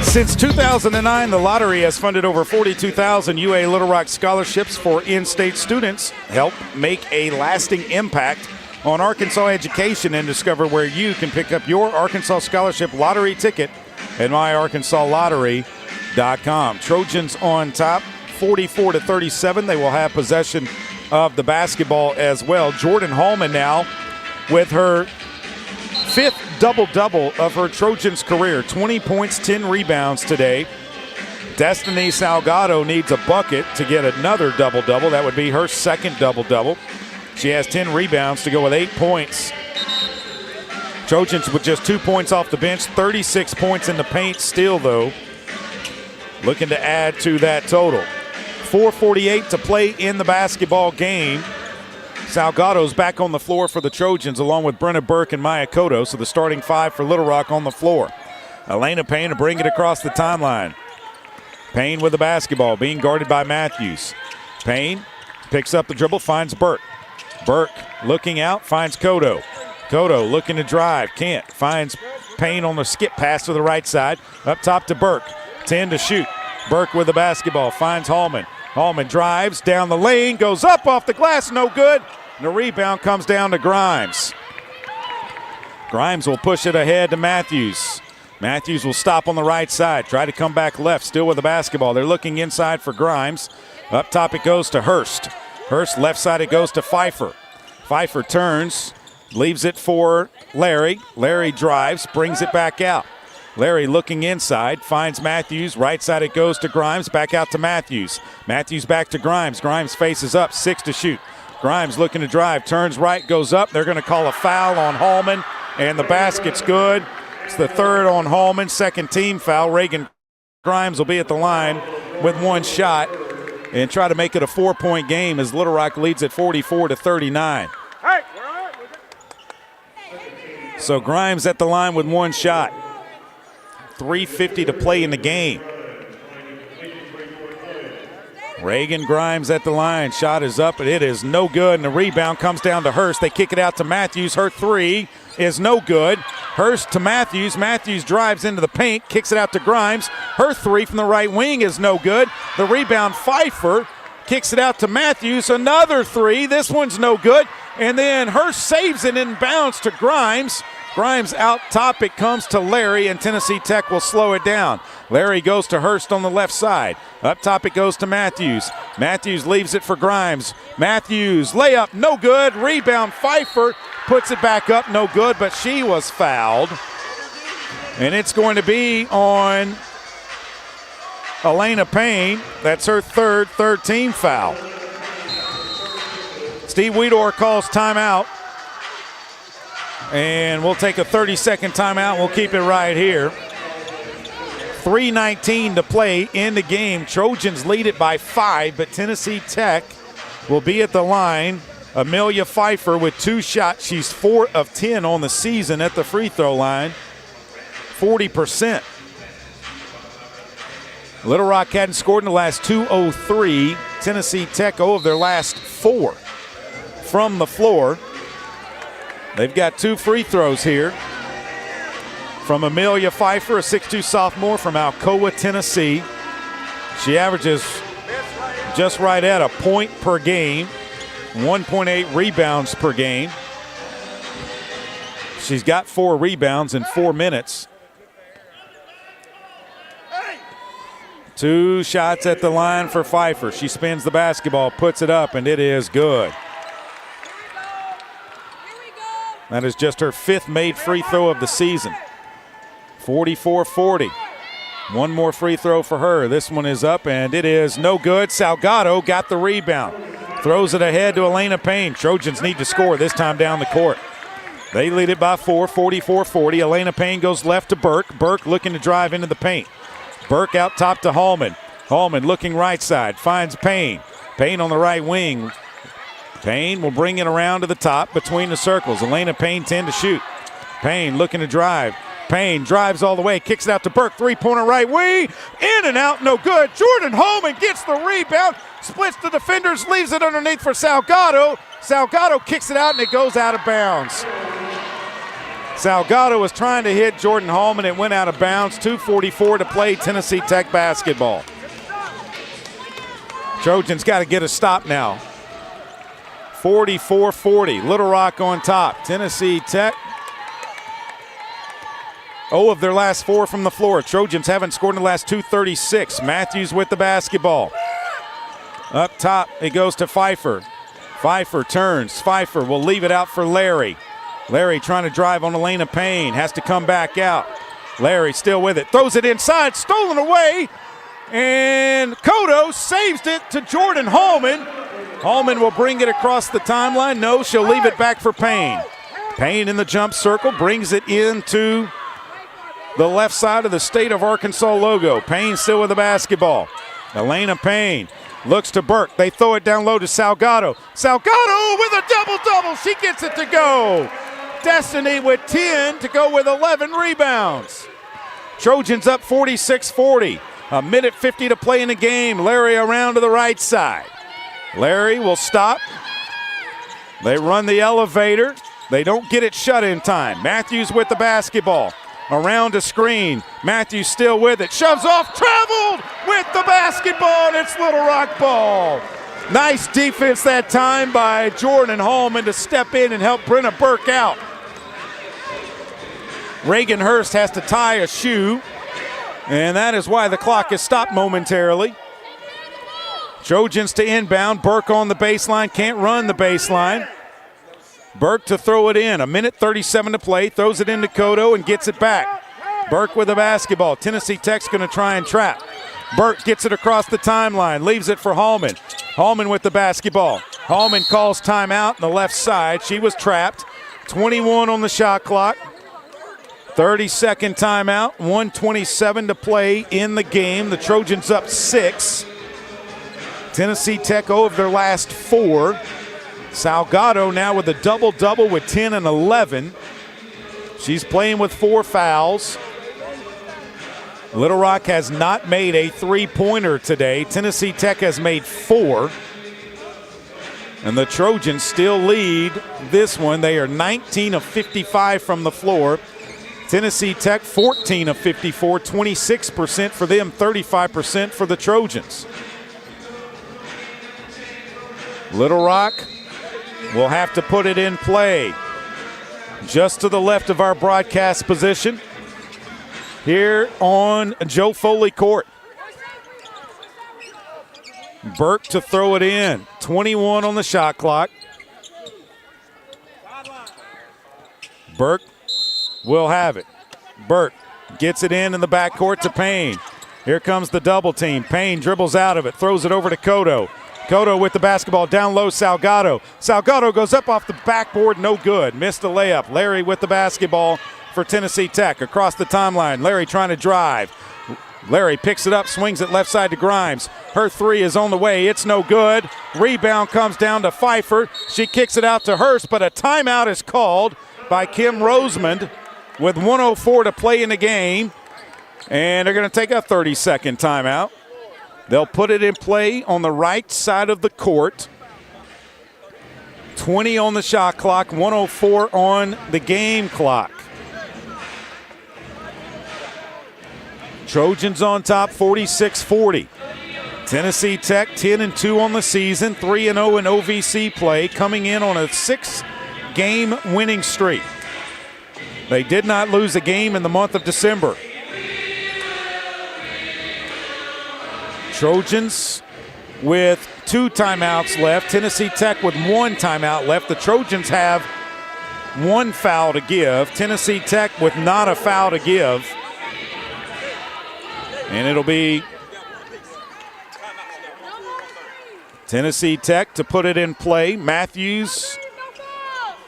Since 2009, the lottery has funded over 42,000 UA Little Rock scholarships for in-state students. Help make a lasting impact on Arkansas education and discover where you can pick up your Arkansas Scholarship Lottery ticket at myarkansasLottery.com. Trojans on top, 44-37. They will have possession of the basketball as well. Jordan Hallman now with her fifth double-double of her Trojans career. 20 points, 10 rebounds today. Destiny Salgado needs a bucket to get another double-double. That would be her second double-double. She has 10 rebounds to go with 8 points. Trojans with just 2 points off the bench, 36 points in the paint still, though. Looking to add to that total. 4:48 to play in the basketball game. Salgado's back on the floor for the Trojans along with Brenna Burke and Maya Cotto, so the starting five for Little Rock on the floor. Elena Payne to bring it across the timeline. Payne with the basketball, being guarded by Matthews. Payne picks up the dribble, finds Burke. Burke looking out, finds Cotto. Cotto looking to drive, can't. Finds Payne on the skip pass to the right side. Up top to Burke, 10 to shoot. Burke with the basketball, finds Hallman. Hallman drives down the lane, goes up off the glass, no good. And the rebound comes down to Grimes. Grimes will push it ahead to Matthews. Matthews will stop on the right side, try to come back left, still with the basketball. They're looking inside for Grimes. Up top it goes to Hurst. Hurst left side it goes to Pfeiffer. Pfeiffer turns, leaves it for Larry. Larry drives, brings it back out. Larry looking inside, finds Matthews. Right side it goes to Grimes, back out to Matthews. Matthews back to Grimes. Grimes faces up, 6 to shoot. Grimes looking to drive, turns right, goes up. They're going to call a foul on Hallman, and the basket's good. It's the third on Hallman, second team foul. Reagan Grimes will be at the line with one shot and try to make it a 4-point game as Little Rock leads at 44-39. So Grimes at the line with one shot. 3:50 to play in the game. Reagan Grimes at the line. Shot is up, but it is no good. And the rebound comes down to Hurst. They kick it out to Matthews. Her three is no good. Hurst to Matthews. Matthews drives into the paint, kicks it out to Grimes. Her three from the right wing is no good. The rebound, Pfeiffer kicks it out to Matthews. Another three. This one's no good. And then Hurst saves it in bounds to Grimes. Grimes out top, it comes to Larry, and Tennessee Tech will slow it down. Larry goes to Hurst on the left side. Up top it goes to Matthews. Matthews leaves it for Grimes. Matthews, layup, no good. Rebound, Pfeiffer puts it back up, no good, but she was fouled. And it's going to be on Elena Payne. That's her third team foul. Steve Weedor calls timeout. And we'll take a 30-second timeout. We'll keep it right here. 3:19 to play in the game. Trojans lead it by 5, but Tennessee Tech will be at the line. Amelia Pfeiffer with 2 shots. She's 4 of 10 on the season at the free throw line. 40%. Little Rock hadn't scored in the last 2:03. Tennessee Tech 0 of their last 4 from the floor. They've got 2 free throws here from Amelia Pfeiffer, a 6'2 sophomore from Alcoa, Tennessee. She averages just right at a point per game, 1.8 rebounds per game. She's got 4 rebounds in 4 minutes. 2 shots at the line for Pfeiffer. She spins the basketball, puts it up, and it is good. That is just her 5th made free throw of the season. 44-40. 1 more free throw for her. This one is up, and it is no good. Salgado got the rebound. Throws it ahead to Elena Payne. Trojans need to score, this time down the court. They lead it by 4, 44-40. Elena Payne goes left to Burke. Burke looking to drive into the paint. Burke out top to Hallman. Hallman looking right side, finds Payne. Payne on the right wing. Payne will bring it around to the top between the circles. Elena Payne 10 to shoot. Payne looking to drive. Payne drives all the way, kicks it out to Burke. 3-pointer right wing. In and out, no good. Jordan Hallman gets the rebound. Splits the defenders, leaves it underneath for Salgado. Salgado kicks it out and it goes out of bounds. Salgado was trying to hit Jordan Hallman. It went out of bounds. 2:44 to play, Tennessee Tech basketball. Trojans got to get a stop now. 44-40, Little Rock on top. Tennessee Tech 0 of their last 4 from the floor. Trojans haven't scored in the last 2:36. Matthews with the basketball. Up top, it goes to Pfeiffer. Pfeiffer turns. Pfeiffer will leave it out for Larry. Larry trying to drive on Elena Payne. Has to come back out. Larry still with it. Throws it inside. Stolen away. And Cotto saves it to Jordan Hallman. Hallman will bring it across the timeline. No, she'll leave it back for Payne. Payne in the jump circle, brings it into the left side of the State of Arkansas logo. Payne still with the basketball. Elena Payne looks to Burke. They throw it down low to Salgado. Salgado with a double-double. She gets it to go. Destiny with 10 to go with 11 rebounds. Trojans up 46-40. 1:50 to play in the game. Larry around to the right side. Larry will stop. They run the elevator. They don't get it shut in time. Matthews with the basketball. Around a screen. Matthews still with it. Shoves off. Traveled with the basketball, and it's Little Rock ball. Nice defense that time by Jordan Hallman to step in and help Brenna Burke out. Reagan Hurst has to tie a shoe, and that is why the clock is stopped momentarily. Trojans to inbound. Burke on the baseline. Can't run the baseline. Burke to throw it in. 1:37 to play. Throws it into Cotto and gets it back. Burke with the basketball. Tennessee Tech's going to try and trap. Burke gets it across the timeline. Leaves it for Hallman. Hallman with the basketball. Hallman calls timeout on the left side. She was trapped. 21 on the shot clock. 30-second timeout. 1:27 to play in the game. The Trojans up 6. Tennessee Tech 0 of their last 4. Salgado now with a double-double with 10 and 11. She's playing with 4 fouls. Little Rock has not made a 3-pointer today. Tennessee Tech has made 4. And the Trojans still lead this one. They are 19 of 55 from the floor. Tennessee Tech 14 of 54, 26% for them, 35% for the Trojans. Little Rock will have to put it in play just to the left of our broadcast position here on Joe Foley Court. Burke to throw it in. 21 on the shot clock. Burke will have it. Burke gets it in the backcourt to Payne. Here comes the double team. Payne dribbles out of it, throws it over to Cotto. Cotto with the basketball, down low, Salgado. Salgado goes up off the backboard, no good. Missed the layup. Larry with the basketball for Tennessee Tech. Across the timeline, Larry trying to drive. Larry picks it up, swings it left side to Grimes. Her three is on the way. It's no good. Rebound comes down to Pfeiffer. She kicks it out to Hurst, but a timeout is called by Kim Rosemond with 1:04 to play in the game. And they're going to take a 30-second timeout. They'll put it in play on the right side of the court. 20 on the shot clock, 1:04 on the game clock. Trojans on top, 46-40. Tennessee Tech 10-2 on the season, 3-0 in OVC play, coming in on a 6-game winning streak. They did not lose a game in the month of December. Trojans with 2 timeouts left. Tennessee Tech with 1 timeout left. The Trojans have 1 foul to give. Tennessee Tech with not a foul to give. And it'll be Tennessee Tech to put it in play. Matthews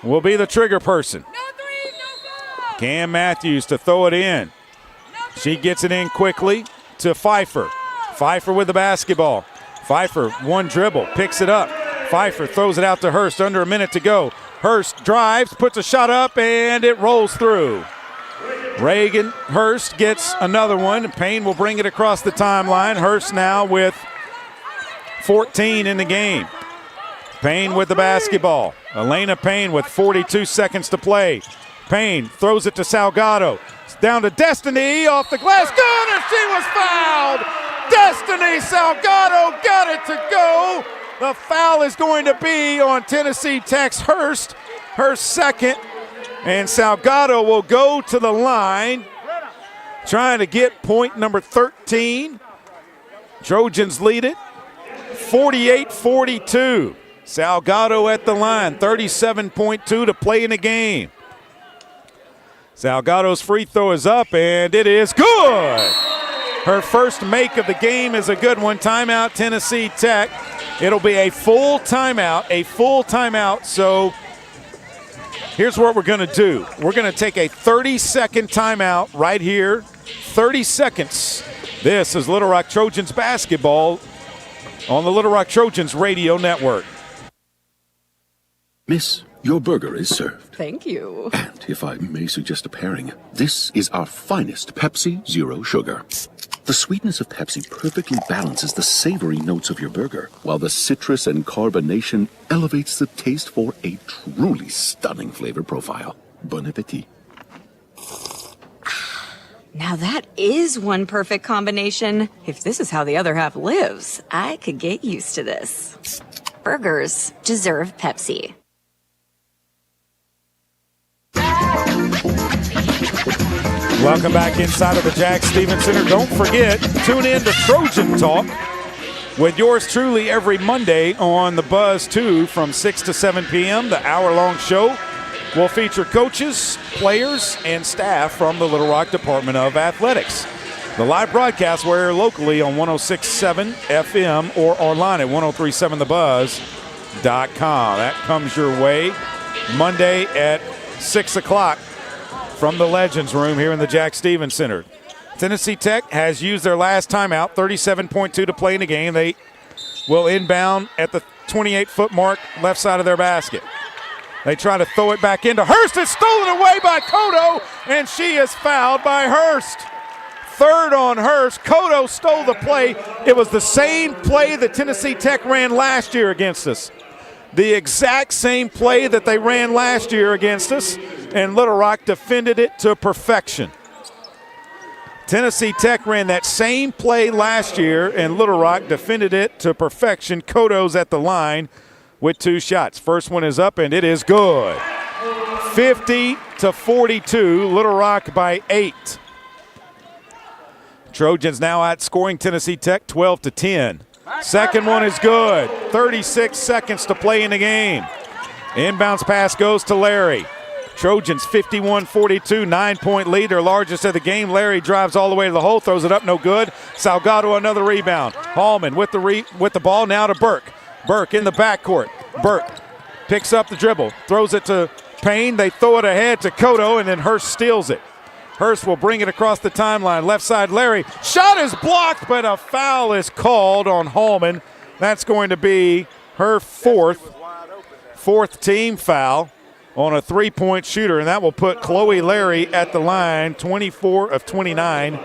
will be the trigger person. Cam Matthews to throw it in. She gets it in quickly to Pfeiffer. Pfeiffer with the basketball. Pfeiffer, 1 dribble, picks it up. Pfeiffer throws it out to Hurst, under a minute to go. Hurst drives, puts a shot up, and it rolls through. Reagan Hurst gets another one. Payne will bring it across the timeline. Hurst now with 14 in the game. Payne with the basketball. Elena Payne with 42 seconds to play. Payne throws it to Salgado. It's down to Destiny off the glass. Good, and she was fouled. Destiny Salgado got it to go. The foul is going to be on Tennessee Tech's Hurst, her second. And Salgado will go to the line, trying to get point number 13. Trojans lead it, 48-42. Salgado at the line, 37.2 to play in the game. Salgado's free throw is up, and it is good. Her first make of the game is a good one. Timeout, Tennessee Tech. It'll be a full timeout, So here's what we're going to do. We're going to take a 30-second timeout right here. 30 seconds. This is Little Rock Trojans basketball on the Little Rock Trojans radio network. Miss, your burger is served. Thank you. And if I may suggest a pairing, this is our finest Pepsi Zero Sugar. The sweetness of Pepsi perfectly balances the savory notes of your burger, while the citrus and carbonation elevates the taste for a truly stunning flavor profile. Bon appetit. Now that is one perfect combination. If this is how the other half lives, I could get used to this. Burgers deserve Pepsi. Welcome back inside of the Jack Stevens Center. Don't forget, tune in to Trojan Talk with yours truly every Monday on the Buzz 2 from 6 to 7 p.m. The hour-long show will feature coaches, players, and staff from the Little Rock Department of Athletics. The live broadcast will air locally on 106.7 FM or online at 1037thebuzz.com. That comes your way Monday at 6 o'clock. From the Legends Room here in the Jack Stevens Center. Tennessee Tech has used their last timeout, 37.2 to play in the game. They will inbound at the 28-foot mark, left side of their basket. They try to throw it back into Hurst. It's stolen away by Cotto, and she is fouled by Hurst. Third on Hurst. Cotto stole the play. It was the same play that Tennessee Tech ran last year against us. The exact same play that they ran last year against us, and Little Rock defended it to perfection. Tennessee Tech ran that same play last year, and Little Rock defended it to perfection. Cotto's at the line with 2 shots. First one is up, and it is good. 50-42, Little Rock by 8. Trojans now outscoring Tennessee Tech 12-10. Second one is good. 36 seconds to play in the game. Inbounds pass goes to Larry. Trojans 51-42, 9-point lead, their largest of the game. Larry drives all the way to the hole, throws it up, no good. Salgado another rebound. Hallman with the ball now to Burke. Burke in the backcourt. Burke picks up the dribble, throws it to Payne. They throw it ahead to Cotto, and then Hurst steals it. Hurst will bring it across the timeline. Left side, Larry. Shot is blocked, but a foul is called on Hallman. That's going to be her fourth team foul on a three-point shooter, and that will put Chloe Larry at the line, 24 of 29,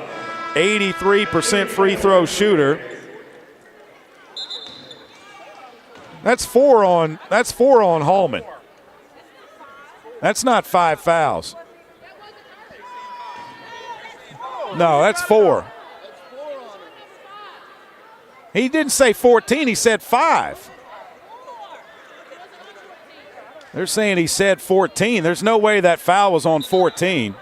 83% free throw shooter. That's four on Hallman. That's not 5 fouls. No, that's 4. He didn't say 14, he said 5. They're saying he said 14. There's no way that foul was on 14.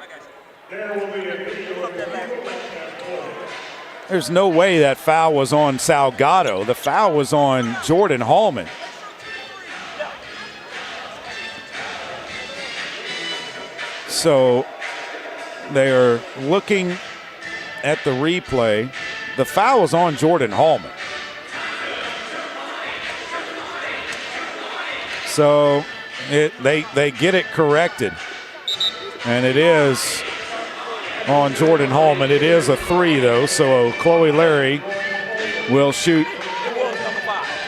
There's no way that foul was on Salgado. The foul was on Jordan Hallman. So they are looking at the replay. The foul was on Jordan Hallman. So they get it corrected. And it is on Jordan Hallman. It is a 3, though, so Chloe Larry will shoot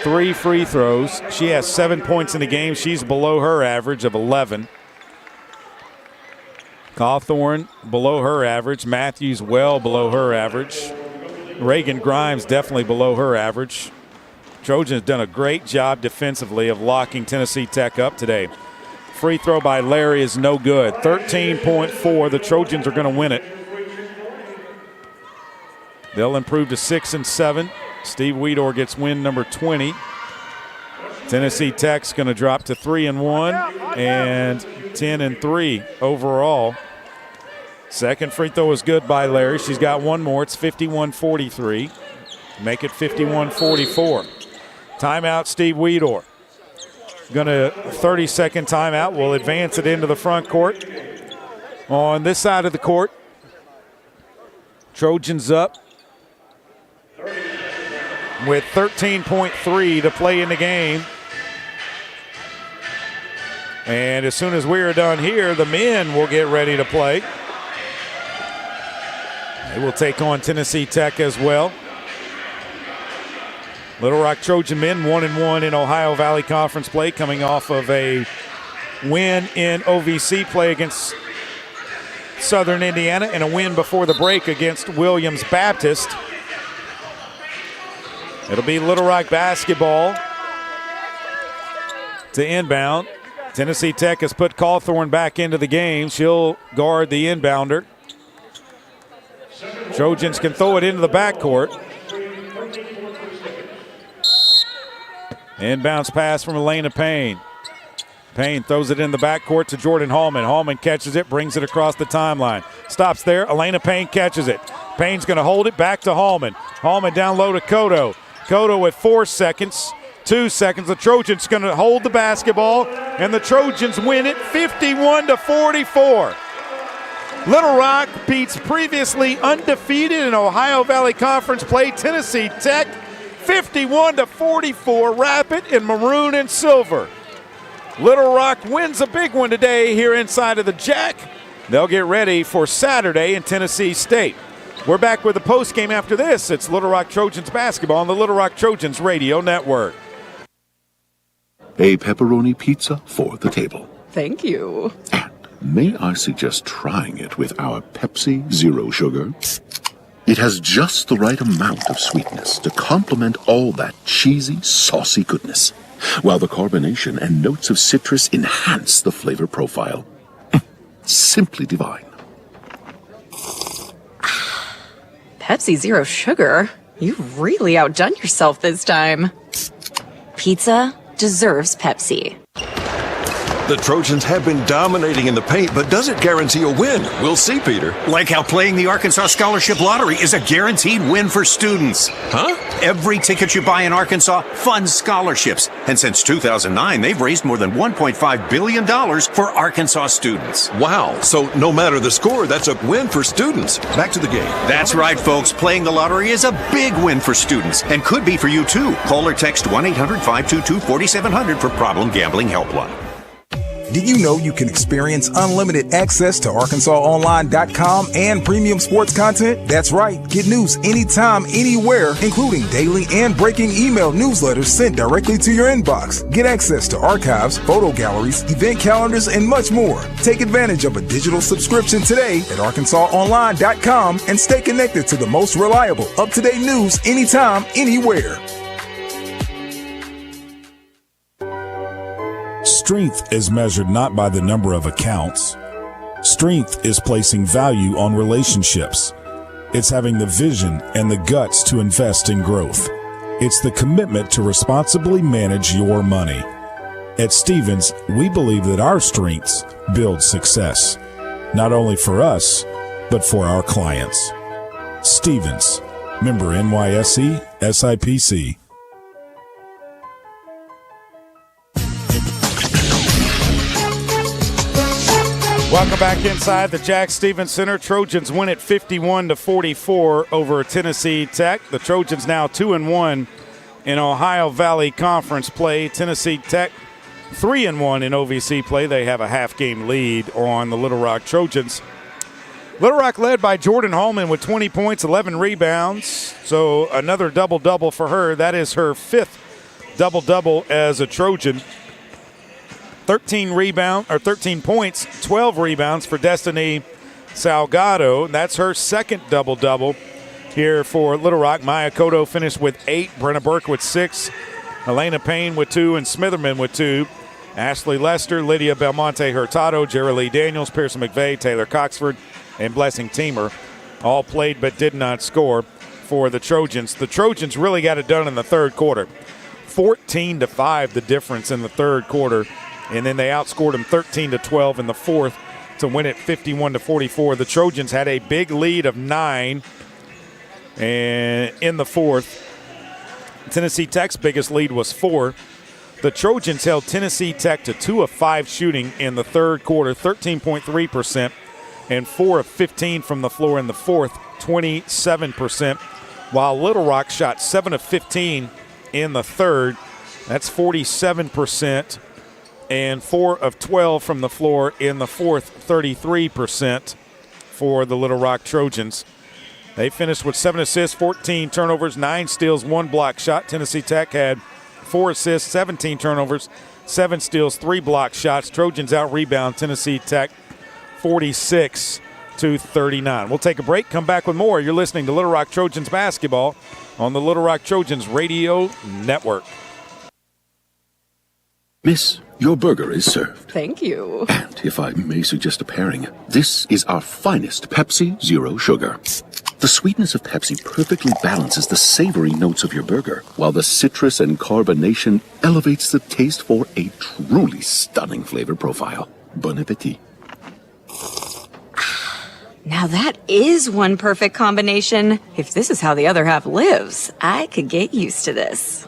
3 free throws. She has 7 points in the game. She's below her average of 11. Cawthorn below her average. Matthews well below her average. Reagan Grimes definitely below her average. Trojans done a great job defensively of locking Tennessee Tech up today. Free throw by Larry is no good. 13.4. The Trojans are going to win it. They'll improve to 6-7. Steve Weedor gets win number 20. Tennessee Tech's going to drop to 3-1 and 10-3 overall. Second free throw is good by Larry. She's got one more. It's 51-43. Make it 51-44. Timeout, Steve Weedor. Going to 30-second timeout. We'll advance it into the front court. On this side of the court, Trojans up with 13.3 to play in the game. And as soon as we are done here, the men will get ready to play. They will take on Tennessee Tech as well. Little Rock Trojan men 1-1 in Ohio Valley Conference play, coming off of a win in OVC play against Southern Indiana and a win before the break against Williams Baptist. It'll be Little Rock basketball to inbound. Tennessee Tech has put Cawthorn back into the game. She'll guard the inbounder. Trojans can throw it into the backcourt. Inbounds pass from Elena Payne. Payne throws it in the backcourt to Jordan Hallman. Hallman catches it, brings it across the timeline. Stops there. Elena Payne catches it. Payne's going to hold it back to Hallman. Hallman down low to Cotto. Cotto with 4 seconds. 2 seconds. The Trojans going to hold the basketball, and the Trojans win it 51-44. Little Rock beats previously undefeated in Ohio Valley Conference play Tennessee Tech 51-44. Rapid in maroon and silver. Little Rock wins a big one today here inside of the Jack. They'll get ready for Saturday in Tennessee State. We're back with the postgame after this. It's Little Rock Trojans basketball on the Little Rock Trojans Radio Network. A pepperoni pizza for the table. Thank you. May I suggest trying it with our Pepsi Zero Sugar? It has just the right amount of sweetness to complement all that cheesy, saucy goodness, while the carbonation and notes of citrus enhance the flavor profile. Simply divine. Pepsi Zero Sugar? You really outdone yourself this time. Pizza deserves Pepsi. The Trojans have been dominating in the paint, but does it guarantee a win? We'll see, Peter. Like how playing the Arkansas Scholarship Lottery is a guaranteed win for students. Huh? Every ticket you buy in Arkansas funds scholarships. And since 2009, they've raised more than $1.5 billion for Arkansas students. Wow. So no matter the score, that's a win for students. Back to the game. That's right, folks. Playing the lottery is a big win for students and could be for you, too. Call or text 1-800-522-4700 for Problem Gambling Helpline. Did you know you can experience unlimited access to ArkansasOnline.com and premium sports content? That's right. Get news anytime, anywhere, including daily and breaking email newsletters sent directly to your inbox. Get access to archives, photo galleries, event calendars, and much more. Take advantage of a digital subscription today at ArkansasOnline.com and stay connected to the most reliable, up-to-date news anytime, anywhere. Strength is measured not by the number of accounts. Strength is placing value on relationships. It's having the vision and the guts to invest in growth. It's the commitment to responsibly manage your money. At Stephens, we believe that our strengths build success, not only for us, but for our clients. Stephens, member NYSE, SIPC. Welcome back inside the Jack Stephens Center. Trojans win it 51-44 over Tennessee Tech. The Trojans now 2-1 in Ohio Valley Conference play. Tennessee Tech 3-1 in OVC play. They have a half-game lead on the Little Rock Trojans. Little Rock led by Jordan Hallman with 20 points, 11 rebounds. So another double-double for her. That is her fifth double-double as a Trojan. 13 points, 12 rebounds for Destiny Salgado. That's her second double-double here for Little Rock. Maya Cotto finished with 8, Brenna Burke with 6, Elena Payne with 2, and Smitherman with 2. Ashley Lester, Lydia Belmonte Hurtado, Jerry Lee Daniels, Pearson McVeigh, Taylor Coxford, and Blessing Teamer all played but did not score for the Trojans. The Trojans really got it done in the third quarter. 14-5 the difference in the third quarter. And then they outscored them 13-12 in the fourth to win it 51-44. The Trojans had a big lead of 9 and in the fourth. Tennessee Tech's biggest lead was 4. The Trojans held Tennessee Tech to 2 of 5 shooting in the third quarter, 13.3%, and 4 of 15 from the floor in the fourth, 27%, while Little Rock shot 7 of 15 in the third. That's 47%. And 4 of 12 from the floor in the fourth, 33% for the Little Rock Trojans. They finished with 7 assists, 14 turnovers, 9 steals, 1 block shot. Tennessee Tech had 4 assists, 17 turnovers, 7 steals, 3 block shots. Trojans out-rebound Tennessee Tech 46-39. We'll take a break, come back with more. You're listening to Little Rock Trojans basketball on the Little Rock Trojans Radio Network. Miss, your burger is served. Thank you. And if I may suggest a pairing, this is our finest Pepsi Zero Sugar. The sweetness of Pepsi perfectly balances the savory notes of your burger, while the citrus and carbonation elevates the taste for a truly stunning flavor profile. Bon appetit. Now that is one perfect combination. If this is how the other half lives, I could get used to this.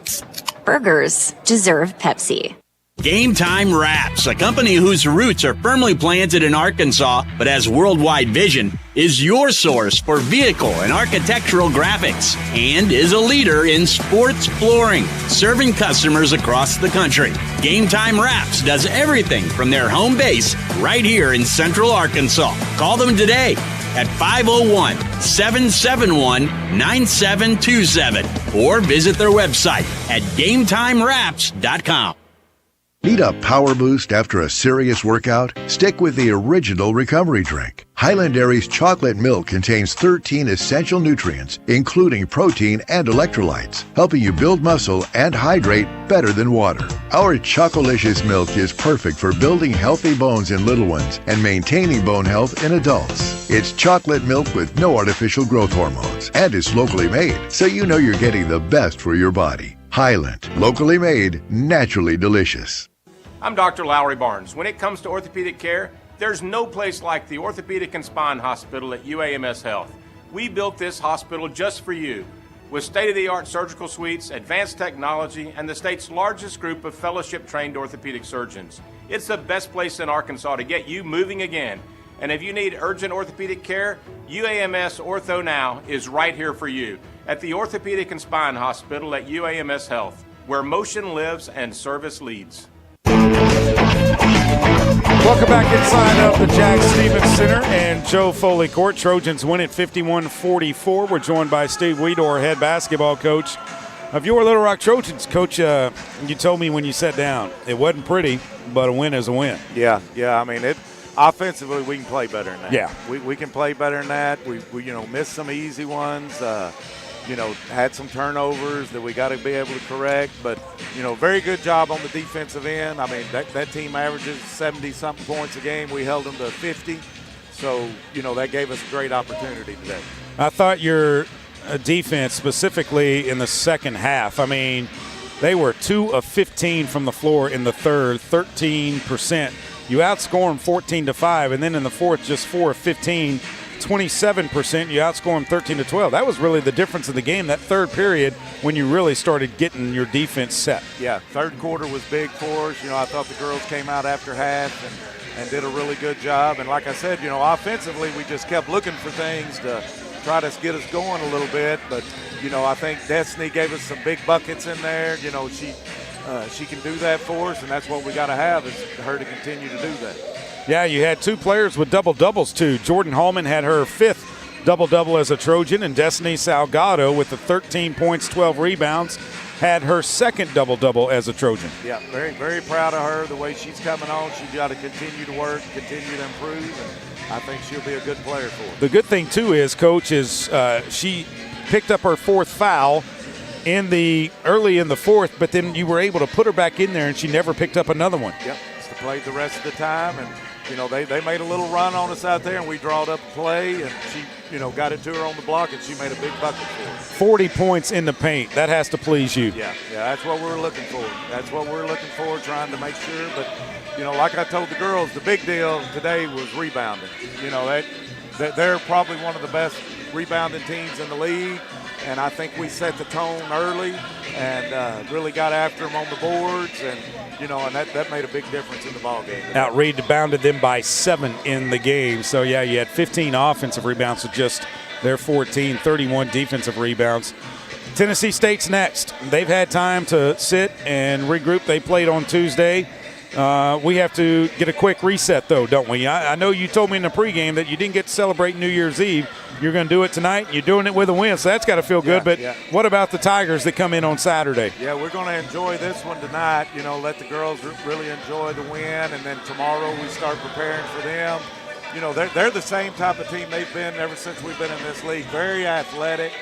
Burgers deserve Pepsi. Game Time Wraps, a company whose roots are firmly planted in Arkansas but has worldwide vision, is your source for vehicle and architectural graphics and is a leader in sports flooring, serving customers across the country. Game Time Wraps does everything from their home base right here in Central Arkansas. Call them today at 501-771-9727 or visit their website at GameTimeWraps.com. Need a power boost after a serious workout? Stick with the original recovery drink. Highland Dairy's chocolate milk contains 13 essential nutrients, including protein and electrolytes, helping you build muscle and hydrate better than water. Our Chocolicious milk is perfect for building healthy bones in little ones and maintaining bone health in adults. It's chocolate milk with no artificial growth hormones, and it's locally made, so you know you're getting the best for your body. Highland, locally made, naturally delicious. I'm Dr. Lowry Barnes. When it comes to orthopedic care, there's no place like the Orthopedic and Spine Hospital at UAMS Health. We built this hospital just for you, with state-of-the-art surgical suites, advanced technology, and the state's largest group of fellowship-trained orthopedic surgeons. It's the best place in Arkansas to get you moving again. And if you need urgent orthopedic care, UAMS Ortho Now is right here for you at the Orthopedic and Spine Hospital at UAMS Health, where motion lives and service leads. Welcome back inside of the Jack Stevens Center and Joe Foley Court. Trojans win at 51-44. We're joined by Steve Weedor, head basketball coach of your Little Rock Trojans. Coach, you told me when you sat down, it wasn't pretty, but a win is a win. Yeah. I mean, offensively, we can play better than that. Yeah. We can play better than that. We missed some easy ones. Had some turnovers that we got to be able to correct. But, very good job on the defensive end. I mean, that team averages 70-something points a game. We held them to 50. So, that gave us a great opportunity today. I thought your defense, specifically in the second half, I mean, they were 2 of 15 from the floor in the third, 13%. You outscore them 14-5, and then in the fourth, just 4 of 15, 27%. You outscore them 13-12. That was really the difference in the game, that third period, when you really started getting your defense set. Yeah, third quarter was big for us. I thought the girls came out after half and did a really good job. And like I said, offensively, we just kept looking for things to try to get us going a little bit. But, I think Destiny gave us some big buckets in there. She can do that for us, and that's what we got to have is her to continue to do that. Yeah, you had 2 players with double-doubles, too. Jordan Hallman had her 5th double-double as a Trojan, and Destiny Salgado with the 13 points, 12 rebounds, had her 2nd double-double as a Trojan. Yeah, very, very proud of her, the way she's coming on. She's got to continue to work, continue to improve, and I think she'll be a good player for us. The good thing, too, is, Coach, she picked up her 4th foul early in the fourth, but then you were able to put her back in there, and she never picked up another one. Yep, she played the rest of the time, and they made a little run on us out there, and we drawed up a play, and she got it to her on the block, and she made a big bucket for us. 40 points in the paint. That has to please you. Yeah, that's what we're looking for. That's what we're looking for, trying to make sure. But like I told the girls, the big deal today was rebounding. They're probably one of the best rebounding teams in the league. And I think we set the tone early and really got after them on the boards, and and that made a big difference in the ball game. Rebounded them by 7 in the game. So yeah, you had 15 offensive rebounds to just their 14, 31 defensive rebounds. Tennessee State's next. They've had time to sit and regroup. They played on Tuesday. We have to get a quick reset, though, don't we? I know you told me in the pregame that you didn't get to celebrate New Year's Eve. You're going to do it tonight. You're doing it with a win, so that's got to feel good. But what about the Tigers that come in on Saturday? Yeah, we're going to enjoy this one tonight. Let the girls really enjoy the win, and then tomorrow we start preparing for them. They're the same type of team they've been ever since we've been in this league. Very athletic,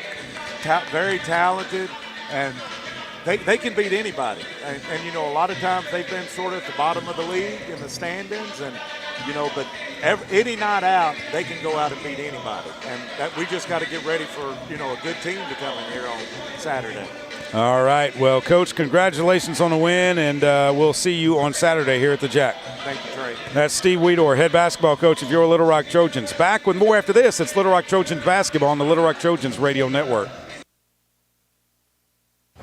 very talented, and they can beat anybody. And a lot of times they've been sort of at the bottom of the league in the standings, and but any night out, they can go out and beat anybody. And we just got to get ready for, a good team to come in here on Saturday. All right. Well, Coach, congratulations on the win, and we'll see you on Saturday here at the Jack. Thank you, Trey. That's Steve Weedor, head basketball coach of your Little Rock Trojans. Back with more after this. It's Little Rock Trojans basketball on the Little Rock Trojans radio network.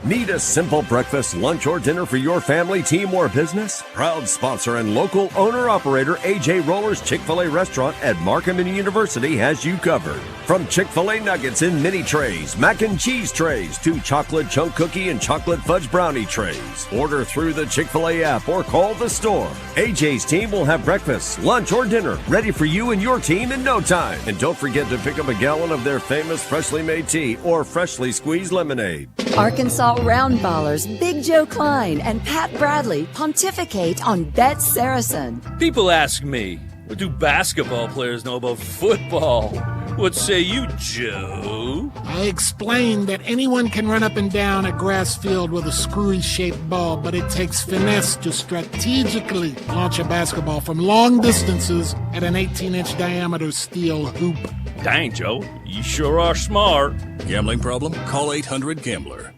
Need a simple breakfast, lunch, or dinner for your family, team, or business? Proud sponsor and local owner-operator AJ Roller's Chick-fil-A restaurant at Markham University has you covered. From Chick-fil-A nuggets in mini trays, mac and cheese trays, to chocolate chunk cookie and chocolate fudge brownie trays. Order through the Chick-fil-A app or call the store. AJ's team will have breakfast, lunch, or dinner ready for you and your team in no time. And don't forget to pick up a gallon of their famous freshly made tea or freshly squeezed lemonade. Arkansas round ballers Big Joe Klein and Pat Bradley pontificate on Bet Saracen. People ask me, what do basketball players know about football? What say you, Joe? I explained that anyone can run up and down a grass field with a screwy-shaped ball, but it takes finesse to strategically launch a basketball from long distances at an 18-inch diameter steel hoop. Dang, Joe, you sure are smart. Gambling problem? Call 800-GAMBLER.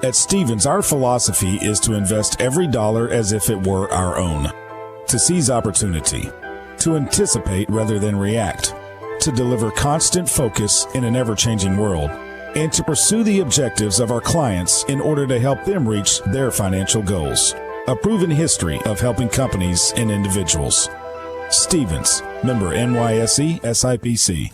At Stevens, our philosophy is to invest every dollar as if it were our own, to seize opportunity, to anticipate rather than react, to deliver constant focus in an ever-changing world, and to pursue the objectives of our clients in order to help them reach their financial goals. A proven history of helping companies and individuals. Stevens, member NYSE SIPC.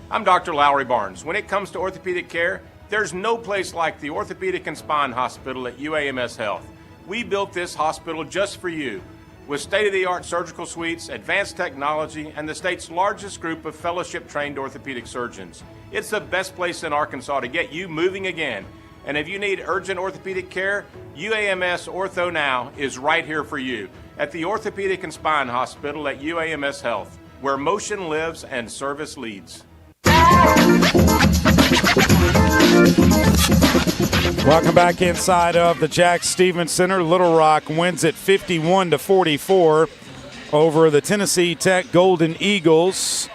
I'm Dr. Lowry Barnes. When it comes to orthopedic care, there's no place like the Orthopedic and Spine Hospital at UAMS Health. We built this hospital just for you, with state-of-the-art surgical suites, advanced technology, and the state's largest group of fellowship-trained orthopedic surgeons. It's the best place in Arkansas to get you moving again. And if you need urgent orthopedic care, UAMS Ortho Now is right here for you at the Orthopedic and Spine Hospital at UAMS Health, where motion lives and service leads. Welcome back inside of the Jack Stevens Center. Little Rock wins it 51-44 over the Tennessee Tech Golden Eagles.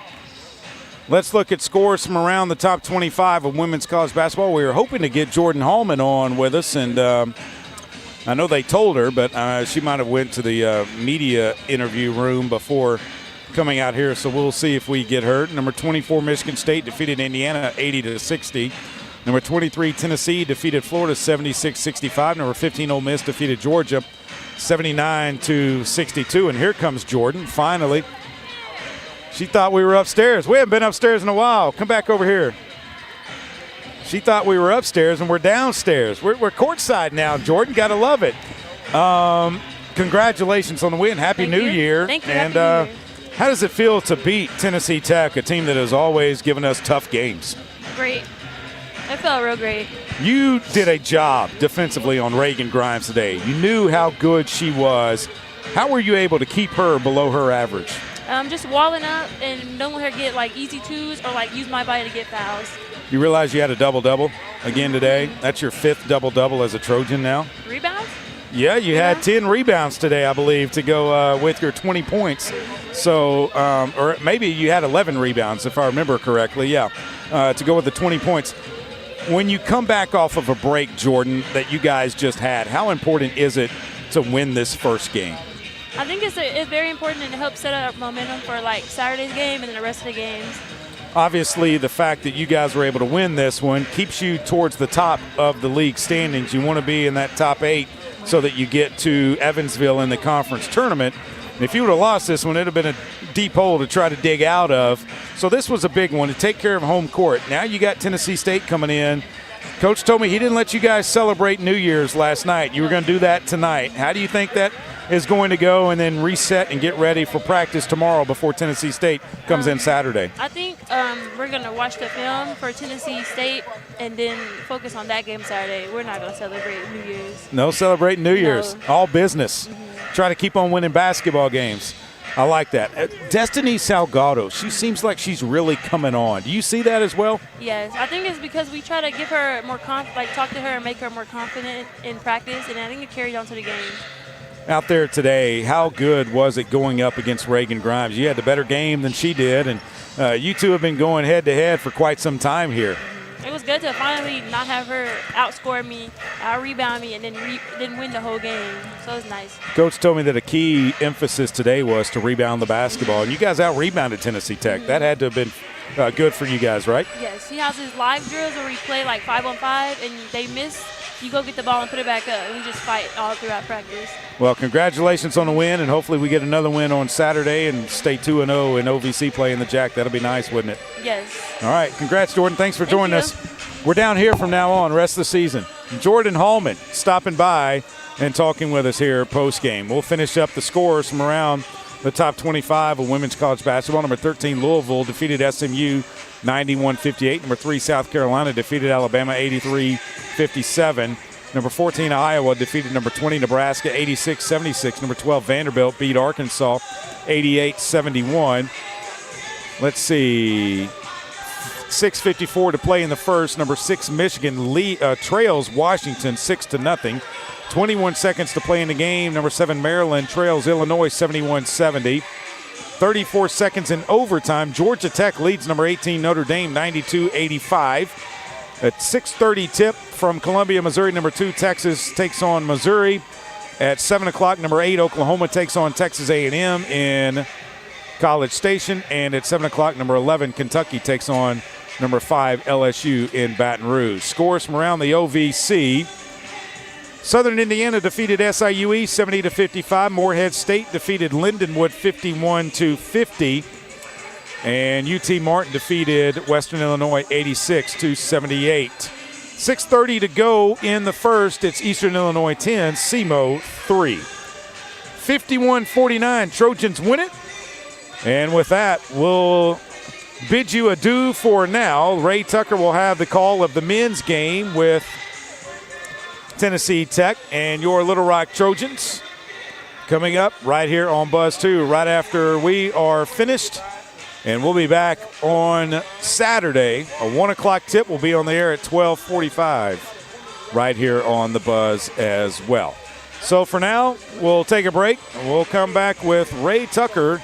Let's look at scores from around the top 25 of women's college basketball. We were hoping to get Jordan Hallman on with us, and I know they told her, but she might have went to the media interview room before coming out here, so we'll see if we get her. Number 24, Michigan State defeated Indiana 80-60. Number 23, Tennessee defeated Florida 76-65. Number 15, Ole Miss defeated Georgia 79-62. And here comes Jordan, finally. She thought we were upstairs. We haven't been upstairs in a while. Come back over here. She thought we were upstairs, and we're downstairs. We're courtside now, Jordan. Got to love it. Congratulations on the win. Happy New Year. Thank you. And Happy New Year. How does it feel to beat Tennessee Tech, a team that has always given us tough games? Great. It felt real great. You did a job defensively on Reagan Grimes today. You knew how good she was. How were you able to keep her below her average? Just walling up and don't let her get like easy twos or like use my body to get fouls. You realize you had a double-double again today? That's your 5th double-double as a Trojan now. Rebounds? Yeah, you had 10 rebounds today, I believe, to go with your 20 points. So, or maybe you had 11 rebounds, if I remember correctly, yeah, to go with the 20 points. When you come back off of a break, Jordan, that you guys just had, how important is it to win this first game? I think it's very important and it helps set up momentum for like Saturday's game and then the rest of the games. Obviously, the fact that you guys were able to win this one keeps you towards the top of the league standings. You want to be in that top 8 so that you get to Evansville in the conference tournament. And if you would have lost this one, it would have been a deep hole to try to dig out of. So this was a big one to take care of home court. Now you got Tennessee State coming in. Coach told me he didn't let you guys celebrate New Year's last night. You were going to do that tonight. How do you think that is going to go, and then reset and get ready for practice tomorrow before Tennessee State comes in Saturday? I think we're going to watch the film for Tennessee State and then focus on that game Saturday. We're not going to celebrate New Year's. No celebrating New Year's. All business. Try to keep on winning basketball games. I like that. Destiny Salgado, she seems like she's really coming on. Do you see that as well? Yes. I think it's because we try to give her more talk to her and make her more confident in practice, and I think it carried on to the game. Out there today, how good was it going up against Reagan Grimes? You had the better game than she did, and you two have been going head-to-head for quite some time here. It was good to finally not have her outscore me, out-rebound me, and then win the whole game. So it was nice. Coach told me that a key emphasis today was to rebound the basketball, and you guys out-rebounded Tennessee Tech. That had to have been good for you guys, right? Yes. He has his live drills where we play like 5-on-5, and they miss. You go get the ball and put it back up, and we just fight all throughout practice. Well, congratulations on the win, and hopefully we get another win on Saturday and stay 2-0 in OVC play in the Jack. That'll be nice, wouldn't it? Yes. All right. Congrats, Jordan. Thanks for joining us. We're down here from now on, rest of the season. Jordan Hallman stopping by and talking with us here post-game. We'll finish up the scores from around the top 25 of women's college basketball. Number 13, Louisville defeated SMU 91-58. Number 3, South Carolina defeated Alabama 83-57. Number 14, Iowa defeated number 20, Nebraska 86-76. Number 12, Vanderbilt beat Arkansas 88-71. Let's see. 6:54 to play in the first. Number 6, Michigan trails Washington 6-0. 21 seconds to play in the game. Number 7, Maryland trails Illinois 71-70. 34 seconds in overtime. Georgia Tech leads number 18 Notre Dame 92-85. At 6:30 tip from Columbia, Missouri, number 2 Texas takes on Missouri. At 7 o'clock, number 8 Oklahoma takes on Texas A&M in College Station. And at 7 o'clock, number 11 Kentucky takes on number 5 LSU in Baton Rouge. Scores from around the OVC. Southern Indiana defeated SIUE 70-55. Morehead State defeated Lindenwood 51-50. And UT Martin defeated Western Illinois 86-78. 6:30 to go in the first. It's Eastern Illinois 10, SEMO 3. 51-49, Trojans win it. And with that, we'll bid you adieu for now. Ray Tucker will have the call of the men's game with Tennessee Tech and your Little Rock Trojans coming up right here on Buzz 2 right after we are finished. And we'll be back on Saturday. A 1 o'clock tip will be on the air at 12:45 right here on the Buzz as well. So for now, we'll take a break. We'll come back with Ray Tucker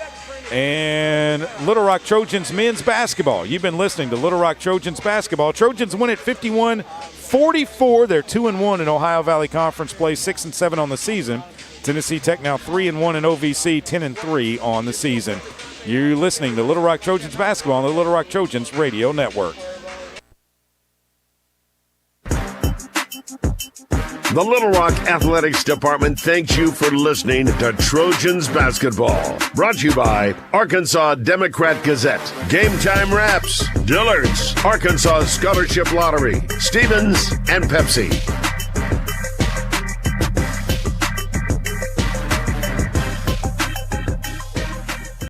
and Little Rock Trojans men's basketball. You've been listening to Little Rock Trojans basketball. Trojans win at 51-44. They're 2-1 in Ohio Valley Conference play, 6-7 on the season. Tennessee Tech now 3-1 in OVC, 10-3 on the season. You're listening to Little Rock Trojans basketball on the Little Rock Trojans Radio Network. The Little Rock Athletics Department thanks you for listening to Trojans Basketball. Brought to you by Arkansas Democrat Gazette, Game Time Wraps, Dillard's, Arkansas Scholarship Lottery, Stevens, and Pepsi.